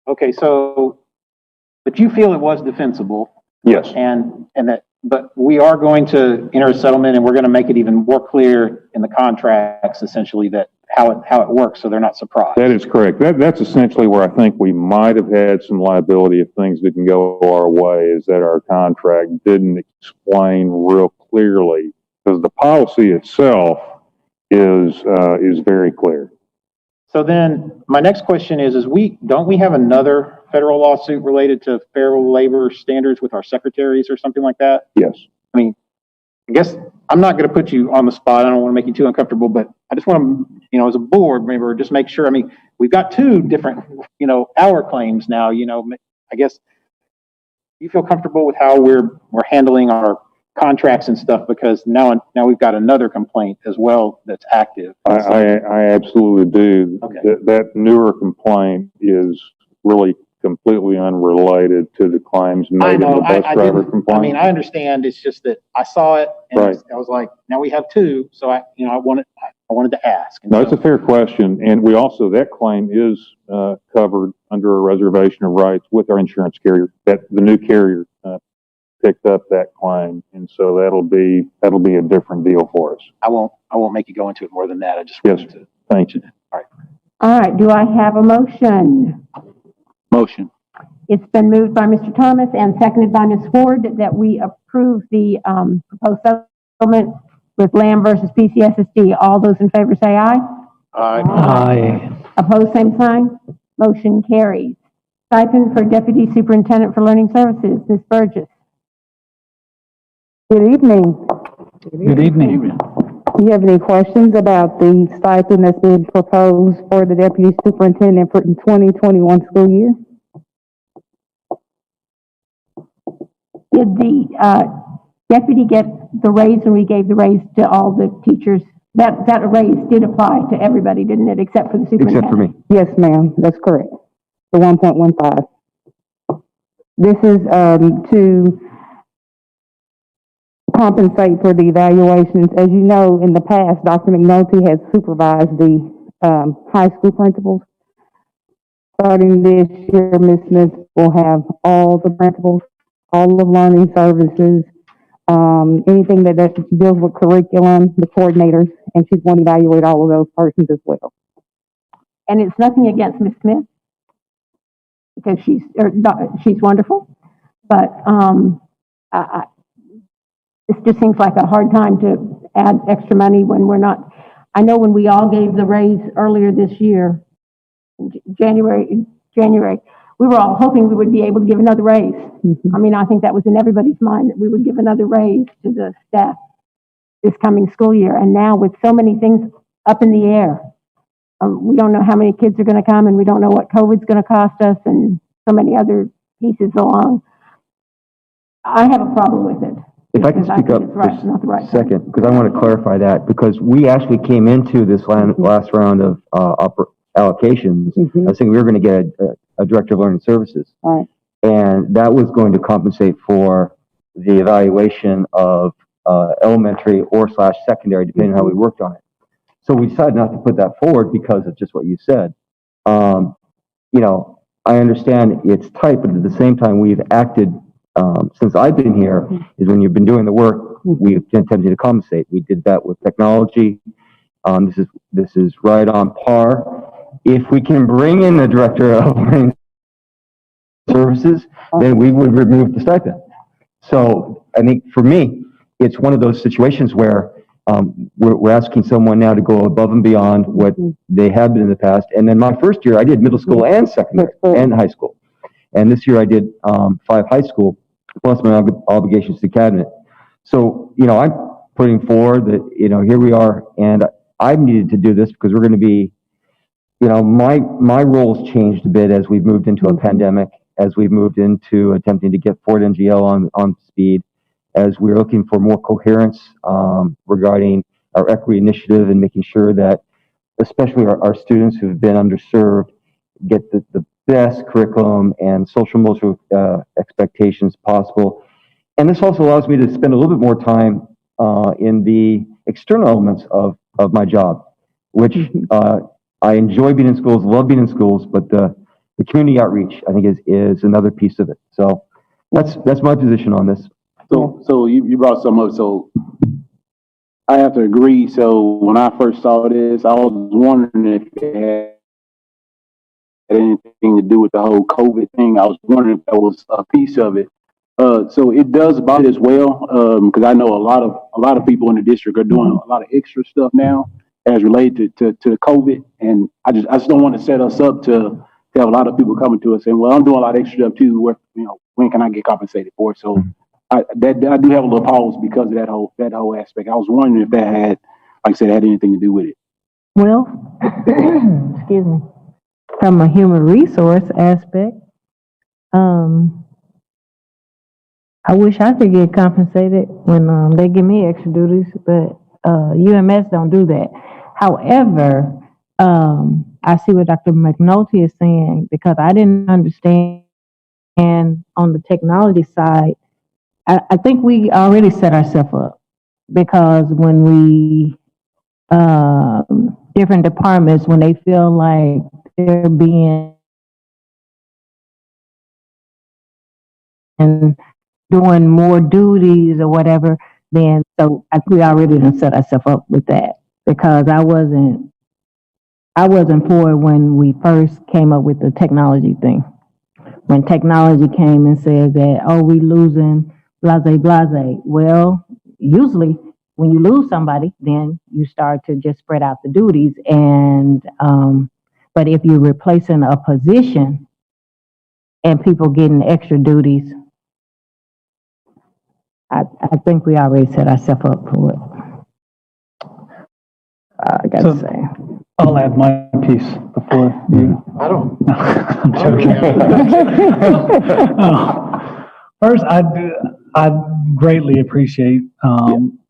Okay, but you feel it was defensible? Yes. But we are going to enter a settlement, and we're going to make it even more clear in the contracts, essentially, that how it works, so they're not surprised. That is correct. That's essentially where I think we might have had some liability if things didn't go our way, is that our contract didn't explain real clearly, because the policy itself is very clear. So then my next question is don't we have another federal lawsuit related to fair labor standards with our secretaries or something like that? Yes. I mean, I guess I'm not going to put you on the spot. I don't want to make you too uncomfortable, but I just want to, as a board member, just make sure. I mean, we've got two different, our claims now. I guess you feel comfortable with how we're handling our contracts and stuff, because now we've got another complaint as well that's active. I absolutely do. Okay. That newer complaint is really completely unrelated to the claims made in the bus driver complaint. I mean, I understand. It's just that I saw it and right. I was like, now we have two. So I wanted to ask. No, it's a fair question. And we also, that claim is covered under a reservation of rights with our insurance carrier, that the new carrier picked up that claim. And so that'll be a different deal for us. I won't make you go into it more than that. I just wanted to. Thank you. All right, do I have a motion? Motion. It's been moved by Mr. Thomas and seconded by Ms. Ward that we approve the proposed settlement with Lamb versus PCSSD. All those in favor say aye. Aye. Aye. Opposed, same sign. Motion carries. Stipend for Deputy Superintendent for Learning Services, Ms. Burgess. Good evening. Good evening. Do you have any questions about the stipend that's being proposed for the deputy superintendent for the 2021 school year? Did the deputy get the raise when we gave the raise to all the teachers? That raise did apply to everybody, didn't it, except for the superintendent? Except for me. Yes, ma'am, that's correct. The 1.15. This is to compensate for the evaluations. As you know, in the past, Dr. McNulty has supervised the high school principals. Starting this year, Ms. Smith will have all the principals, all of learning services, anything that deals with curriculum, the coordinators, and she's going to evaluate all of those persons as well. And it's nothing against Ms. Smith, because she's wonderful, but this just seems like a hard time to add extra money when we're not. I know when we all gave the raise earlier this year, January, we were all hoping we would be able to give another raise. I mean, I think that was in everybody's mind that we would give another raise to the staff this coming school year. And now with so many things up in the air, we don't know how many kids are going to come, and we don't know what COVID's going to cost us, and so many other pieces along. I have a problem with it. If I can speak up for a second, because I want to clarify that, because we actually came into this last round of allocations, I was thinking we were going to get a director of learning services. All right. And that was going to compensate for the evaluation of elementary or / secondary, depending on how we worked on it. So we decided not to put that forward because of just what you said. You know, I understand it's tight, but at the same time, we've acted, since I've been here, is when you've been doing the work, we've been attempting to compensate. We did that with technology. This is right on par. If we can bring in the director of learning services, then we would remove the stipend. So I think for me, it's one of those situations where we're asking someone now to go above and beyond what they have been in the past. And then my first year, I did middle school and secondary and high school. And this year I did 5 high school, plus my obligations to cabinet. So, you know, I'm putting forward that, you know, here we are, and I've needed to do this because we're going to be, you know, my role's changed a bit as we've moved into a pandemic, as we've moved into attempting to get Ford NGL on speed, as we're looking for more coherence regarding our equity initiative and making sure that especially our students who've been underserved get the best curriculum and social emotional expectations possible. And this also allows me to spend a little bit more time in the external elements of my job, which I enjoy being in schools, love being in schools, but the community outreach, I think, is another piece of it. So that's my position on this. So you brought something up. So I have to agree. So when I first saw this, I was wondering if it had anything to do with the whole COVID thing. I was wondering if that was a piece of it. So it does bother as well, because I know a lot of people in the district are doing a lot of extra stuff now as related to COVID, and I just don't want to set us up to have a lot of people coming to us saying, "Well, I'm doing a lot of extra stuff too. Where, you know, when can I get compensated for it?" So I do have a little pause because of that whole aspect. I was wondering if that had, like I said, had anything to do with it. Well, excuse me, from a human resource aspect, I wish I could get compensated when they give me extra duties, but UMS don't do that. However, I see what Dr. McNulty is saying, because I didn't understand on the technology side. I think we already set ourselves up, because when we, different departments, when they feel like they're being and doing more duties or whatever, then so I think we already done set ourselves up with that, because I wasn't for it when we first came up with the technology thing. When technology came and said that, oh, we losing blase. Well, usually when you lose somebody, then you start to just spread out the duties. And, but if you're replacing a position and people getting extra duties, I think we already set ourselves up for it. I gotta say. I'll add my piece before you. I don't. I'm joking. First, I greatly appreciate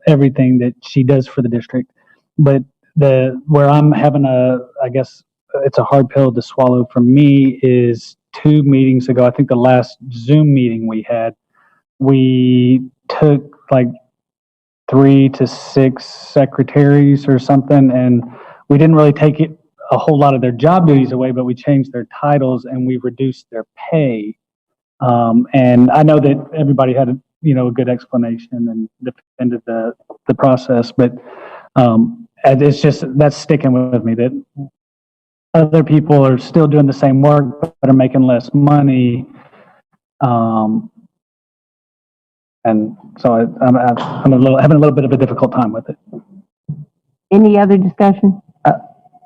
everything that she does for the district, but where I'm having I guess it's a hard pill to swallow for me is 2 meetings ago. I think the last Zoom meeting we had, we took like 3 to 6 secretaries or something, and we didn't really take a whole lot of their job duties away, but we changed their titles and we reduced their pay. And I know that everybody had a good explanation and defended the process, but it's just, that's sticking with me, that other people are still doing the same work but are making less money. And so I'm having a little bit of a difficult time with it. Any other discussion?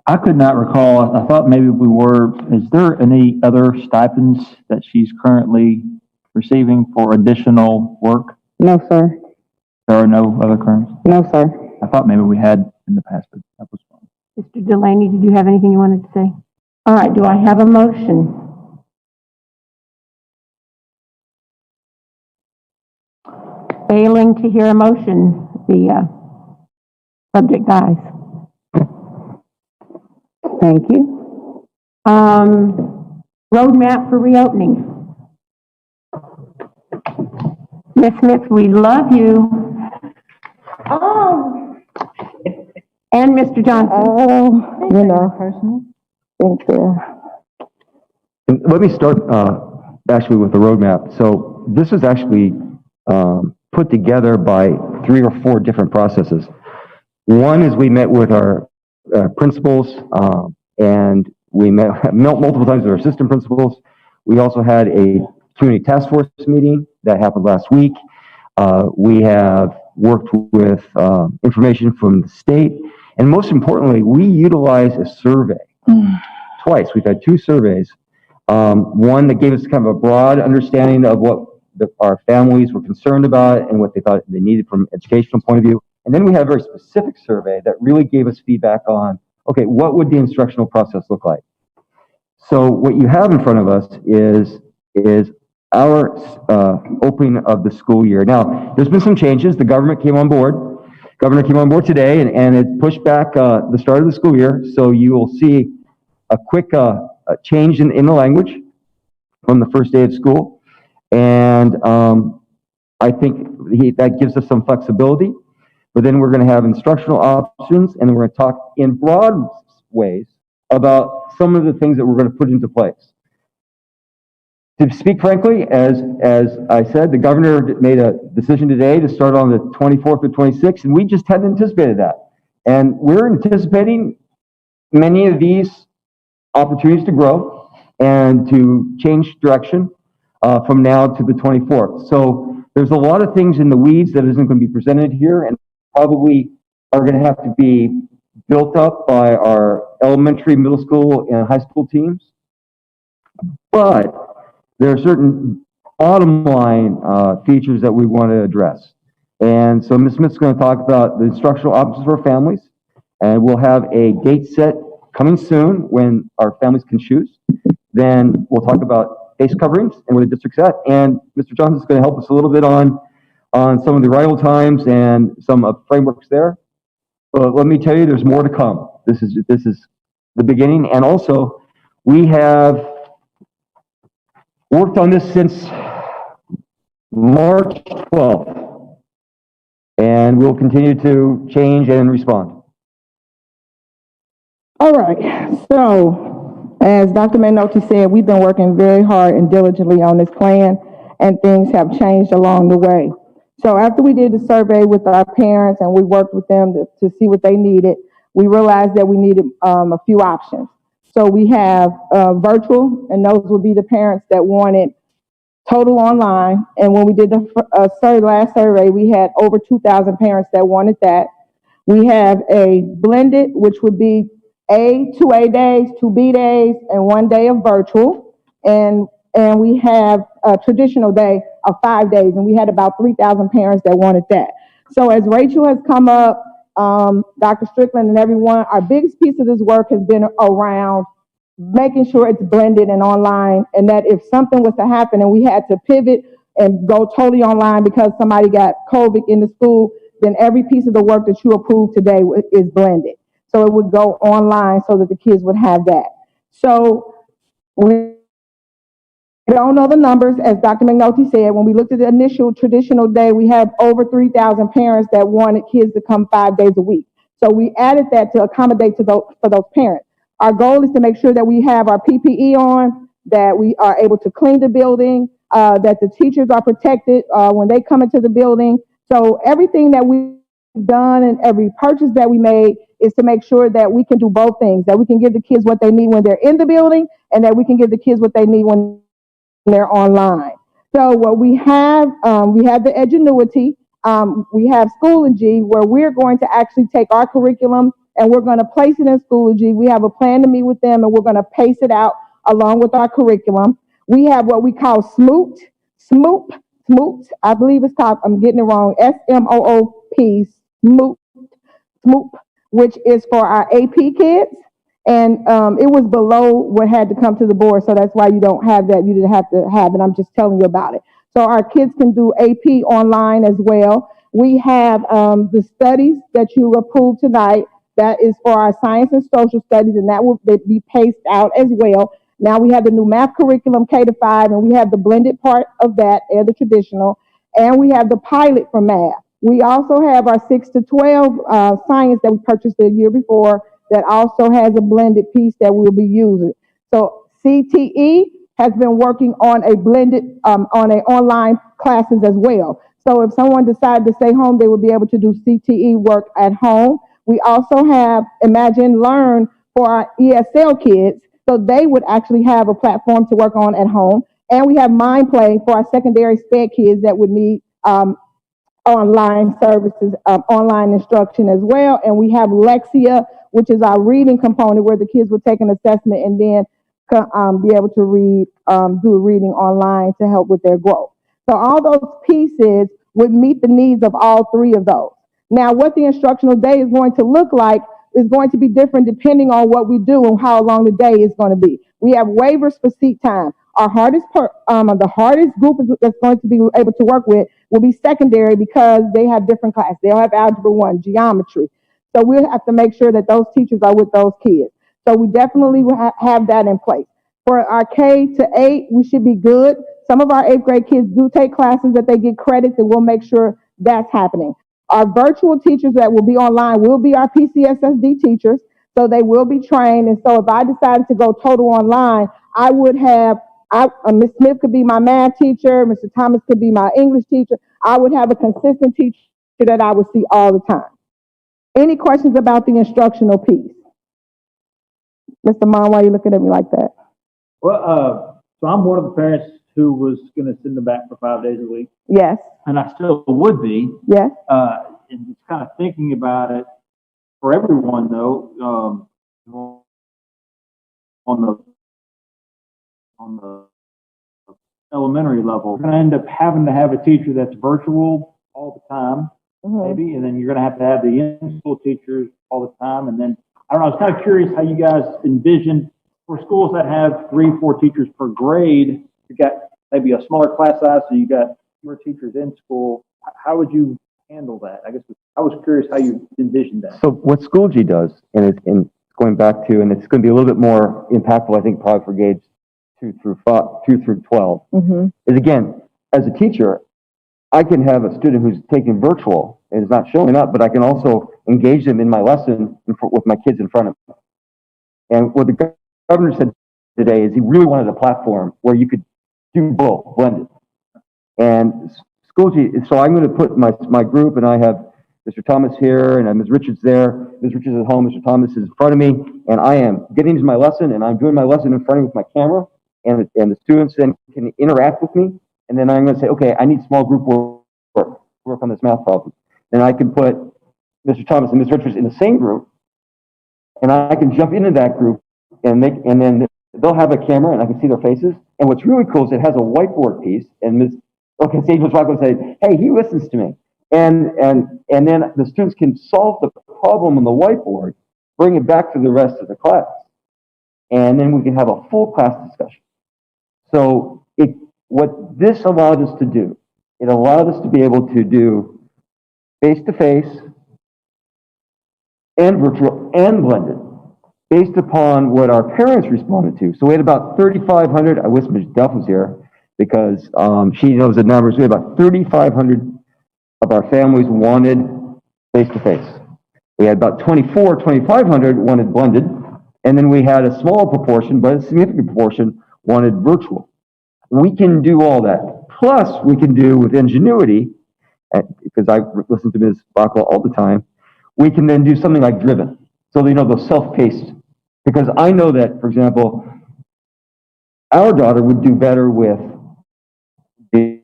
I could not recall. I thought maybe we were. Is there any other stipends that she's currently receiving for additional work? No, sir. There are no other currents? No, sir. I thought maybe we had in the past, but that was fine. Mr. Delaney, did you have anything you wanted to say? All right, do I have a motion? Failing to hear a motion, the subject dies. Thank you. Roadmap for reopening. Ms. Smith, we love you. And Mr. Johnson. You know, think And let me start actually with the roadmap. So this is actually put together by 3 or 4 different processes. One is we met with our principals, and we met multiple times with our assistant principals. We also had a community task force meeting that happened last week. We have worked with information from the state, and most importantly, we utilize a survey twice. We've had 2 surveys. One that gave us kind of a broad understanding of what our families were concerned about and what they thought they needed from an educational point of view. And then we had a very specific survey that really gave us feedback on, okay, what would the instructional process look like? So what you have in front of us is our opening of the school year. Now, there's been some changes. The government came on board. Governor came on board today, and it pushed back the start of the school year. So you will see a quick change in the language from the first day of school. And I think that gives us some flexibility. But then we're going to have instructional options, and we're going to talk in broad ways about some of the things that we're going to put into place. To speak frankly, as I said, the governor made a decision today to start on the 24th or 26th, and we just hadn't anticipated that. And we're anticipating many of these opportunities to grow and to change direction from now to the 24th. So there's a lot of things in the weeds that isn't going to be presented here, and probably are going to have to be built up by our elementary, middle school, and high school teams. But there are certain bottom line features that we want to address. And so Ms. Smith's going to talk about the instructional options for families, and we'll have a date set coming soon when our families can choose. Then we'll talk about face coverings and where the district's at. And Mr. Johnson's going to help us a little bit on some of the arrival times and some frameworks there. But let me tell you, there's more to come. This is the beginning. And also, we have worked on this since March 12th, and we'll continue to change and respond. All right, so as Dr. Manotti said, we've been working very hard and diligently on this plan, and things have changed along the way. So after we did the survey with our parents and we worked with them to see what they needed, we realized that we needed a few options. So we have virtual, and those would be the parents that wanted total online. And when we did the last survey, we had over 2,000 parents that wanted that. We have a blended, which would be 2 A days, 2 B days, and 1 day of virtual. And we have a traditional day of 5 days, and we had about 3,000 parents that wanted that. So as Rachel has come up, Dr. Strickland and everyone, our biggest piece of this work has been around making sure it's blended and online, and that if something was to happen and we had to pivot and go totally online because somebody got COVID in the school, then every piece of the work that you approved today is blended. So it would go online so that the kids would have that. So we don't know the numbers, as Dr. McNulty said. When we looked at the initial traditional day, we had over 3,000 parents that wanted kids to come 5 days a week. So we added that to accommodate for those parents. Our goal is to make sure that we have our PPE on, that we are able to clean the building, that the teachers are protected when they come into the building. So everything that we've done and every purchase that we made is to make sure that we can do both things, that we can give the kids what they need when they're in the building, and that we can give the kids what they need when they're online. So what we have the Edgenuity. We have Schoology, where we're going to actually take our curriculum and we're going to place it in Schoology. We have a plan to meet with them, and we're going to pace it out along with our curriculum. We have what we call Smoot, I believe it's called, I'm getting it wrong, SMOOP, Smoot, which is for our AP kids. And it was below what had to come to the board, so that's why you don't have that. You didn't have to have it. I'm just telling you about it. So our kids can do AP online as well. We have the studies that you approved tonight. That is for our science and social studies, and that will be paced out as well. Now we have the new math curriculum, K-5, and we have the blended part of that and the traditional, and we have the pilot for math. We also have our 6 to 12 science that we purchased the year before that also has a blended piece that we'll be using. So CTE has been working on a blended, on a online classes as well. So if someone decided to stay home, they would be able to do CTE work at home. We also have Imagine Learn for our ESL kids, so they would actually have a platform to work on at home. And we have Mind Play for our secondary SPED kids that would need online services, online instruction as well. And we have Lexia, which is our reading component where the kids would take an assessment and then be able to read, do reading online to help with their growth. So all those pieces would meet the needs of all three of those. Now, what the instructional day is going to look like is going to be different depending on what we do and how long the day is going to be. We have waivers for seat time. Our the hardest group that's going to be able to work with will be secondary because they have different classes. They'll have Algebra 1, geometry. So we'll have to make sure that those teachers are with those kids. So we definitely will have that in place. For our K to 8, we should be good. Some of our 8th grade kids do take classes that they get credits, and we'll make sure that's happening. Our virtual teachers that will be online will be our PCSSD teachers, so they will be trained. And so if I decided to go total online, I would have, Ms. Smith could be my math teacher, Mr. Thomas could be my English teacher. I would have a consistent teacher that I would see all the time. Any questions about the instructional piece? Mr. Mon, why are you looking at me like that? Well, so I'm one of the parents who was going to send them back for 5 days a week. Yes. And I still would be. Yes. And just kind of thinking about it for everyone though, on the elementary level, we're going to end up having to have a teacher that's virtual all the time, maybe, and then you're going to have the in-school teachers all the time. And then, I don't know, I was kind of curious how you guys envision for schools that have 3-4 teachers per grade, you got maybe a smaller class size, so you got fewer teachers in school. How would you handle that? I guess I was curious how you envisioned that. So what Schoology does, and it's going back to, and it's going to be a little bit more impactful, I think, probably for grades 2 through 12, is again, as a teacher, I can have a student who's taking virtual and is not showing up, but I can also engage them in my lesson with my kids in front of me. And what the governor said today is he really wanted a platform where you could do both, blended. And Schoology, so I'm going to put my group, and I have Mr. Thomas here, and Ms. Richards there. Ms. Richards is at home, Mr. Thomas is in front of me, and I am getting into my lesson, and I'm doing my lesson in front of me with my camera, and the students then can interact with me, and then I'm going to say, okay, I need small group work on this math problem. Then I can put Mr. Thomas and Ms. Richards in the same group, and I can jump into that group, and then they'll have a camera, and I can see their faces. And what's really cool is it has a whiteboard piece, and Sage was talking and say, hey, he listens to me. And then the students can solve the problem on the whiteboard, bring it back to the rest of the class. And then we can have a full class discussion. So what this allowed us to do, it allowed us to be able to do face-to-face and virtual and blended based upon what our parents responded to. So we had about 3,500, I wish Ms. Duff was here because she knows the numbers. We had about 3,500 of our families wanted face-to-face. We had about 2,500 wanted blended, and then we had a small proportion, but a significant proportion wanted virtual. We can do all that. Plus, we can do with ingenuity, because I listen to Ms. Bacala all the time, we can then do something like driven. So, those self-paced. Because I know that, for example, our daughter would do better with the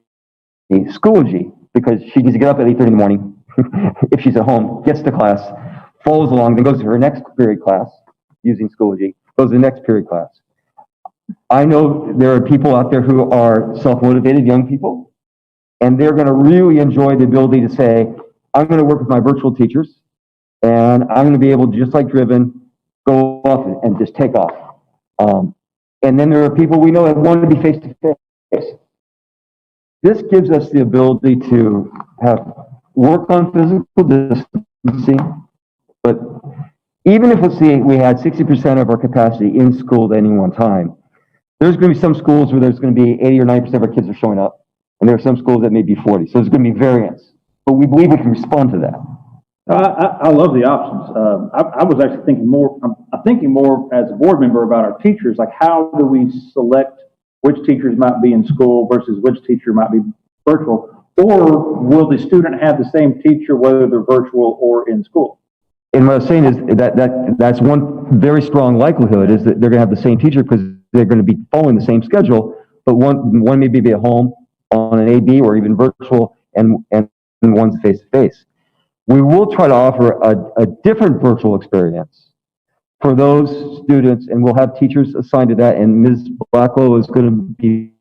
Schoology because she needs to get up at 8:30 in the morning if she's at home, gets to class, follows along, then goes to her next period class using Schoology, goes to the next period class. I know there are people out there who are self-motivated, young people, and they're going to really enjoy the ability to say, I'm going to work with my virtual teachers, and I'm going to be able to, just like Driven, go off and just take off. And then there are people we know that want to be face-to-face. This gives us the ability to work on physical distancing, but even if, let's say, we had 60% of our capacity in school at any one time, there's going to be some schools where there's going to be 80 or 90% of our kids are showing up, and there are some schools that may be 40. So there's going to be variance. but we believe we can respond to that. I love the options. I was actually thinking more, I'm thinking more as a board member about our teachers, like how do we select which teachers might be in school versus which teacher might be virtual? Or will the student have the same teacher whether they're virtual or in school? And what I was saying is that's one very strong likelihood is that they're going to have the same teacher because they're going to be following the same schedule, but one may be at home on an AB or even virtual, and one's face-to-face. We will try to offer a different virtual experience for those students, and we'll have teachers assigned to that, and Ms. Blacklow is going to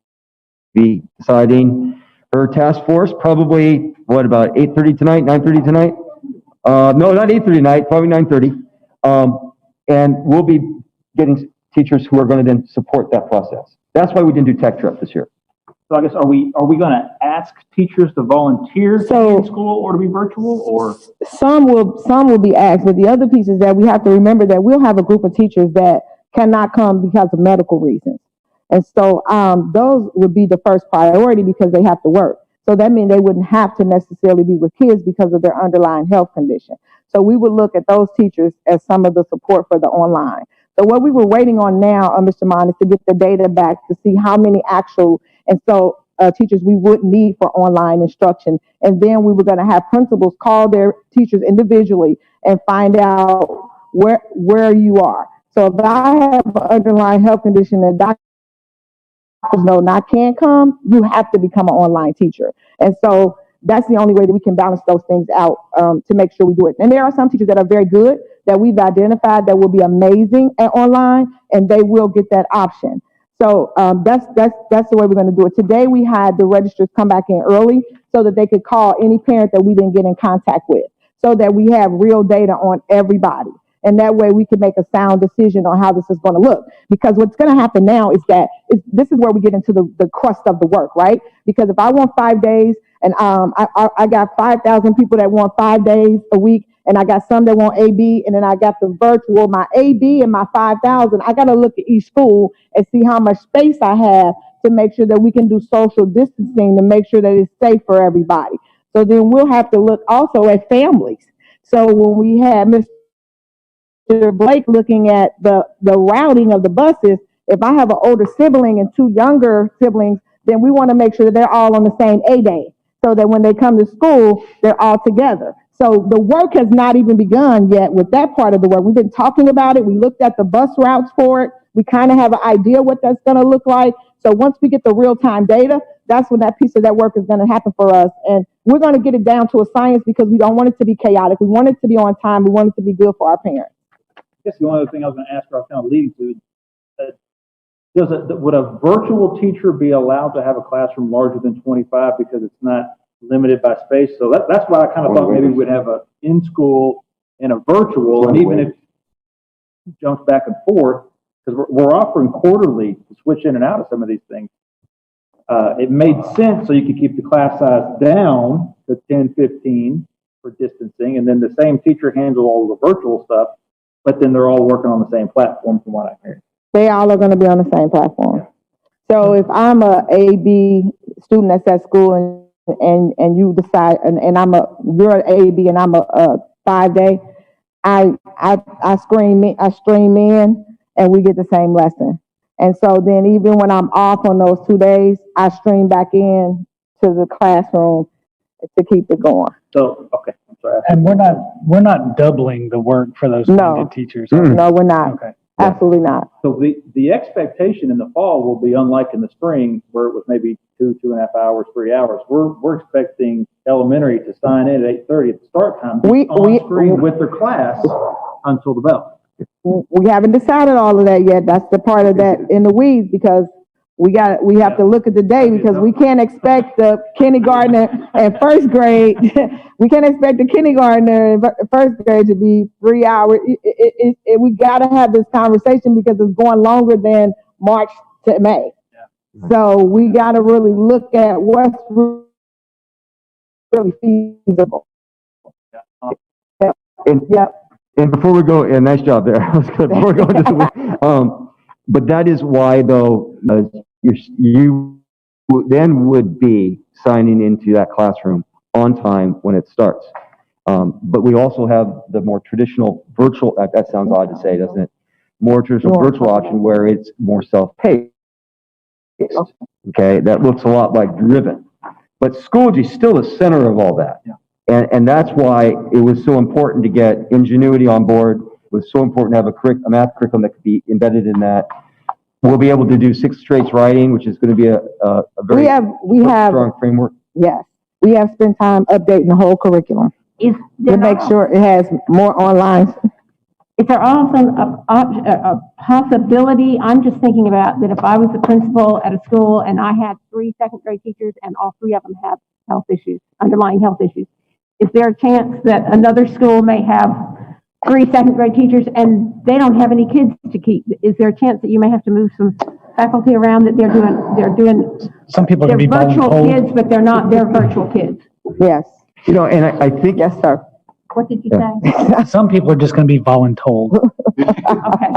be deciding her task force, probably, what, about 8:30 tonight, 9:30 tonight? No, not 8:30 tonight, probably 9:30. And we'll be getting teachers who are going to then support that process. That's why we didn't do Tech Trip this year. So I guess, are we going to ask teachers to volunteer to be in school or to be virtual, or? Some will be asked, but the other piece is that we have to remember that we'll have a group of teachers that cannot come because of medical reasons. And so those would be the first priority because they have to work. So that means they wouldn't have to necessarily be with kids because of their underlying health condition. So we would look at those teachers as some of the support for the online. So what we were waiting on now, Mr. Mon, is to get the data back to see how many actual, and so teachers we would need for online instruction. And then we were going to have principals call their teachers individually and find out where you are. So if I have an underlying health condition and doctors know not can't come, you have to become an online teacher. And so that's the only way that we can balance those things out to make sure we do it. And there are some teachers that are very good that we've identified that will be amazing at online, and they will get that option. So that's the way we're going to do it. Today we had the registrars come back in early so that they could call any parent that we didn't get in contact with, so that we have real data on everybody. And that way we can make a sound decision on how this is going to look. Because what's going to happen now is that this is where we get into the crust of the work, right? Because if I want 5 days and I got 5,000 people that want 5 days a week, and I got some that want AB, and then I got the virtual, my AB and my 5,000, I got to look at each school and see how much space I have to make sure that we can do social distancing to make sure that it's safe for everybody. So then we'll have to look also at families. So when we had Mr. Blake looking at the routing of the buses, if I have an older sibling and two younger siblings, then we want to make sure that they're all on the same A day so that when they come to school, they're all together. So the work has not even begun yet with that part of the work. We've been talking about it. We looked at the bus routes for it. We kind of have an idea what that's going to look like. So once we get the real-time data, that's when that piece of that work is going to happen for us. And we're going to get it down to a science because we don't want it to be chaotic. We want it to be on time. We want it to be good for our parents. I guess the only other thing I was going to ask, or I was kind of leading to, would a virtual teacher be allowed to have a classroom larger than 25 because it's not limited by space? So that's why I kind of thought maybe we'd have a in-school and a virtual, and even if it jumps back and forth, because we're offering quarterly to switch in and out of some of these things. It made sense so you could keep the class size down to 10, 15 for distancing, and then the same teacher handle all the virtual stuff, but then they're all working on the same platform from what I heard. They all are going to be on the same platform. So if I'm a AB student that's at school and you decide, and you're an AB and I'm a 5 day, I stream in and we get the same lesson. And so then even when I'm off on those 2 days, I stream back in to the classroom to keep it going. So, okay, I'm sorry. And we're not doubling the work for those blended teachers. No, we're not. Okay. Absolutely not. So the expectation in the fall will be unlike in the spring where it was maybe 2.5 hours, 3 hours. We're expecting elementary to sign in at 8:30 at the start time on screen with their class until the bell. We haven't decided all of that yet. That's the part of that in the weeds because we have to look at the day because we can't expect the kindergartner and first grade. We can't expect the kindergartner and first grade to be 3 hours. We got to have this conversation because it's going longer than March to May. Yeah. So we got to really look at what's really feasible. And before we go, nice job there. Before we go into the but that is why, though, you then would be signing into that classroom on time when it starts. But we also have the more traditional virtual, that sounds odd to say, doesn't it? More traditional virtual option where it's more self-paced. Okay, that looks a lot like Driven. But Schoology is still the center of all that. And that's why it was so important to get Ingenuity on board. It was so important to have a math curriculum that could be embedded in that. We'll be able to do 6 traits writing, which is going to be a very strong framework. Yes, we have spent time updating the whole curriculum to make sure it has more online. Is there also a possibility, I'm just thinking about that if I was the principal at a school and I had 3 second grade teachers and all 3 of them have health issues, underlying health issues, is there a chance that another school may have 3 second grade teachers and they don't have any kids to keep? Is there a chance that you may have to move some faculty around, that they're doing some people they're can be virtual kids, but they're not their virtual kids? Yes. You know, and I think, yes, sir. What did you say? Some people are just going to be voluntold. Okay.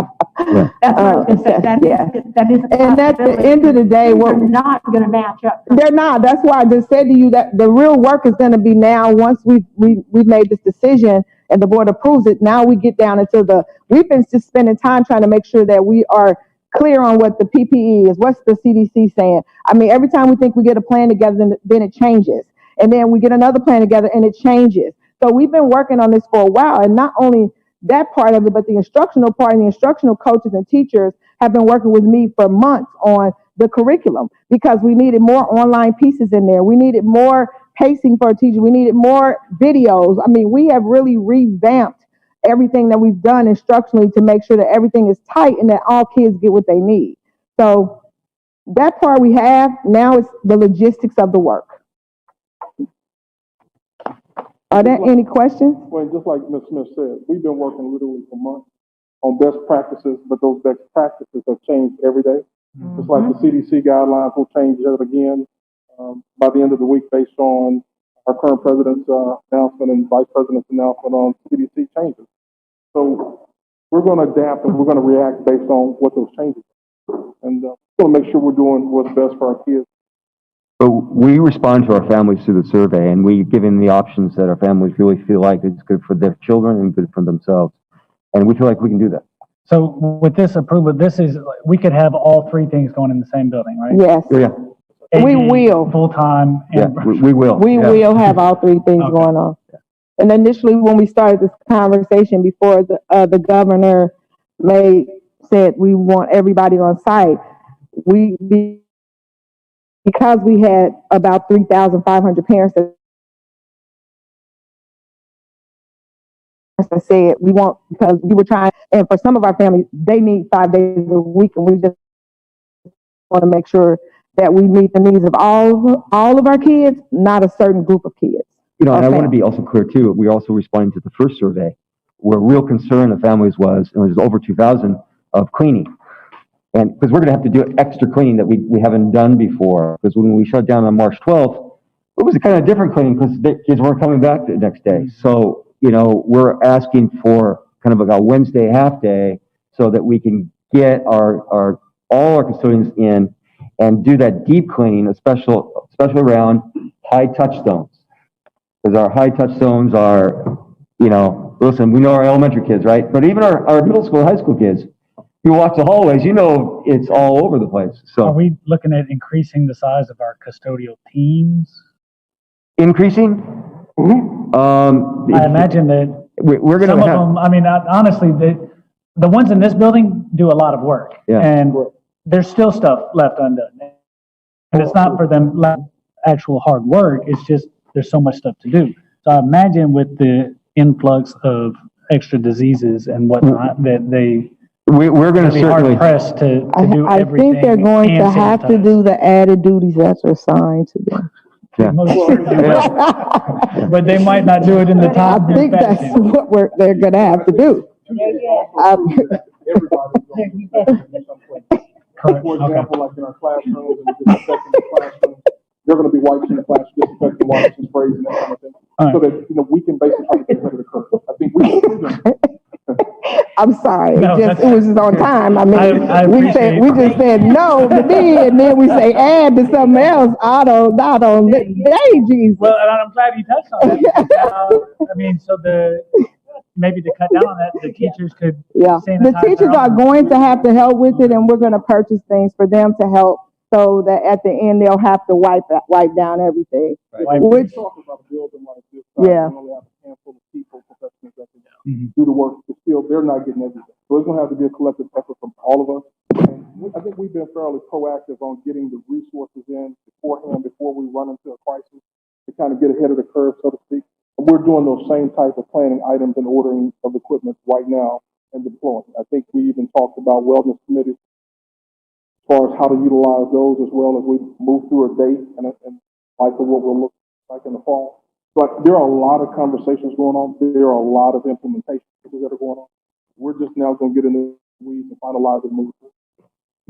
Yeah. That's what I was going to say. That is And at the end of the day, we're not going to match up. They're not. That's why I just said to you that the real work is going to be now, once we've made this decision and the board approves it. Now we get down into we've been just spending time trying to make sure that we are clear on what the PPE is, what's the CDC saying. I mean, every time we think we get a plan together, then it changes. And then we get another plan together and it changes. So we've been working on this for a while, and not only that part of it, but the instructional part, and the instructional coaches and teachers have been working with me for months on the curriculum, because we needed more online pieces in there. We needed more pacing for a teacher. We needed more videos. I mean, we have really revamped everything that we've done instructionally to make sure that everything is tight and that all kids get what they need. So that part we have. Now it's the logistics of the work. Are there any questions? Well, just like Ms. Smith said, we've been working literally for months on best practices, but those best practices have changed every day. Just like the CDC guidelines will change it again by the end of the week based on our current president's announcement and vice president's announcement on CDC changes. So we're going to adapt and we're going to react based on what those changes are. And we're going to make sure we're doing what's best for our kids. So we respond to our families through the survey, and we give them the options that our families really feel like it's good for their children and good for themselves. And we feel like we can do that. So with this approval, we could have all 3 things going in the same building, right? Yes. Yeah. We will. Full-time. Yeah, we will. We will have all 3 things going on. And initially, when we started this conversation before the governor said we want everybody on site, because we had about 3,500 parents that said we want, because we were trying, and for some of our families, they need 5 days a week, and we just want to make sure that we meet the needs of all of our kids, not a certain group of kids. You know, and I want to be also clear too, we're also responding to the first survey, where real concern of families was, and it was over 2,000, of cleaning. And because we're going to have to do extra cleaning that we haven't done before. Because when we shut down on March 12th, it was a kind of different cleaning because the kids weren't coming back the next day. So, you know, we're asking for kind of like a Wednesday half day so that we can get all our custodians in and do that deep cleaning, especially around high touch zones. Because our high touch zones are, you know, listen, we know our elementary kids, right? But even our middle school, high school kids, you walk the hallways, you know, it's all over the place. So are we looking at increasing the size of our custodial teams? Increasing? I imagine that we're going to some of them, I mean, honestly, the ones in this building do a lot of work. Yeah. And there's still stuff left undone. And it's not for them actual hard work, it's just there's so much stuff to do. So I imagine with the influx of extra diseases and whatnot, that we're going to be certainly hard pressed to do I everything. think they're going to have to sanitize. do the added duties that are assigned to them. Yeah. But they might not do it in the time. I think that's what they're going to have to do. For example, like in our classrooms and disinfecting the classroom, they're going to be wipes in the class, disinfecting wipes and sprays and that kind of thing. So that, you know, we can basically try to get rid of the curve. I think we can do that. I'm sorry, No, it was just on time. I mean, we just said no to me, and then we say add to something else. I don't, hey, Jesus. Well, and I'm glad you touched on that. Because now, I mean, so maybe to cut down on that, the teachers could sanitize The teachers are going to have to help with it, and we're going to purchase things for them to help, so that at the end they'll have to wipe down everything. Right. Which, talk about a building like this, yeah. we only have a handful of people, professionals that can do the work, but still they're not getting everything. So it's going to have to be a collective effort from all of us. And I think we've been fairly proactive on getting the resources in beforehand before we run into a crisis to kind of get ahead of the curve, so to speak. And we're doing those same type of planning items and ordering of equipment right now and deploying. I think we even talked about wellness committees as far as how to utilize those as well as we move through a date and like what we'll look like in the fall. But there are a lot of conversations going on. There are a lot of implementations that are going on. We're just now going to get into the weeds and finalize and move through.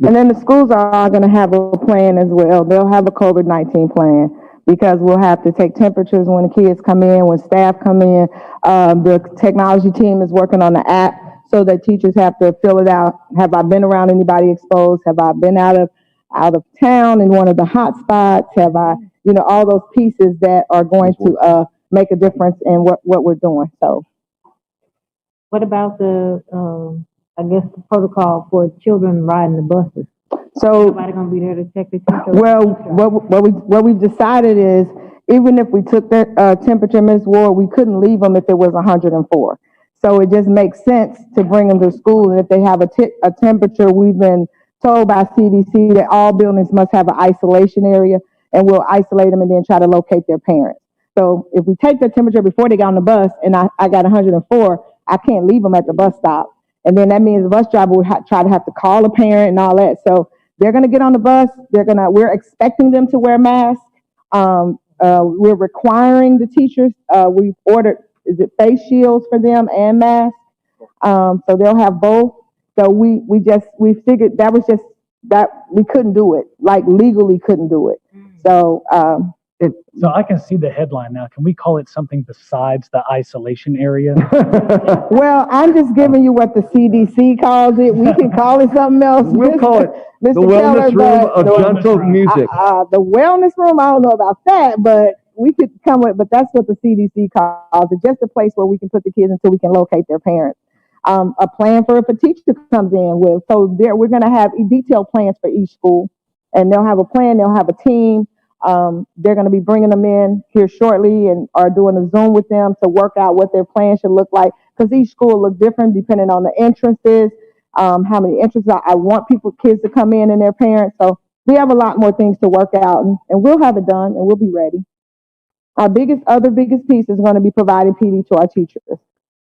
And then the schools are going to have a plan as well. They'll have a COVID-19 plan, because we'll have to take temperatures when the kids come in, when staff come in. The technology team is working on the app so that teachers have to fill it out. Have I been around anybody exposed? Have I been out of town in one of the hot spots? Have I, all those pieces that are going to make a difference in what we're doing. So, What about the protocol for children riding the buses? So, Nobody gonna be there to check the temperature? well, what we've decided is, even if we took their temperature, Ms. Ward, we couldn't leave them if it was 104. So it just makes sense to bring them to school, and if they have a temperature, we've been told by CDC that all buildings must have an isolation area, and we'll isolate them and then try to locate their parents. So if we take their temperature before they got on the bus and I got 104, I can't leave them at the bus stop. And then that means the bus driver would try to have to call a parent and all that. So they're going to get on the bus. We're expecting them to wear masks. We're requiring the teachers. We've ordered, face shields for them and masks. So they'll have both. So we figured that we couldn't do it, like legally couldn't do it. So, So I can see the headline now. Can we call it something besides the isolation area? well, I'm just giving you what the CDC calls it. We can call it something else. We'll call it Mr. the wellness room of gentle music. The wellness room, I don't know about that, but we could come with, but that's what the CDC calls it, just a place where we can put the kids until we can locate their parents. A plan for if a teacher comes in with, so we're going to have detailed plans for each school, and they'll have a plan, they'll have a team. They're going to be bringing them in here shortly and are doing a Zoom with them to work out what their plan should look like, because each school looks different depending on the entrances, how many entrances. I want kids to come in and their parents. So we have a lot more things to work out, and we'll have it done and we'll be ready. Our biggest piece is going to be providing PD to our teachers,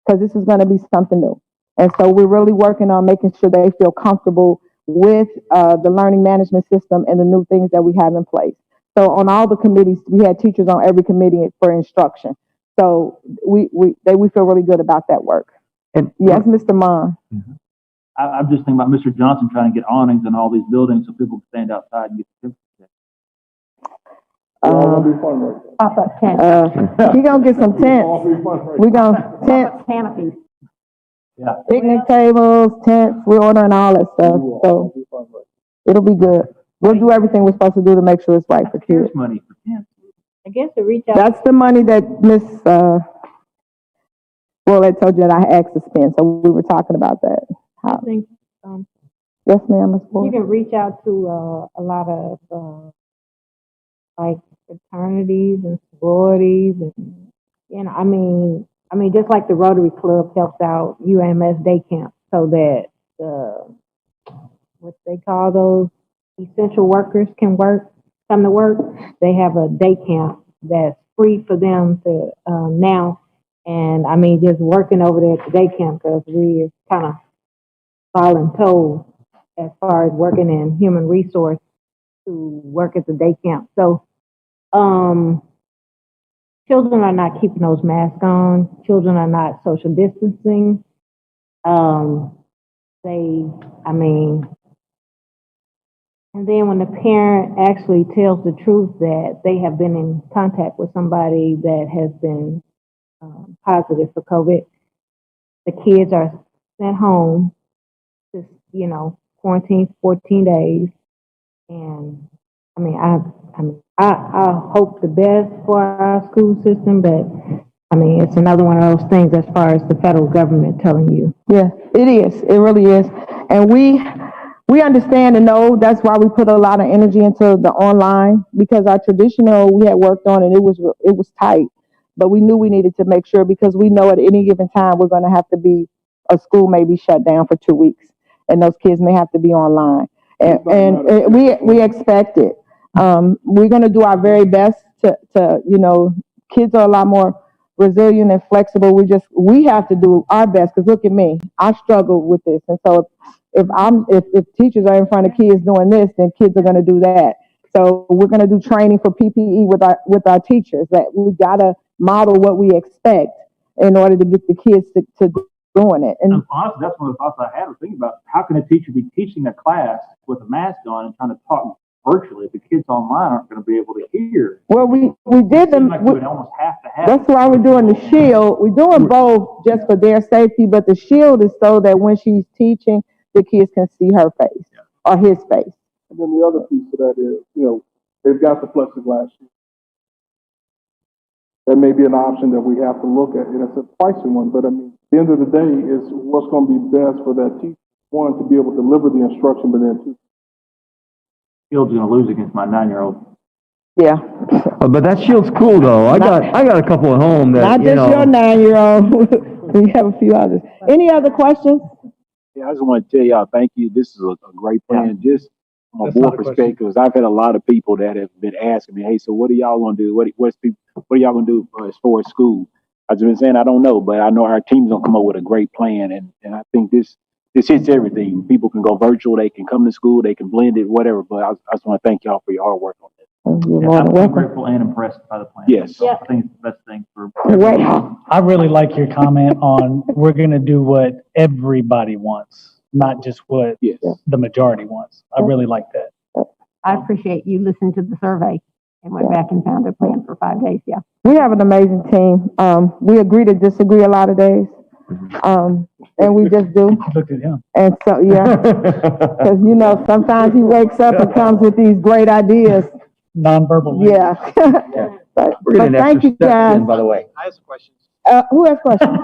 because this is going to be something new. And so we're really working on making sure they feel comfortable with the learning management system and the new things that we have in place. So on all the committees, we had teachers on every committee for instruction. So we feel really good about that work. And yes, Mr. Mon. I'm just thinking about Mr. Johnson trying to get awnings in all these buildings so people can stand outside and get the temperature. Pop-up tent. He gonna get some tents. We gonna tents, canopies. Yeah. Picnic tables, tents. We're ordering all that stuff. So it'll be good. We'll do everything we're supposed to do to make sure it's right for kids. Money for tents. I guess to reach out. That's the money that Miss I told you that I asked to spend. So we were talking about that. I think, yes, ma'am, Ms. Ford. You can reach out to a lot of like fraternities and sororities, and I mean just like the Rotary Club helps out UMS day camp, so that what they call those essential workers can come to work. They have a day camp that's free for them to now, and I mean just working over there at the day camp, because we're kind of voluntold as far as working in human resource to work at the day camp. So children are not keeping those masks on. Children are not social distancing. And then when the parent actually tells the truth that they have been in contact with somebody that has been positive for COVID, the kids are at home, just, quarantine 14 days. And I hope the best for our school system, but it's another one of those things as far as the federal government telling you. Yeah, it is. It really is. And we understand and know that's why we put a lot of energy into the online, because our traditional we had worked on and it was tight. But we knew we needed to make sure, because we know at any given time we're going to have to be, a school may be shut down for 2 weeks and those kids may have to be online. And we expect it. We're going to do our very best to kids are a lot more resilient and flexible. We have to do our best, because look at me, I struggle with this. And so if teachers are in front of kids doing this, then kids are going to do that. So we're going to do training for PPE with our teachers, that we got to model what we expect in order to get the kids to doing it. And honestly, that's one of the thoughts I had, was thinking about how can a teacher be teaching a class with a mask on and trying to talk virtually if the kids online aren't going to be able to hear? Well, we did them. Like we would almost have to have. That's why we're doing the shield. We're doing both just for their safety, but the shield is so that when she's teaching, the kids can see her face or his face. And then the other piece of that is, they've got the plexiglass shield. That may be an option that we have to look at, and it's a pricey one, but at the end of the day, is what's going to be best for that teacher. One, to be able to deliver the instruction, but then two, Shield's going to lose against my 9-year-old. Yeah. But that shield's cool though. I got a couple at home that, not just your 9-year-old. We have a few others. Any other questions? Yeah, I just want to tell y'all, thank you. This is a great plan. Just from a board perspective, because I've had a lot of people that have been asking me, hey, so what are y'all going to do? What are y'all going to do as far as school? I've been saying, I don't know, but I know our team's going to come up with a great plan. And I think this hits everything. People can go virtual, they can come to school, they can blend it, whatever. But I just want to thank y'all for your hard work on this. I'm grateful and impressed by the plan. Yes. So I think it's the best thing for I really like your comment on we're going to do what everybody wants, not just what the majority wants. I really like that. I appreciate you listening to the survey and went back and found a plan for 5 days. Yeah. We have an amazing team. We agree to disagree a lot of days. And we just do. Look at him. And so, yeah, because, sometimes he wakes up and comes with these great ideas. Nonverbal. Yeah. but thank you, guys. By the way, I have some questions. Who has questions?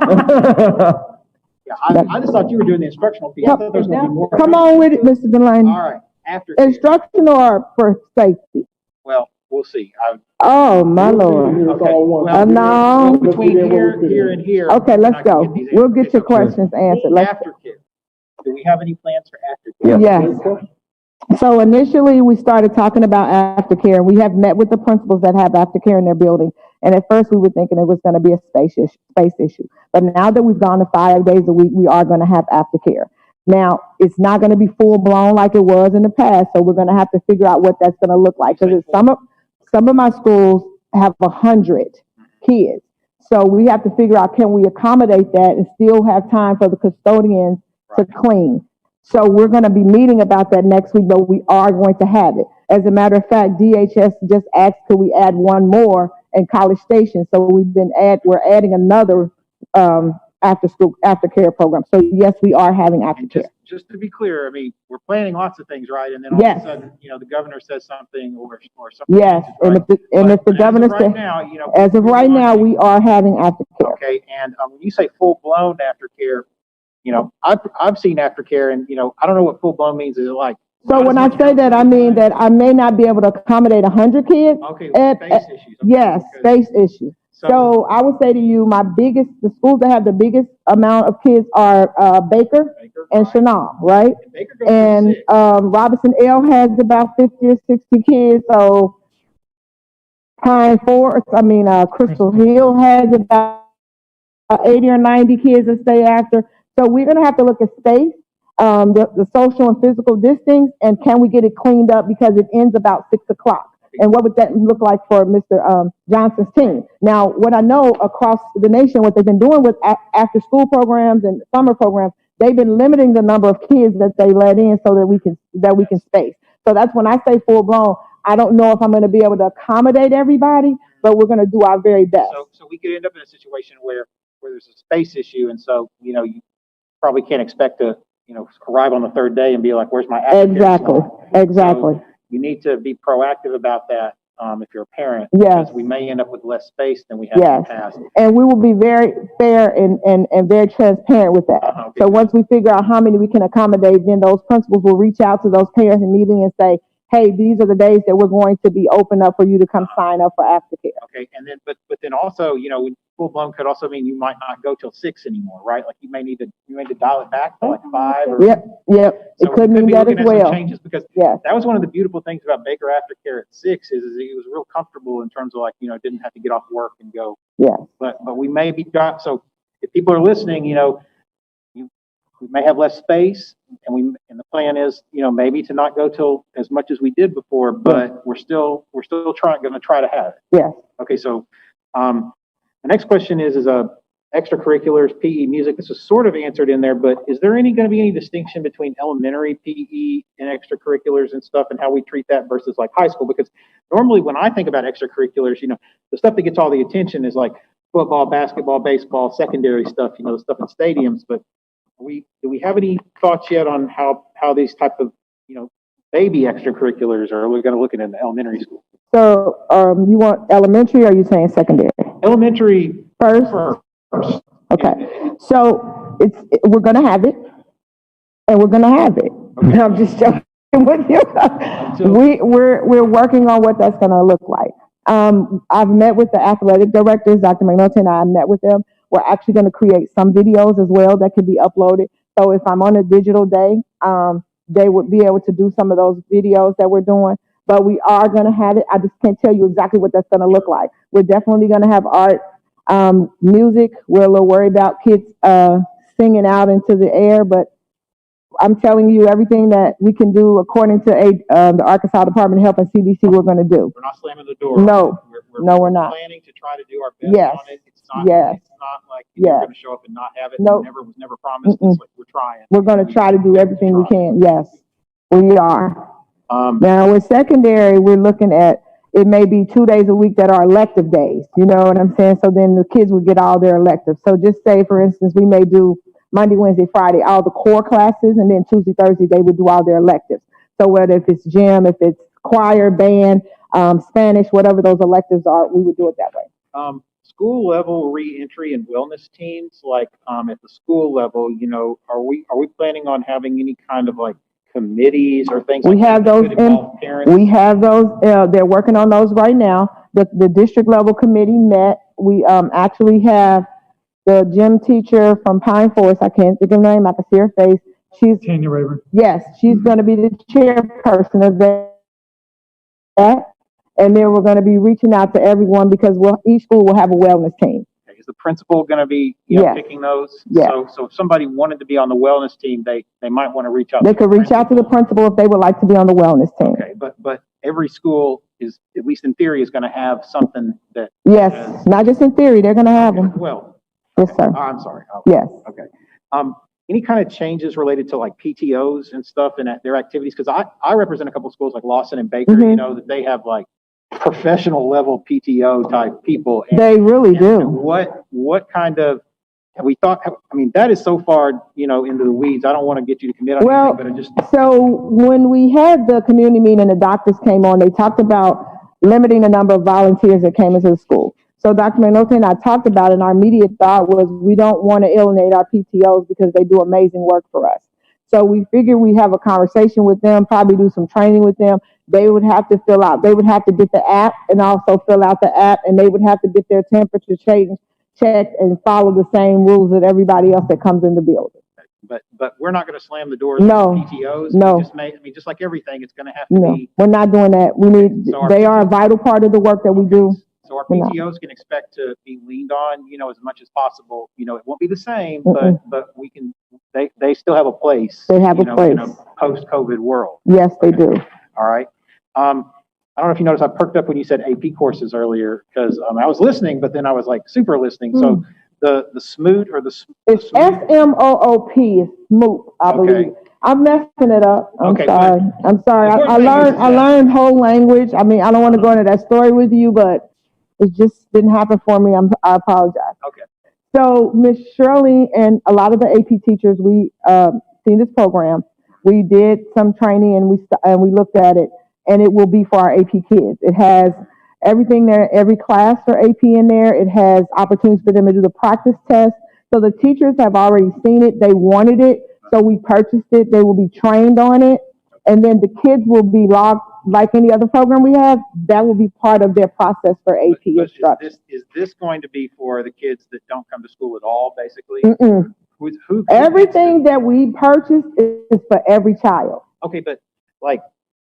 Yeah, I just thought you were doing the instructional piece. I thought there was going to be more. Come on with it, Mr. Delaney. All right. After instructional or for safety? Well, we'll see. Oh, my Lord. Okay. Well, no. Between here and here. Okay, let's go. We'll get your questions answered. Aftercare. Do we have any plans for aftercare? Yes. So initially, we started talking about aftercare. We have met with the principals that have aftercare in their building. And at first, we were thinking it was going to be a space issue. But now that we've gone to 5 days a week, we are going to have aftercare. Now, it's not going to be full blown like it was in the past. So we're going to have to figure out what that's going to look like. Because some of my schools have 100 kids. So we have to figure out, can we accommodate that and still have time for the custodians to clean? So we're going to be meeting about that next week, but we are going to have it. As a matter of fact, DHS just asked, could we add one more in College Station? So we're adding another aftercare program. So yes, we are having aftercare. Just to be clear, we're planning lots of things, right? And then all of a sudden, the governor says something or something. Yes, changes, right? and if the governor says, as of right now, we are having aftercare. Okay, and when you say full blown aftercare, I've seen aftercare, and I don't know what full blown means. Is it like? So when I say that, I mean that I may not be able to accommodate 100 kids. Okay, space issues. Okay, yes, space issues. So I would say to you, the schools that have the biggest amount of kids are Baker and Chenal, right? And Robinson L has about 50 or 60 kids. So Pine Forest, Crystal Hill has about 80 or 90 kids that stay after. So we're going to have to look at space, the social and physical distancing, and can we get it cleaned up because it ends about 6 o'clock. And what would that look like for Mr. Johnson's team? Now, what I know across the nation, what they've been doing with after-school programs and summer programs, they've been limiting the number of kids that they let in so that we can space. So that's when I say full-blown. I don't know if I'm going to be able to accommodate everybody, but we're going to do our very best. So we could end up in a situation where there's a space issue, and so probably can't expect to, arrive on the third day and be like, where's my aftercare Exactly, slot? exactly. So you need to be proactive about that, if you're a parent. Yes. Because we may end up with less space than we have in the Yes, past. and we will be very fair and very transparent with that. Okay. So once we figure out how many we can accommodate, then those principals will reach out to those parents immediately and say, hey, these are the days that we're going to be open up for you to come sign up for aftercare. Okay, and then, but then also, full blown could also mean you might not go till 6 anymore, right? Like you may need to dial it back to like 5 or. Yep. So It could mean be that looking as at some well. changes because Yes. that was one of the beautiful things about Baker Aftercare at 6 is it was real comfortable in terms of like, didn't have to get off work and go. Yes. But we may be so if people are listening, we may have less space and the plan is, maybe to not go till as much as we did before, but we're still going to try to have it. Yes. Okay. So, the next question is extracurriculars, PE, music. This was sort of answered in there, but is there going to be any distinction between elementary PE and extracurriculars and stuff and how we treat that versus like high school? Because normally when I think about extracurriculars, the stuff that gets all the attention is like football, basketball, baseball, secondary stuff, the stuff in stadiums. But do we have any thoughts yet on how these type of, baby extracurriculars are we going to look at in the elementary school? So you want elementary or are you saying secondary? Elementary first. Okay. So we're going to have it and we're going to have it. Okay. I'm just joking with you. We're working on what that's going to look like. I've met with the athletic directors, Dr. McNulty and I met with them. We're actually going to create some videos as well that can be uploaded. So if I'm on a digital day, they would be able to do some of those videos that we're doing. But we are going to have it. I just can't tell you exactly what that's going to look like. We're definitely going to have art, music. We're a little worried about kids singing out into the air, but I'm telling you everything that we can do according to the Arkansas Department of Health and CDC we're going to do. We're not slamming the door. No, we're We're not. planning to try to do our best Yes. on it. It's not like you're going to show up and not have it. Nope. Was never promised. It's like we're trying. We're going to try to do everything we can. Yes, we are. Now with secondary, we're looking at it may be 2 days a week that are elective days. You know what I'm saying? So then the kids would get all their electives. So just say, for instance, we may do Monday, Wednesday, Friday, all the core classes, and then Tuesday, Thursday, they would do all their electives. So whether if it's gym, if it's choir, band, Spanish, whatever those electives are, we would do it that way. School level reentry and wellness teams, like at the school level, are we planning on having any kind of like committees or things We like have that those. could involve parents? We have those. They're working on those right now. The district level committee met. We actually have the gym teacher from Pine Forest. I can't think of her name. I can see her face. She's Tanya Rayburn. Yes, she's going to be the chairperson of that. And then we're going to be reaching out to everyone because each school will have a wellness team. Is the principal going to be Yes. picking those? Yes. So if somebody wanted to be on the wellness team, they might want to reach out. They to could reach out to the principal if they would like to be on the wellness team. Okay, but every school is, at least in theory, is going to have something that. Yes, not just in theory. They're going to have them. Well. Yes, sir. Oh, I'm sorry. Oh, Yes. Okay. Any kind of changes related to like PTOs and stuff and their activities? Because I represent a couple of schools like Lawson and Baker. Mm-hmm. That they have like professional level PTO type people. They really do. What kind of have we thought? I mean, that is so far into the weeds. I don't want to get you to commit on anything, but So when we had the community meeting and the doctors came on, they talked about limiting the number of volunteers that came into the school. So Dr. McNulty and I talked about it, and our immediate thought was we don't want to alienate our PTOs because they do amazing work for us. So we figured we have a conversation with them, probably do some training with them. They would have to they would have to get the app and also fill out the app, and they would have to get their temperature checked and follow the same rules that everybody else that comes in the building. But we're not going to slam the doors No. on PTOs. No. Just like everything, it's going to have to be. We're not doing that. We need. They are a vital part of the work that we do. So our PTOs can expect to be leaned on, as much as possible. It won't be the same, but we can. They still have a place. They have a place in a post-COVID world. Yes, they do. All right. I don't know if you noticed, I perked up when you said AP courses earlier because I was listening, but then I was like super listening. So the SMOOT or it's SMOOP is SMOOP, I believe. I'm messing it up. I'm sorry. I learned whole language. I mean, I don't want to go into that story with you, but it just didn't happen for me. I apologize. Okay. So Miss Shirley and a lot of the AP teachers, we seen this program. We did some training and we looked at it, and it will be for our AP kids. It has everything there, every class for AP in there. It has opportunities for them to do the practice test. So the teachers have already seen it. They wanted it, so we purchased it. They will be trained on it, and then the kids will be logged like any other program we have. That will be part of their process for AP instruction. Is this going to be for the kids that don't come to school at all, basically? Mm-mm. Who Everything that we purchase is for every child. Okay, but like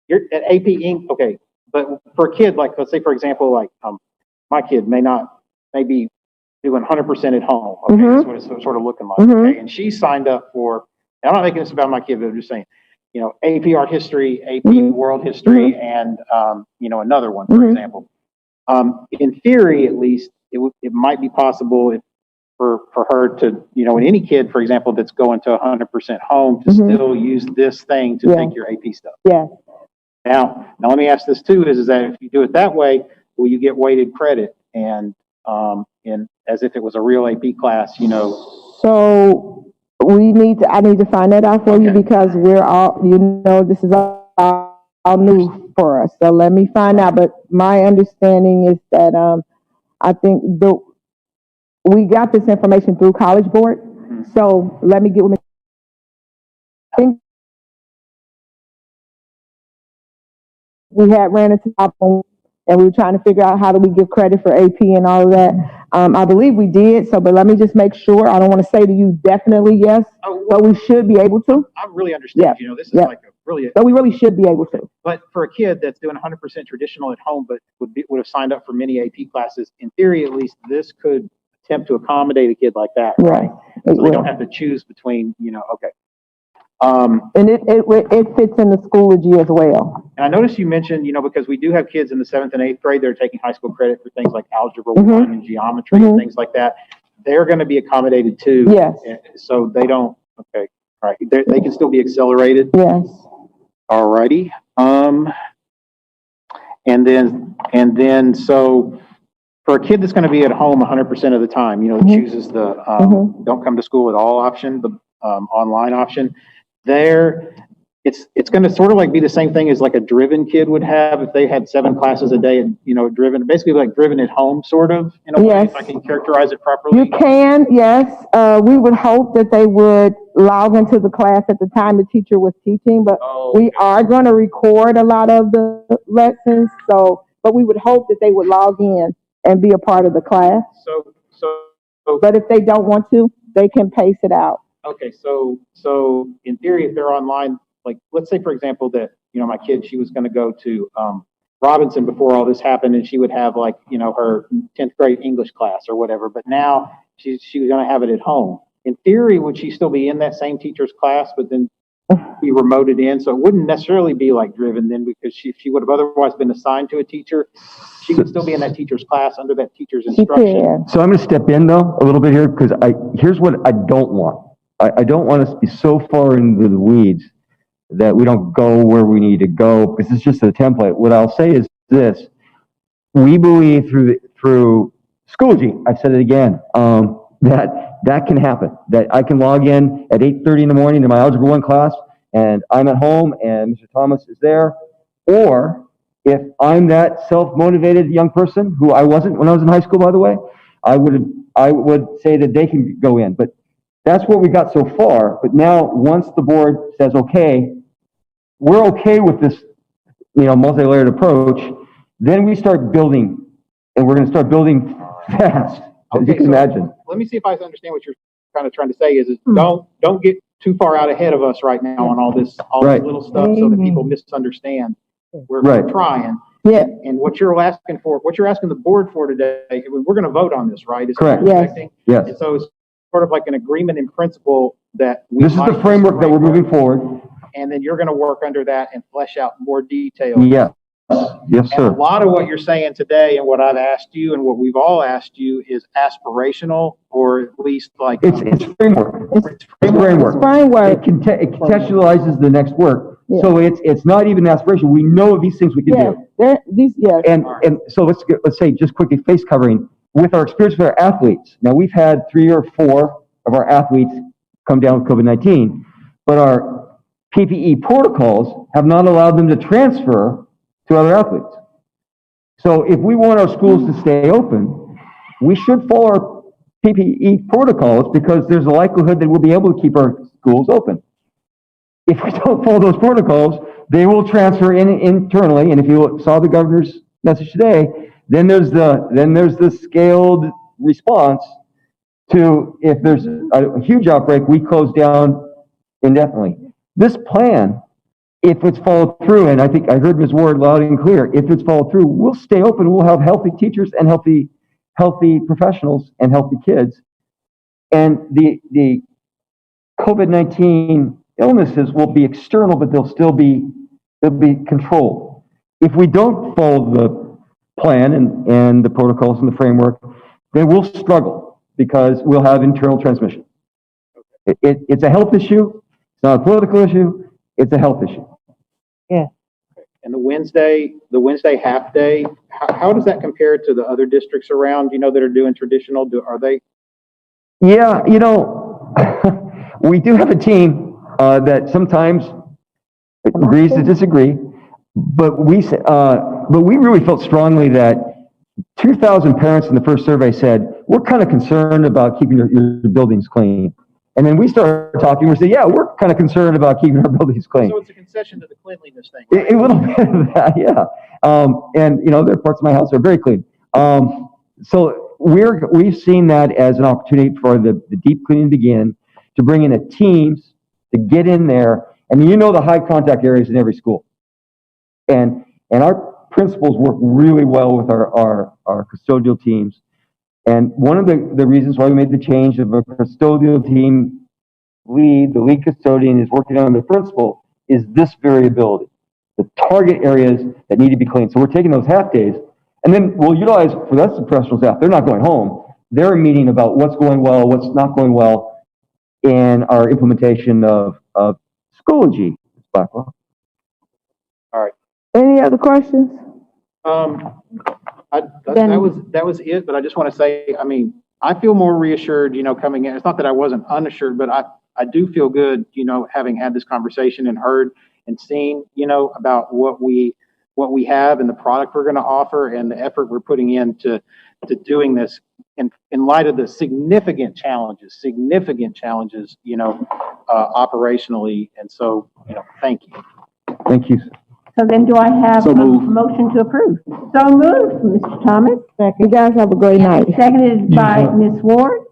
you're at AP Inc. Okay, but for a kid, like let's say for example, like my kid may be doing 100% at home. Okay, that's what it's sort of looking like. Okay, and she signed up for. And I'm not making this about my kid, but I'm just saying, you know, AP Art History, AP World History, and you know, another one, for example. In theory, at least, it might be possible for her to, you know, and any kid, for example, that's going to 100% home to still use this thing to take your AP stuff. Yeah. Now let me ask this too: is that if you do it that way, will you get weighted credit and as if it was a real AP class, you know? So I need to find that out for you because we're all, you know, this is all new for us. So let me find out. But my understanding is that I think we got this information through College Board. So let me get with I think we had ran into problem and we were trying to figure out how do we give credit for AP and all of that. I believe we did. So, but let me just make sure. I don't want to say to you definitely yes, but we should be able to. I really understand. You know, this is like a really. So we really should be able to. But for a kid that's doing 100% traditional at home, but would have signed up for many AP classes, in theory at least, this could attempt to accommodate a kid like that, right? So they don't have to choose between, you know, okay. And it fits in the Schoology as well. And I noticed you mentioned, you know, because we do have kids in the 7th and 8th grade that are taking high school credit for things like Algebra 1 and geometry and things like that. They're going to be accommodated too. Yes. So they don't, okay, all right. They can still be accelerated. Yes. All righty. And then so for a kid that's going to be at home 100% of the time, you know, chooses the don't come to school at all option, the online option, it's going to sort of like be the same thing as like a driven kid would have if they had 7 classes a day and, you know, driven, basically like driven at home, sort of, in a way, if I can characterize it properly. You can, yes. We would hope that they would log into the class at the time the teacher was teaching, but we are going to record a lot of the lessons. So, but we would hope that they would log in and be a part of the class. But if they don't want to, they can pace it out. Okay, so in theory, if they're online, like let's say for example that, you know, my kid, she was going to go to Robinson before all this happened, and she would have like, you know, her 10th grade English class or whatever. But now she was going to have it at home. In theory, would she still be in that same teacher's class, but then be remoted in? So it wouldn't necessarily be like driven then, because she would have otherwise been assigned to a teacher. She would still be in that teacher's class under that teacher's instruction. So I'm going to step in though a little bit here because here's what I don't want. I don't want us to be so far into the weeds that we don't go where we need to go because it's just a template. What I'll say is this: we believe through Schoology, I said it again, that can happen. That I can log in at 8:30 in the morning to my Algebra 1 class, and I'm at home, and Mr. Thomas is there. Or if I'm that self-motivated young person, who I wasn't when I was in high school, by the way, I would say that they can go in. But that's what we got so far. But now, once the board says, okay, we're okay with this, you know, multi-layered approach, then we start building, and we're going to start building fast, as you can imagine. Let me see if I understand what you're kind of trying to say is don't get too far out ahead of us right now on all this little stuff so that people misunderstand. We're trying. Yeah. And what you're asking the board for today, we're going to vote on this, right? Is correct. Yes. And so it's sort of like an agreement in principle that this is the framework that we're moving forward. And then you're going to work under that and flesh out more details. Yeah. Yes, sir. And a lot of what you're saying today and what I've asked you and what we've all asked you is aspirational, or at least like it's framework. It's framework. It contextualizes the next work. Yeah. So it's not even aspiration. We know these things we can do. And so let's say just quickly face covering. with our experience with our athletes, now we've had 3 or 4 of our athletes come down with COVID-19, but our PPE protocols have not allowed them to transfer to other athletes. So if we want our schools to stay open, we should follow our PPE protocols because there's a likelihood that we'll be able to keep our schools open. If we don't follow those protocols, they will transfer internally, and if you saw the governor's message today, then there's the scaled response to if there's a huge outbreak, we close down indefinitely. This plan, if it's followed through, and I think I heard Ms. Ward loud and clear, if it's followed through, we'll stay open, we'll have healthy teachers and healthy professionals and healthy kids. And the COVID-19 illnesses will be external, but they'll be controlled. If we don't follow the plan and the protocols and the framework, then we'll struggle because we'll have internal transmission. It's a health issue. It's not a political issue. It's a health issue. Yeah. And the Wednesday half day, how does that compare to the other districts around, that are doing traditional? Are they? Yeah, we do have a team that sometimes agrees to disagree, but we really felt strongly that 2,000 parents in the first survey said, we're kind of concerned about keeping your buildings clean. And then we started talking, we said, yeah, we're kind of concerned about keeping our buildings clean. So it's a concession to the cleanliness thing. Right? A little bit of that, yeah. And, there are parts of my house that are very clean. So we've seen that as an opportunity for the deep cleaning to begin, to bring in a teams to get in there. And the high contact areas in every school. And our principals work really well with our custodial teams. And one of the reasons why we made the change of a custodial team the lead custodian is working on the principal, is this variability, the target areas that need to be cleaned. So we're taking those half days, and then we'll utilize, for that's the professional staff, they're not going home. They're meeting about what's going well, what's not going well in our implementation of Schoology. Blackwell. All right. Any other questions? That was it, but I just want to say, I feel more reassured, coming in. It's not that I wasn't unassured, but I do feel good, having had this conversation and heard and seen, about what we have and the product we're going to offer and the effort we're putting into doing this in light of the significant challenges, operationally. And so, thank you. Thank you. So then do I have a motion to approve? So moved, Mr. Thomas. You guys have a great night. Seconded by Ms. Ward.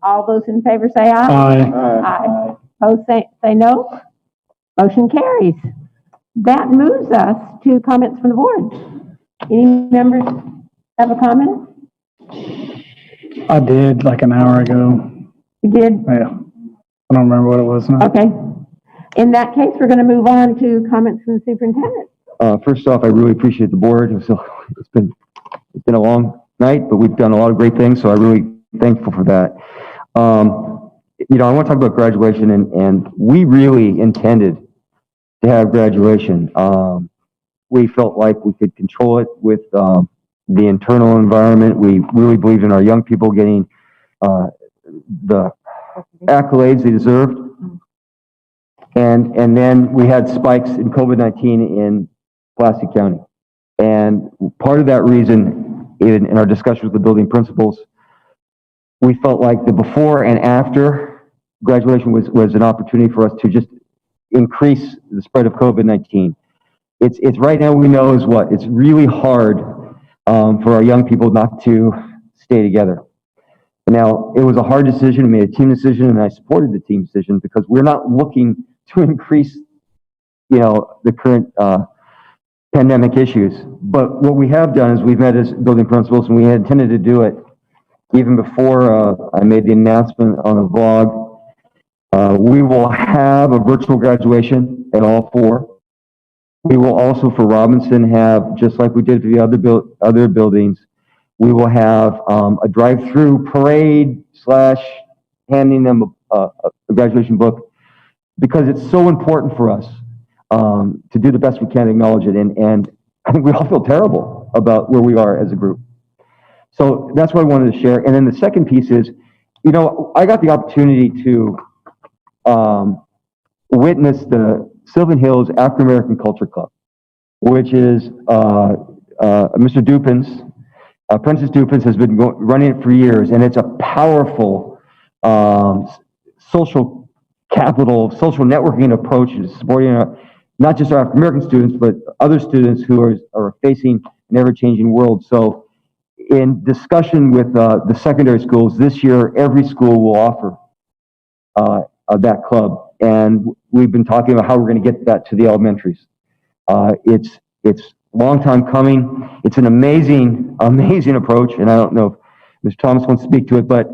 All those in favor say aye. Aye. Opposed say no. Motion carries. That moves us to comments from the board. Any members have a comment? I did like an hour ago. You did? Yeah. I don't remember what it was now. Okay. In that case, we're going to move on to comments from the superintendent. First off, I really appreciate the board. It's been a long night, but we've done a lot of great things, so I'm really thankful for that. I want to talk about graduation, and we really intended to have graduation. We felt like we could control it with the internal environment. We really believed in our young people getting the accolades they deserved. And then we had spikes in COVID-19 in Pulaski County. And part of that reason, in our discussions with the building principals, we felt like the before and after graduation was an opportunity for us to just increase the spread of COVID-19. It's right now we know is what? It's really hard for our young people not to stay together. Now, it was a hard decision. We made a team decision, and I supported the team decision because we're not looking to increase, the current pandemic issues. But what we have done is we've met as building principals, and we had intended to do it even before I made the announcement on the vlog. We will have a virtual graduation at all 4. We will also, for Robinson, have, just like we did for the other buildings, we will have a drive-through parade / handing them a graduation book, because it's so important for us to do the best we can to acknowledge it. And I think we all feel terrible about where we are as a group. So that's what I wanted to share. And then the second piece is, I got the opportunity to witness the Sylvan Hills African American Culture Club, which is Mr. Dupins, Princess Dupins has been running it for years, and it's a powerful social capital, social networking approach to supporting not just our African American students, but other students who are facing an ever-changing world. So in discussion with the secondary schools, this year every school will offer that club. And we've been talking about how we're going to get that to the elementaries. It's a long time coming. It's an amazing approach, and I don't know if Mr. Thomas wants to speak to it, but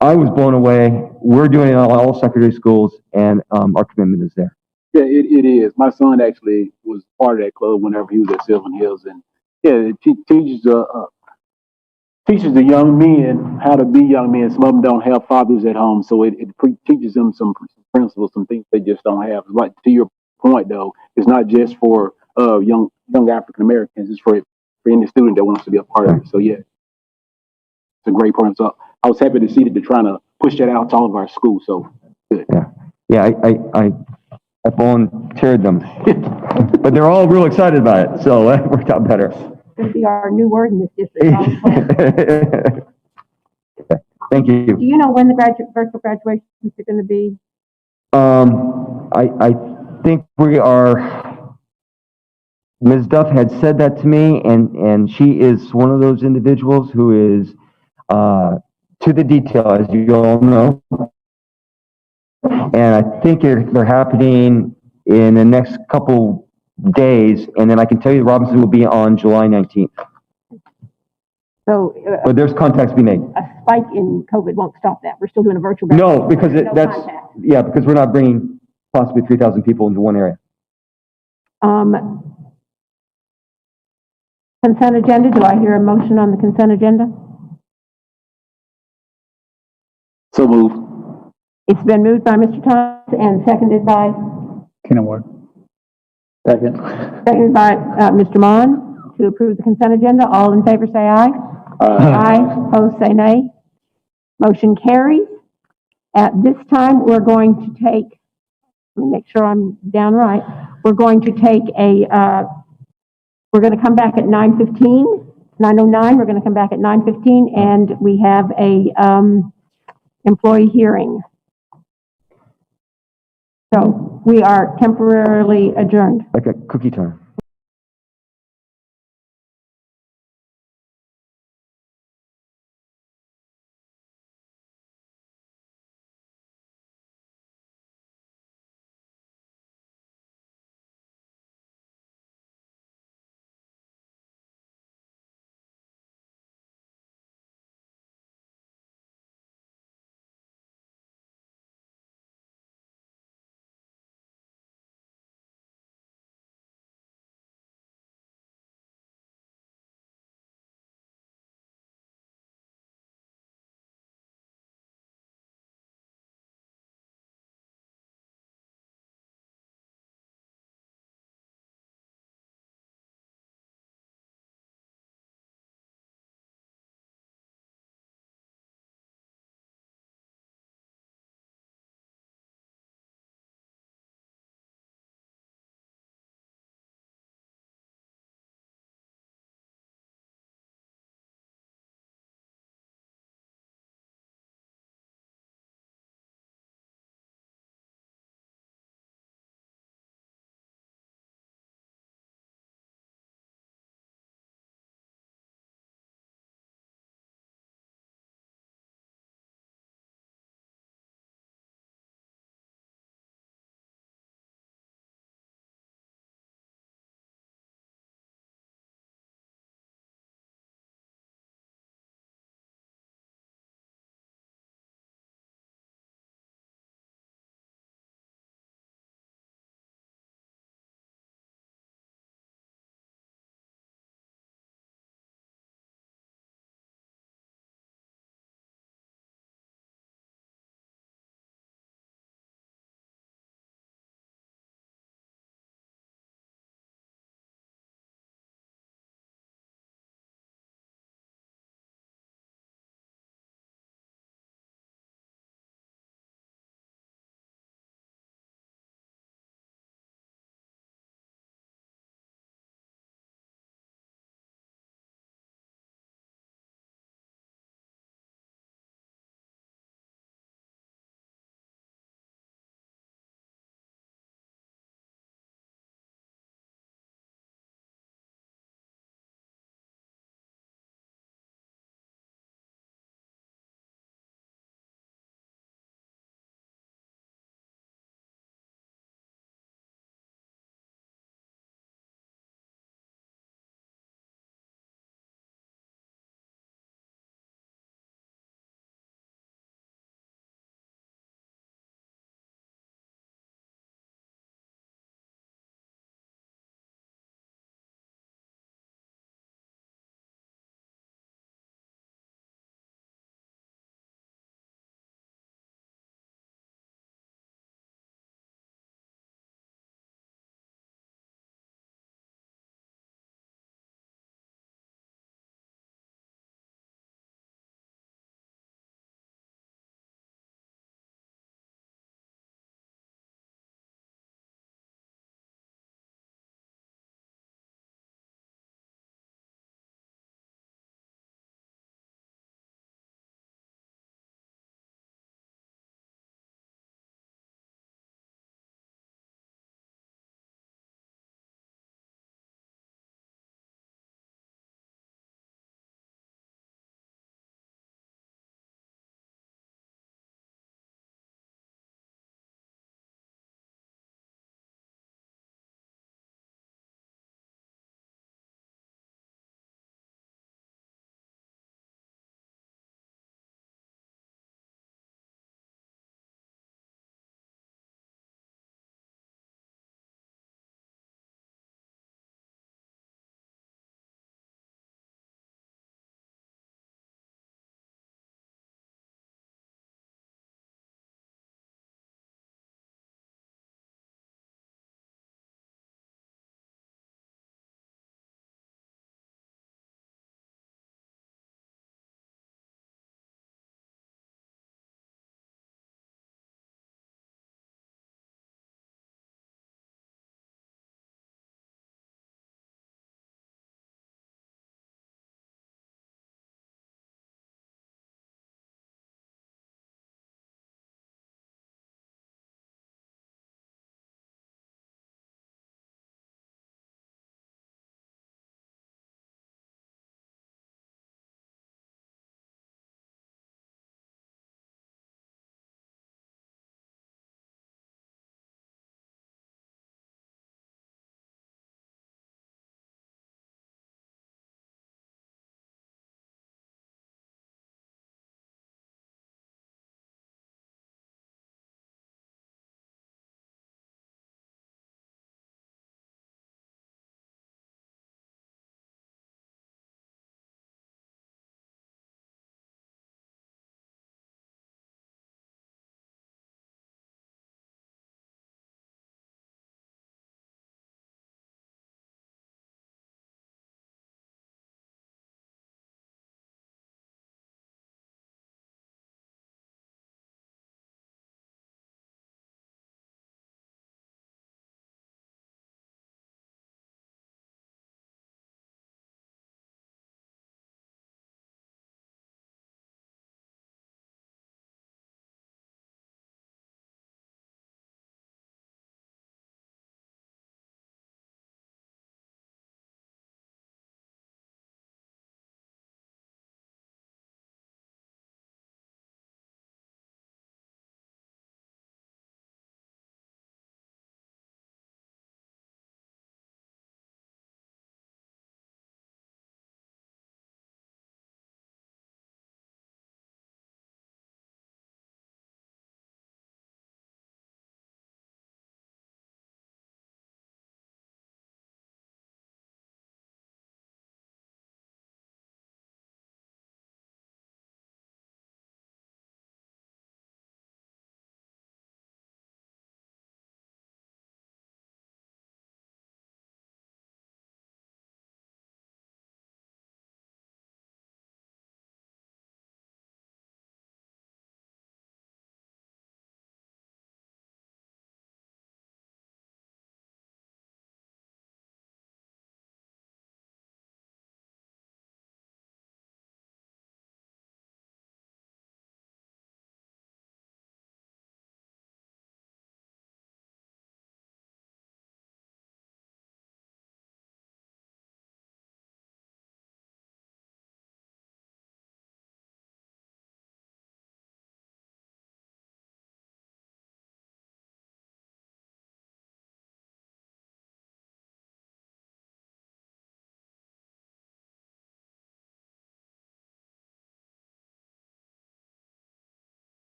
I was blown away. We're doing it in all secondary schools, and our commitment is there. Yeah, it is. My son actually was part of that club whenever he was at Sylvan Hills, and yeah, it teaches the young men how to be young men. Some of them don't have fathers at home, so it teaches them some principles, some things they just don't have. Like to your point, though, it's not just for young African Americans. It's for any student that wants to be a part of it. So yeah, it's a great program. So I was happy to see that they're trying to push that out to all of our schools. So good. Yeah. I volunteered them, but they're all real excited about it. So it worked out better. Going to be our new word in this district. Thank you. Do you know when the virtual graduations are going to be? I think we are. Ms. Duff had said that to me, and she is one of those individuals who is to the detail, as you all know. And I think they're happening in the next couple days, and then I can tell you Robinson will be on July 19th. So, but there's contacts to be made. A spike in COVID won't stop that. We're still doing a virtual. No, because because we're not bringing possibly 3,000 people into one area. Consent agenda. Do I hear a motion on the consent agenda? So move. It's been moved by Mr. Thomas and seconded by Keenan Ward. Second. Seconded by Mr. Mon to approve the consent agenda. All in favor say aye. Aye. Opposed say nay. Motion carries. At this time, we're going to take, let me make sure I'm down right. We're going to take we're going to come back at 9:15, 9:09. We're going to come back at 9:15, and we have a employee hearing. So we are temporarily adjourned. Like a cookie time.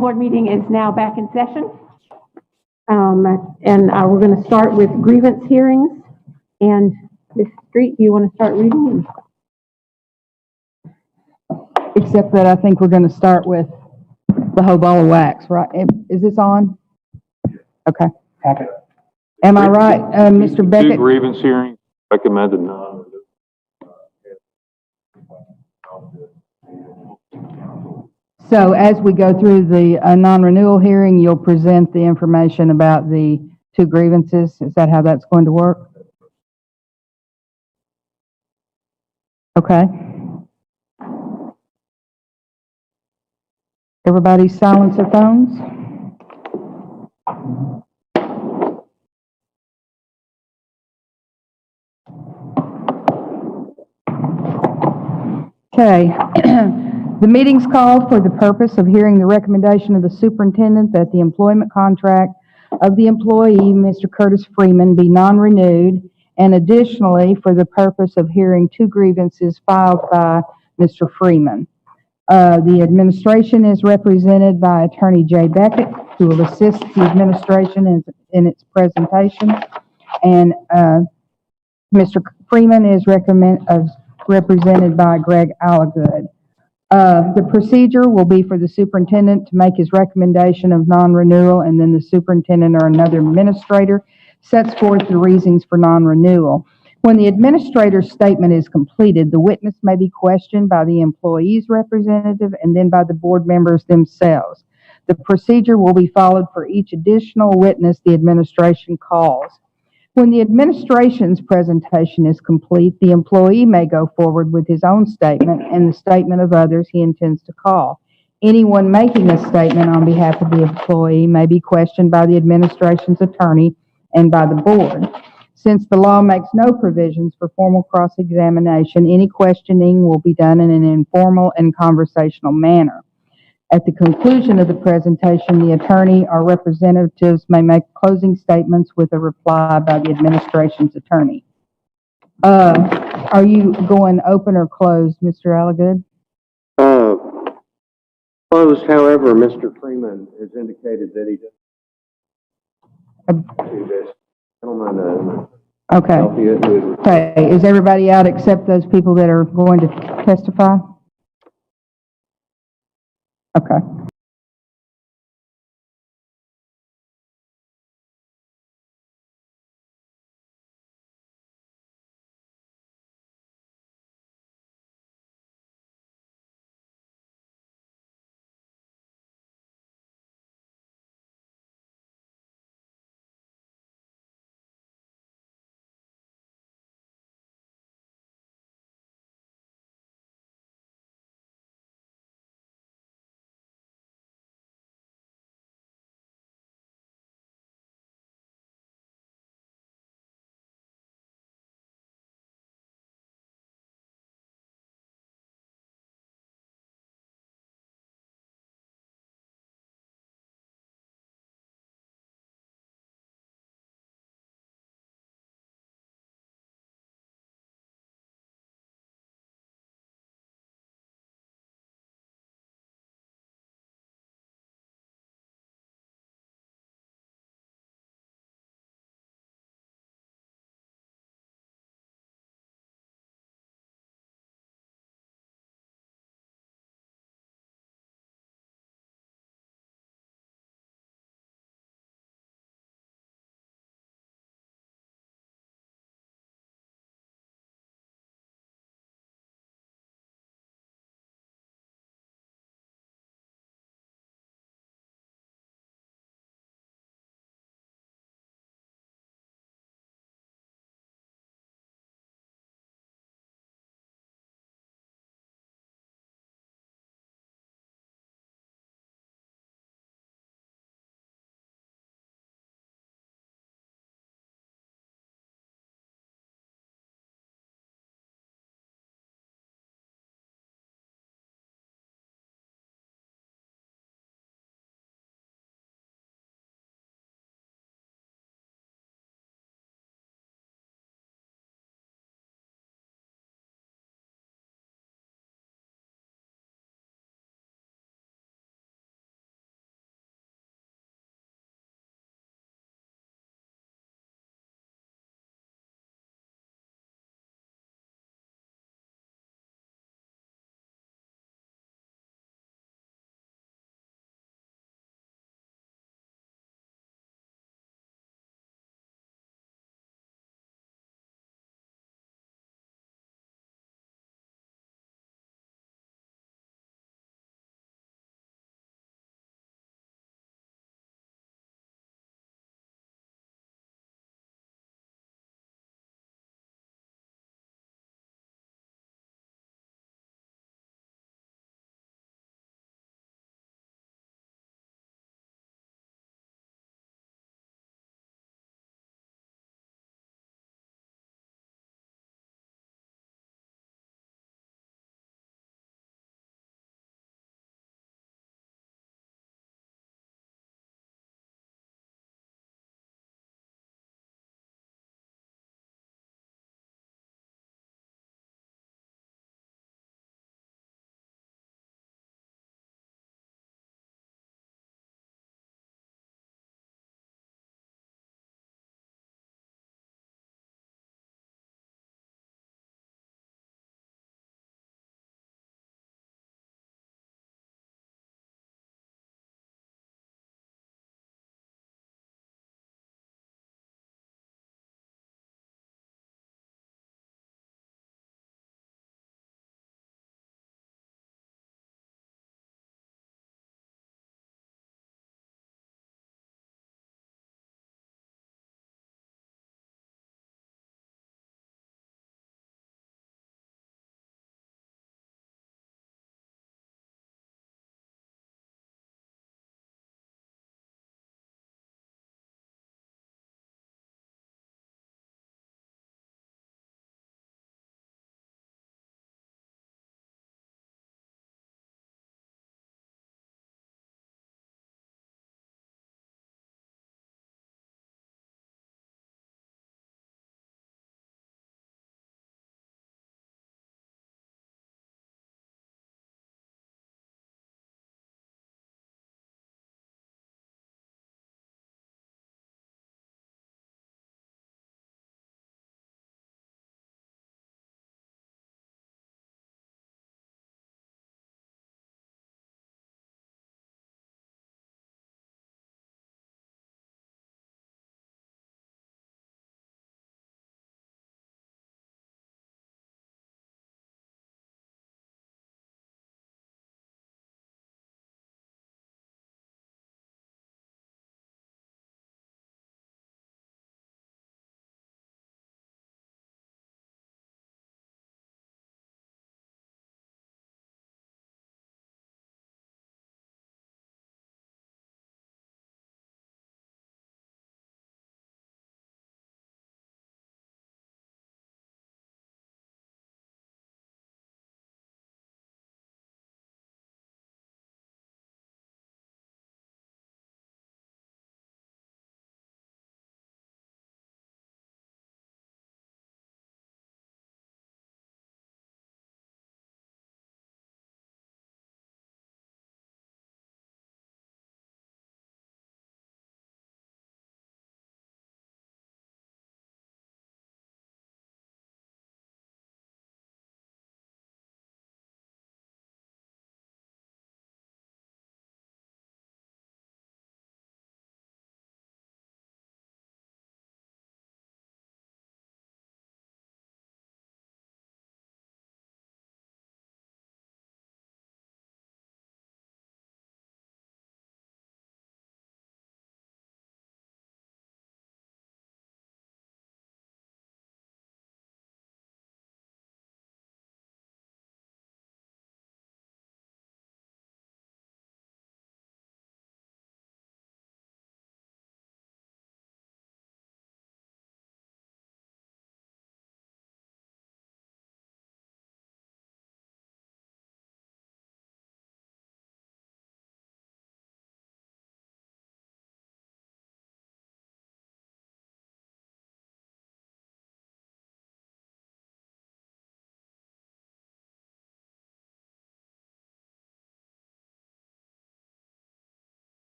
Board meeting is now back in session. We're going to start with grievance hearings. And Ms. Street, do you want to start reading? Except that I think we're going to start with the whole ball of wax, right? Is this on? Okay. Am I right, Mr. Two Beckett? grievance hearings, recommended none. So as we go through the non-renewal hearing, you'll present the information about the 2 grievances. Is that how that's going to work? Okay. Everybody silence their phones. Okay. The meeting's called for the purpose of hearing the recommendation of the superintendent that the employment contract of the employee, Mr. Curtis Freeman, be non-renewed, and additionally for the purpose of hearing 2 grievances filed by Mr. Freeman. The administration is represented by Attorney Jay Beckett, who will assist the administration in its presentation, and Mr. Freeman is represented by Greg Allagood. The procedure will be for the superintendent to make his recommendation of non-renewal, and then the superintendent or another administrator sets forth the reasons for non-renewal. When the administrator's statement is completed, the witness may be questioned by the employee's representative and then by the board members themselves. The procedure will be followed for each additional witness the administration calls. When the administration's presentation is complete, the employee may go forward with his own statement and the statement of others he intends to call. Anyone making a statement on behalf of the employee may be questioned by the administration's attorney and by the board. Since the law makes no provisions for formal cross-examination, any questioning will be done in an informal and conversational manner. At the conclusion of the presentation, the attorney or representatives may make closing statements with a reply by the administration's attorney. Are you going open or closed, Mr. Allagood? Closed, however, Mr. Freeman has indicated that he doesn't do this. Gentlemen, Okay. Okay, is everybody out except those people that are going to testify? Okay.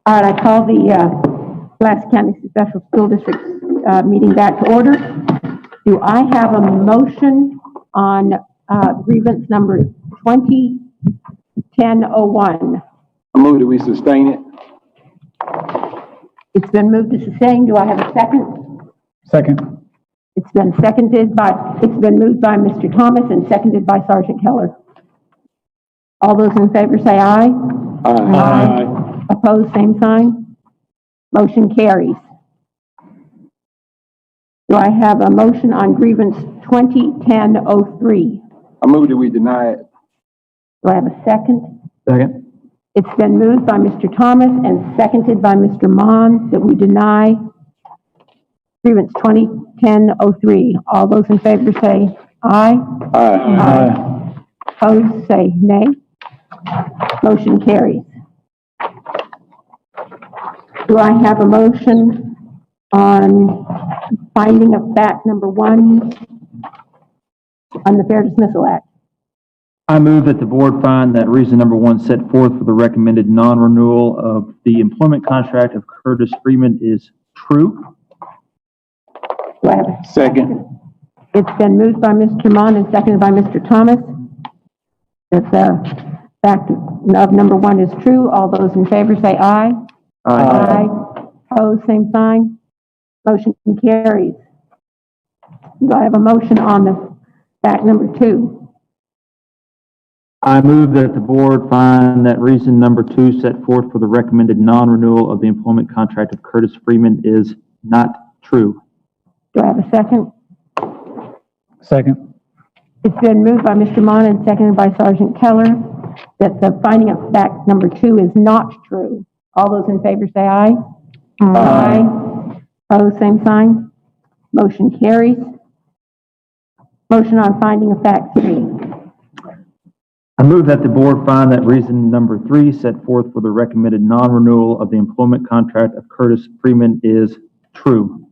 All right, I call the Pulaski County Special School District meeting back to order. Do I have a motion on grievance number 2010-01? I move that we sustain it. It's been moved to sustain. Do I have a second? Second. It's been moved by Mr. Thomas and seconded by Sergeant Keller. All those in favor say aye. Aye. Opposed, same sign. Motion carries. Do I have a motion on grievance 2010-03? I move that we deny it. Do I have a second? Second. It's been moved by Mr. Thomas and seconded by Mr. Mon that we deny grievance 2010-03. All those in favor say aye. Aye. Opposed, say nay. Motion carries. Do I have a motion on finding of fact number 1 on the Fair Dismissal Act? I move that the board find that reason number 1 set forth for the recommended non-renewal of the employment contract of Curtis Freeman is true. Do I have a Second. It's been moved by Mr. Mon and seconded by Mr. Thomas that the fact of number 1 is true. All those in favor say aye. Aye. Opposed, same sign. Motion carries. Do I have a motion on the fact number 2? I move that the board find that reason number 2 set forth for the recommended non-renewal of the employment contract of Curtis Freeman is not true. Do I have a second? Second. It's been moved by Mr. Mon and seconded by Sergeant Keller that the finding of fact number 2 is not true. All those in favor say aye. Aye. Opposed, same sign. Motion carries. Motion on finding of fact 3. I move that the board find that reason number 3 set forth for the recommended non-renewal of the employment contract of Curtis Freeman is true.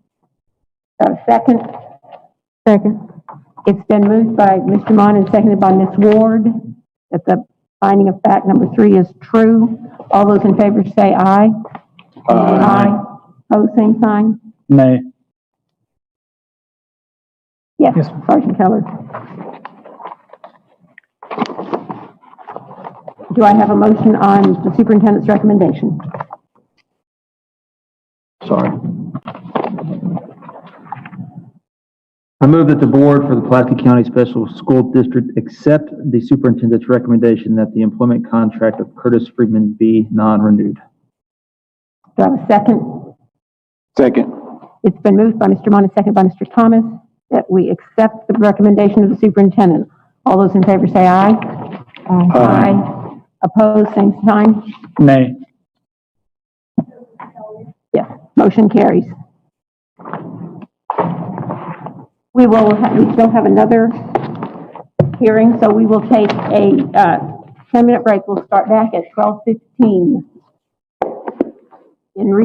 Got a second? Second. It's been moved by Mr. Mon and seconded by Ms. Ward that the finding of fact number 3 is true. All those in favor say aye. Aye. Opposed, same sign. Nay. Yes, Yes. Sergeant Keller. Do I have a motion on the superintendent's recommendation? Sorry. I move that the board for the Pulaski County Special School District accept the superintendent's recommendation that the employment contract of Curtis Freeman be non-renewed. Do I have a second? Second. It's been moved by Mr. Mon and seconded by Mr. Thomas that we accept the recommendation of the superintendent. All those in favor say aye. Aye. Opposed, same sign. Nay. Yes, motion carries. We still have another hearing, so we will take a 10-minute break. We'll start back at 12:15. In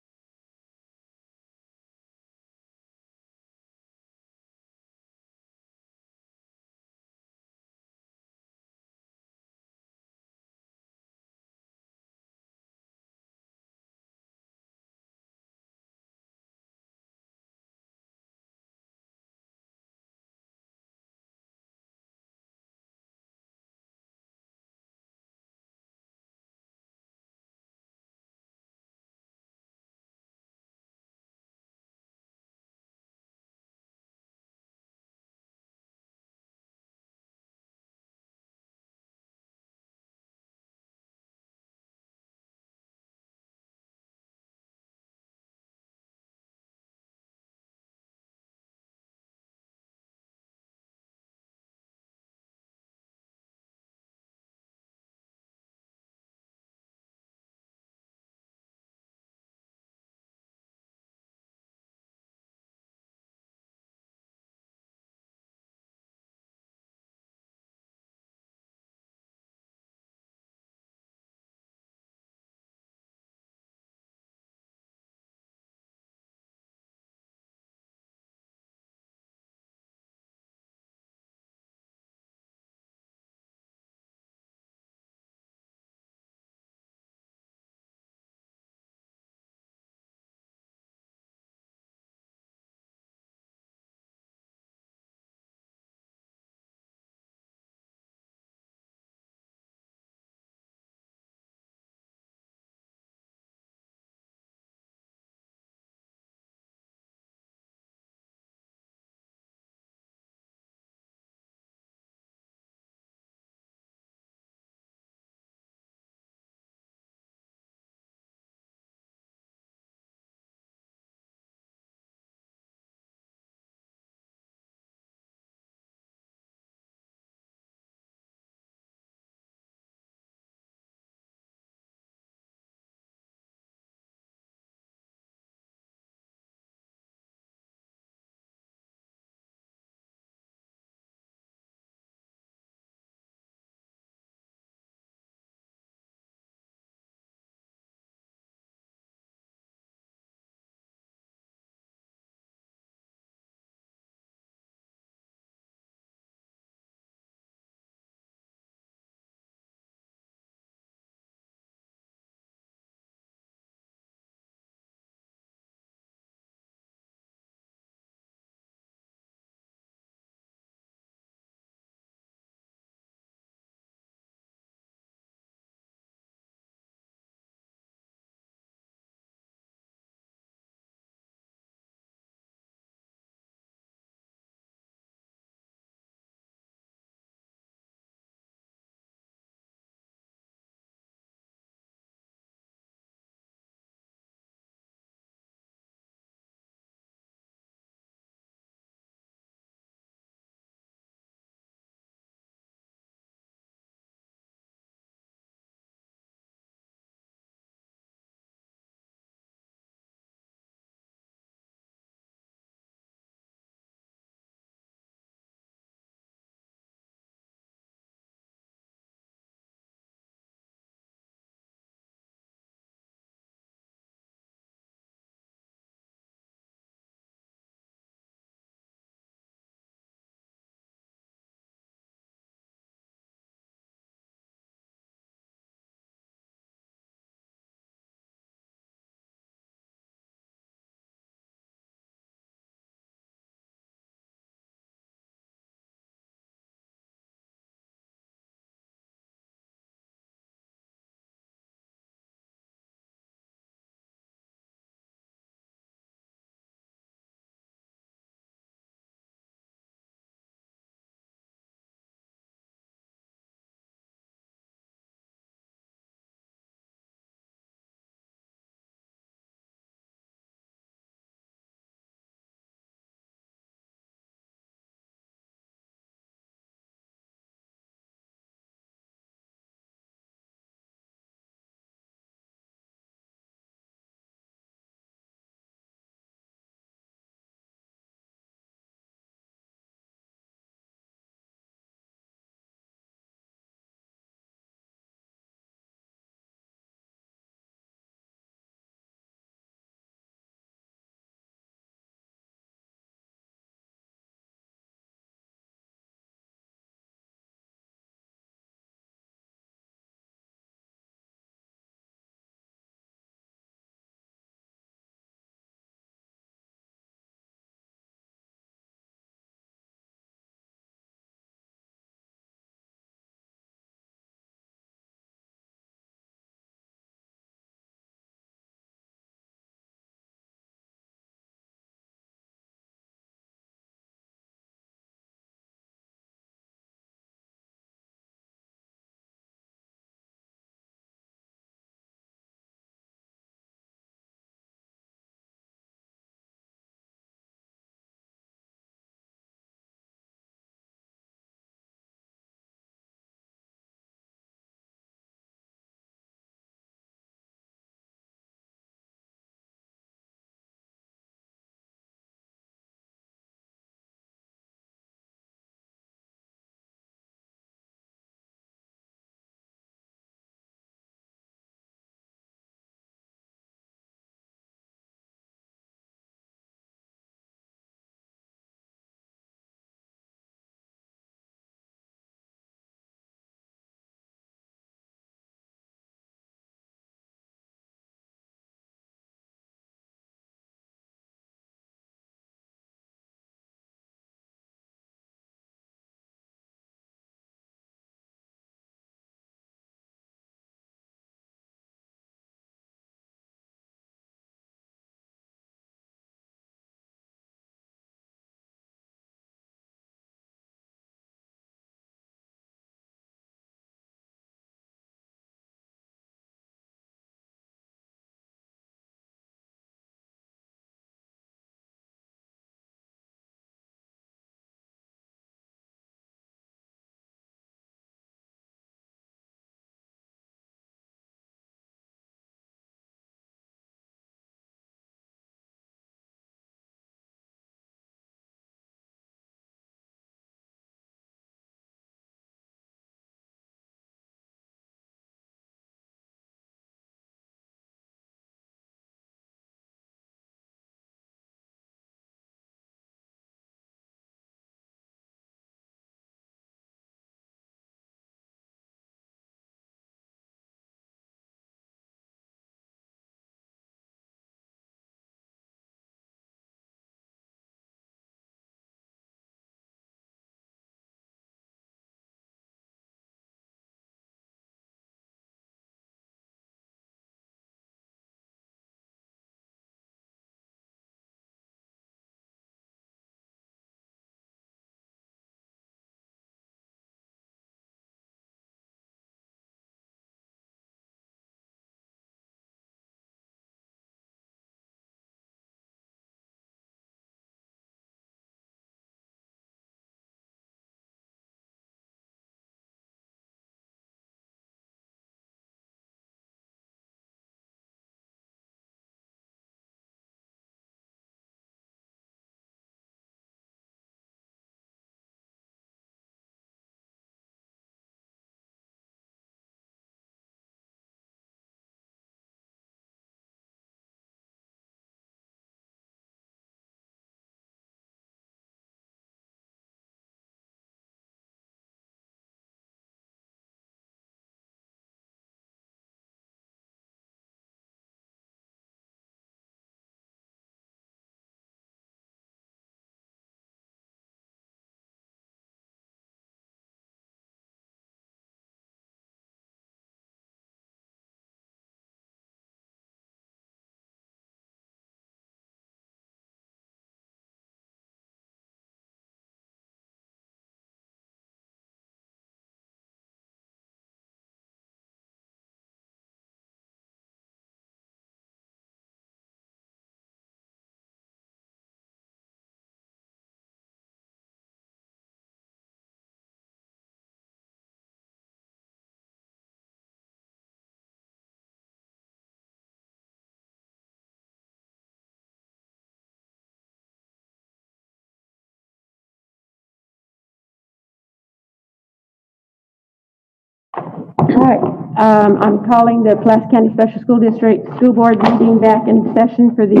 All right, I'm calling the Pulaski County Special School District School Board meeting back in session for the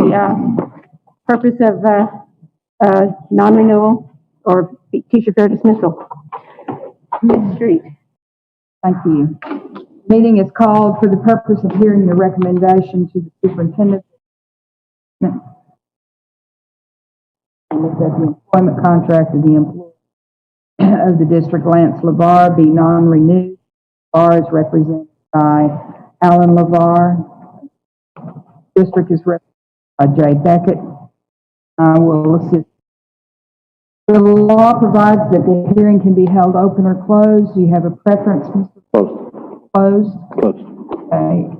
purpose of non-renewal or teacher fair dismissal. Ms. Street. Thank you. Meeting is called for the purpose of hearing the recommendation to the superintendent. And that the employment contract of the employee of the district, Lance LeVar, be non-renewed. LeVar is represented by Alan LeVar. District is represented by Jay Beckett. I will assist. The law provides that the hearing can be held open or closed. Do you have a preference, Mr. Closed. Closed? Closed. Okay.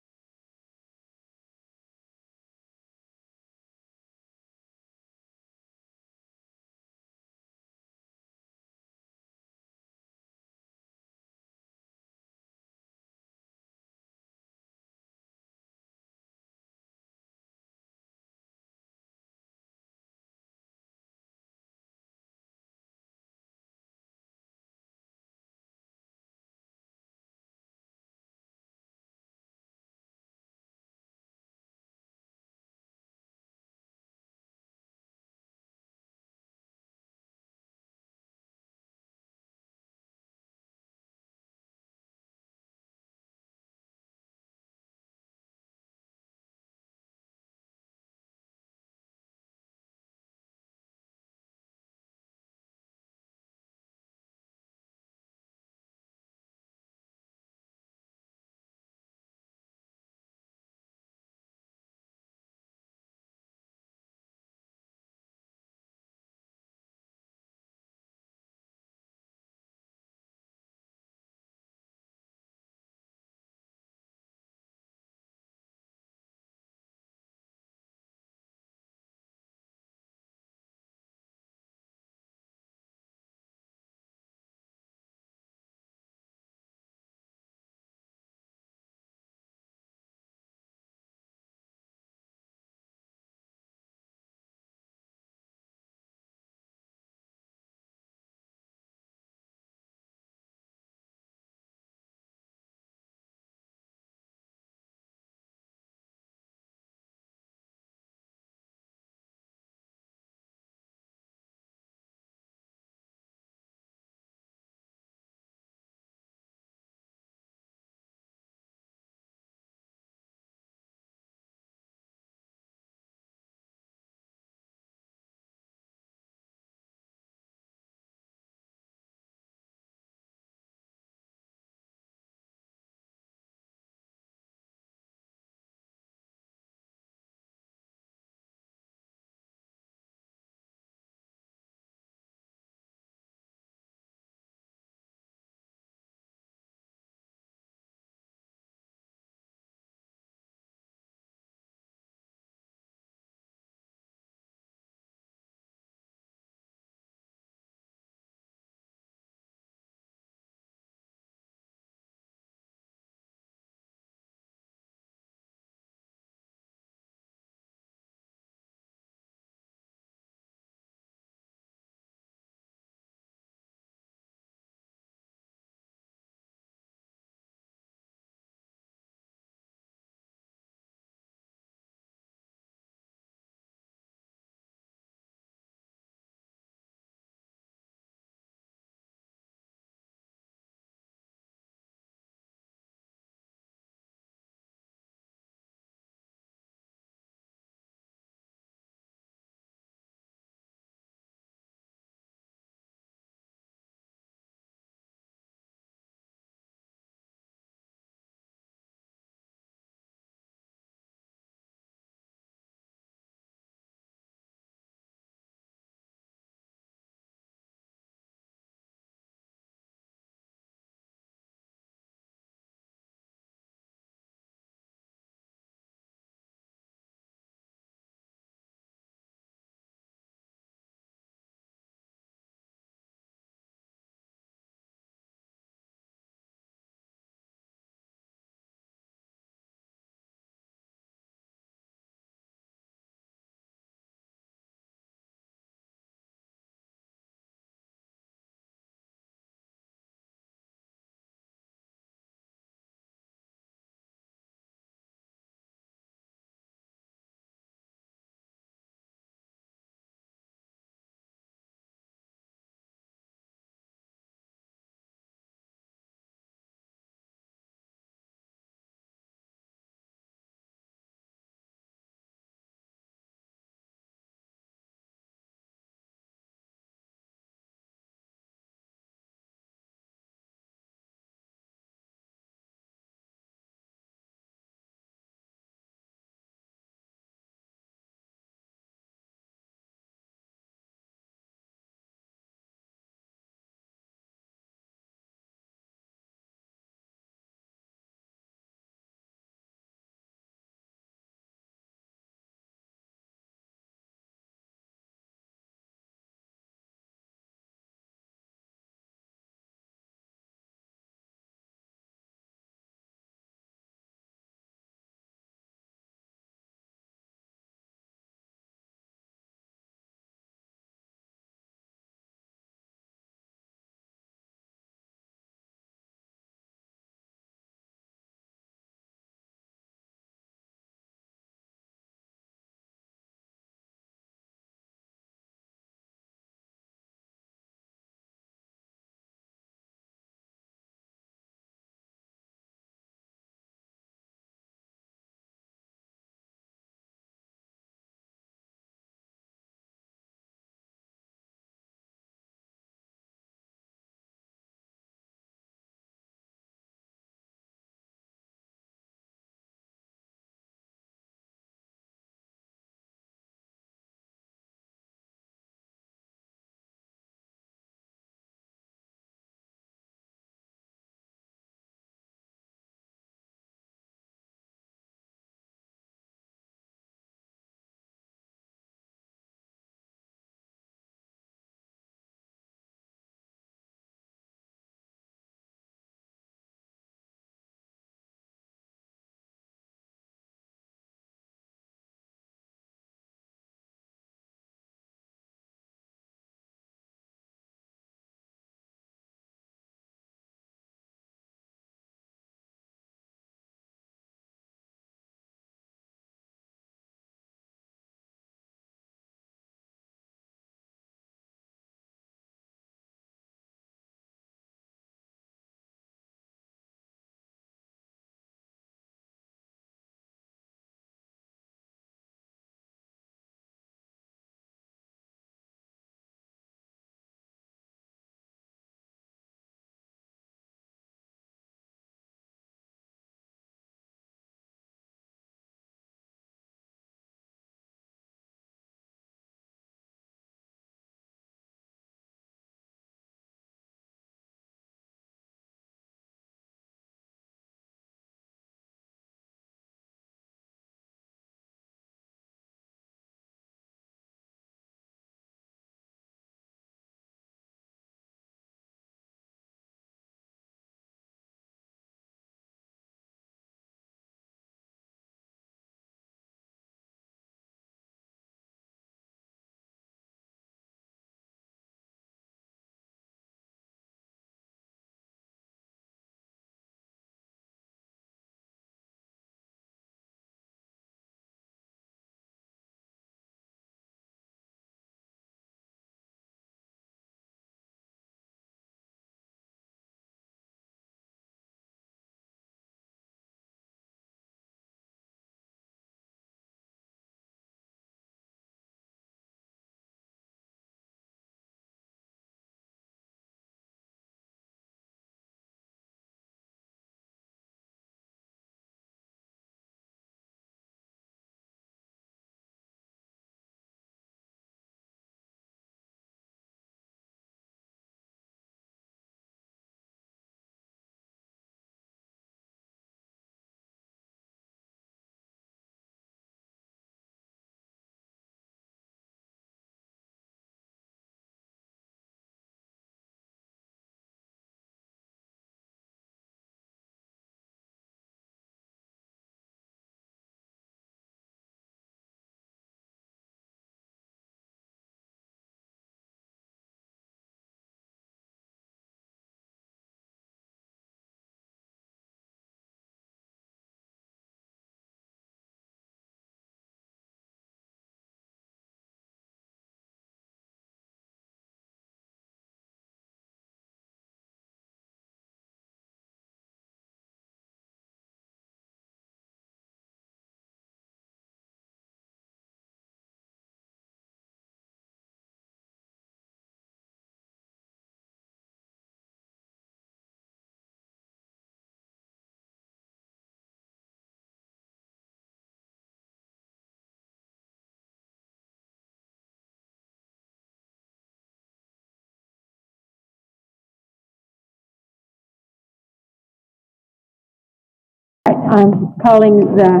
I'm calling the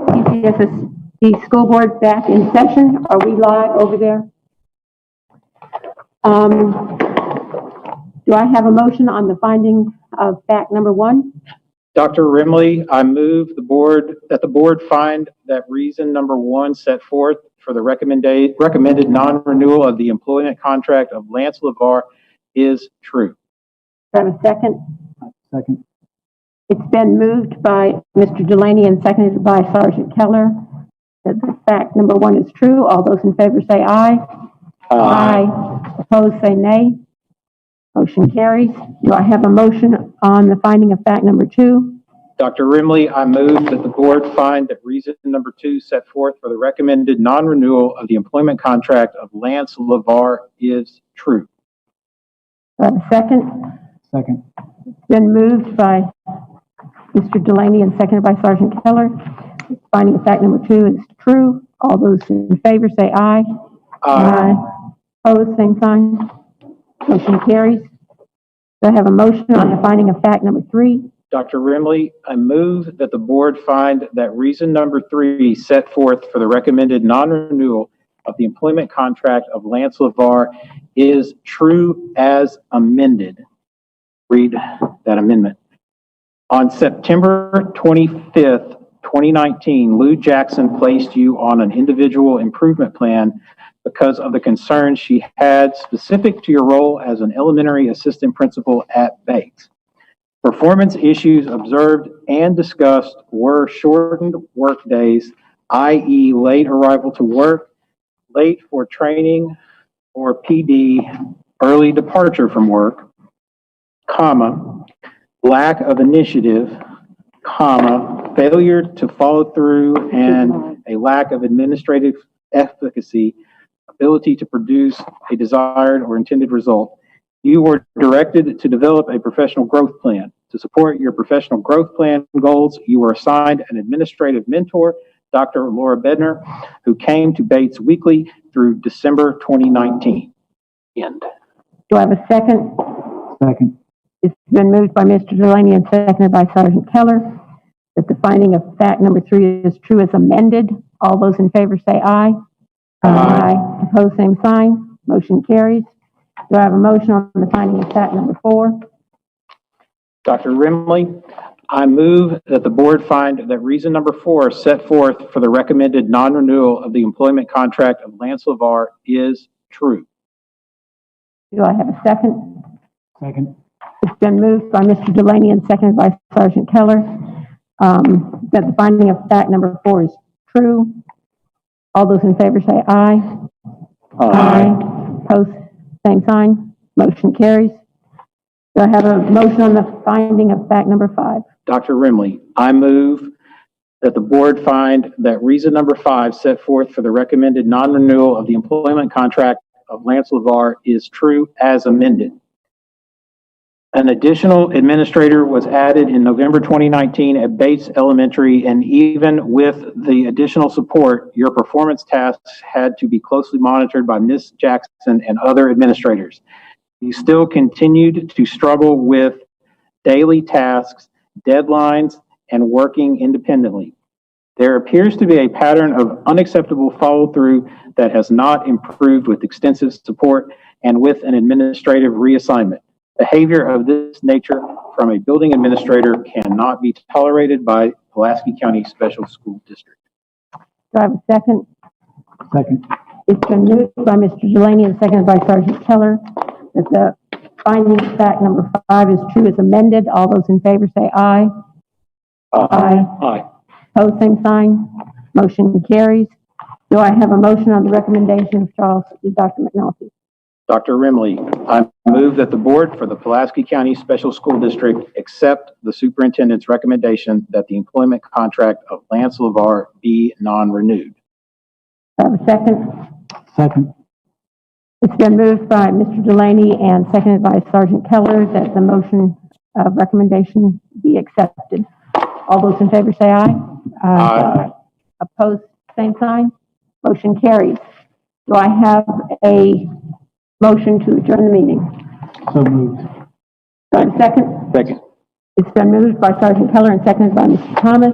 PCSSD School Board back in session. Are we live over there? Do I have a motion on the finding of fact number 1? Dr. Rimley, I move that the board find that reason number 1 set forth for the recommended non-renewal of the employment contract of Lance LeVar is true. Do I have a second? Second. It's been moved by Mr. Delaney and seconded by Sergeant Keller that the fact number 1 is true. All those in favor say aye. Aye. Opposed say nay. Motion carries. Do I have a motion on the finding of fact number 2? Dr. Rimley, I move that the board find that reason number 2 set forth for the recommended non-renewal of the employment contract of Lance LeVar is true. Do I have a second? Second. It's been moved by Mr. Delaney and seconded by Sergeant Keller. Finding of fact number 2 is true. All those in favor say aye. Aye. Opposed, same sign. Motion carries. Do I have a motion on the finding of fact number 3? Dr. Rimley, I move that the board find that reason number 3 set forth for the recommended non-renewal of the employment contract of Lance LeVar is true as amended. Read that amendment. On September 25th, 2019, Lou Jackson placed you on an individual improvement plan because of the concerns she had specific to your role as an elementary assistant principal at Bates. Performance issues observed and discussed were shortened work days, i.e. late arrival to work, late for training or PD, early departure from work, comma, lack of initiative, comma, failure to follow through, and a lack of administrative efficacy, ability to produce a desired or intended result. You were directed to develop a professional growth plan. To support your professional growth plan goals, you were assigned an administrative mentor, Dr. Laura Bedner, who came to Bates weekly through December 2019. End. Do I have a second? Second. It's been moved by Mr. Delaney and seconded by Sergeant Keller that the finding of fact number 3 is true as amended. All those in favor say aye. Aye. Opposed, same sign. Motion carries. Do I have a motion on the finding of fact number 4? Dr. Rimley, I move that the board find that reason number 4 set forth for the recommended non-renewal of the employment contract of Lance LeVar is true. Do I have a second? Second. It's been moved by Mr. Delaney and seconded by Sergeant Keller that the finding of fact number 4 is true. All those in favor say aye. Aye. Opposed, same sign. Motion carries. Do I have a motion on the finding of fact number 5? Dr. Rimley, I move that the board find that reason number 5 set forth for the recommended non-renewal of the employment contract of Lance LeVar is true as amended. An additional administrator was added in November 2019 at Bates Elementary, and even with the additional support, your performance tasks had to be closely monitored by Ms. Jackson and other administrators. You still continued to struggle with daily tasks, deadlines, and working independently. There appears to be a pattern of unacceptable follow-through that has not improved with extensive support and with an administrative reassignment. Behavior of this nature from a building administrator cannot be tolerated by Pulaski County Special School District. Do I have a second? Second. It's been moved by Mr. Delaney and seconded by Sergeant Keller that the finding of fact number 5 is true as amended. All those in favor say aye. Aye. Aye. Opposed, same sign. Motion carries. Do I have a motion on the recommendation of Dr. McNulty? Dr. Rimley, I move that the board for the Pulaski County Special School District accept the superintendent's recommendation that the employment contract of Lance LeVar be non-renewed. Do I have a second? Second. It's been moved by Mr. Delaney and seconded by Sergeant Keller that the motion of recommendation be accepted. All those in favor say aye. Aye. Opposed, same sign. Motion carries. Do I have a motion to adjourn the meeting? So moved. Do I have a second? Second. It's been moved by Sergeant Keller and seconded by Mr. Thomas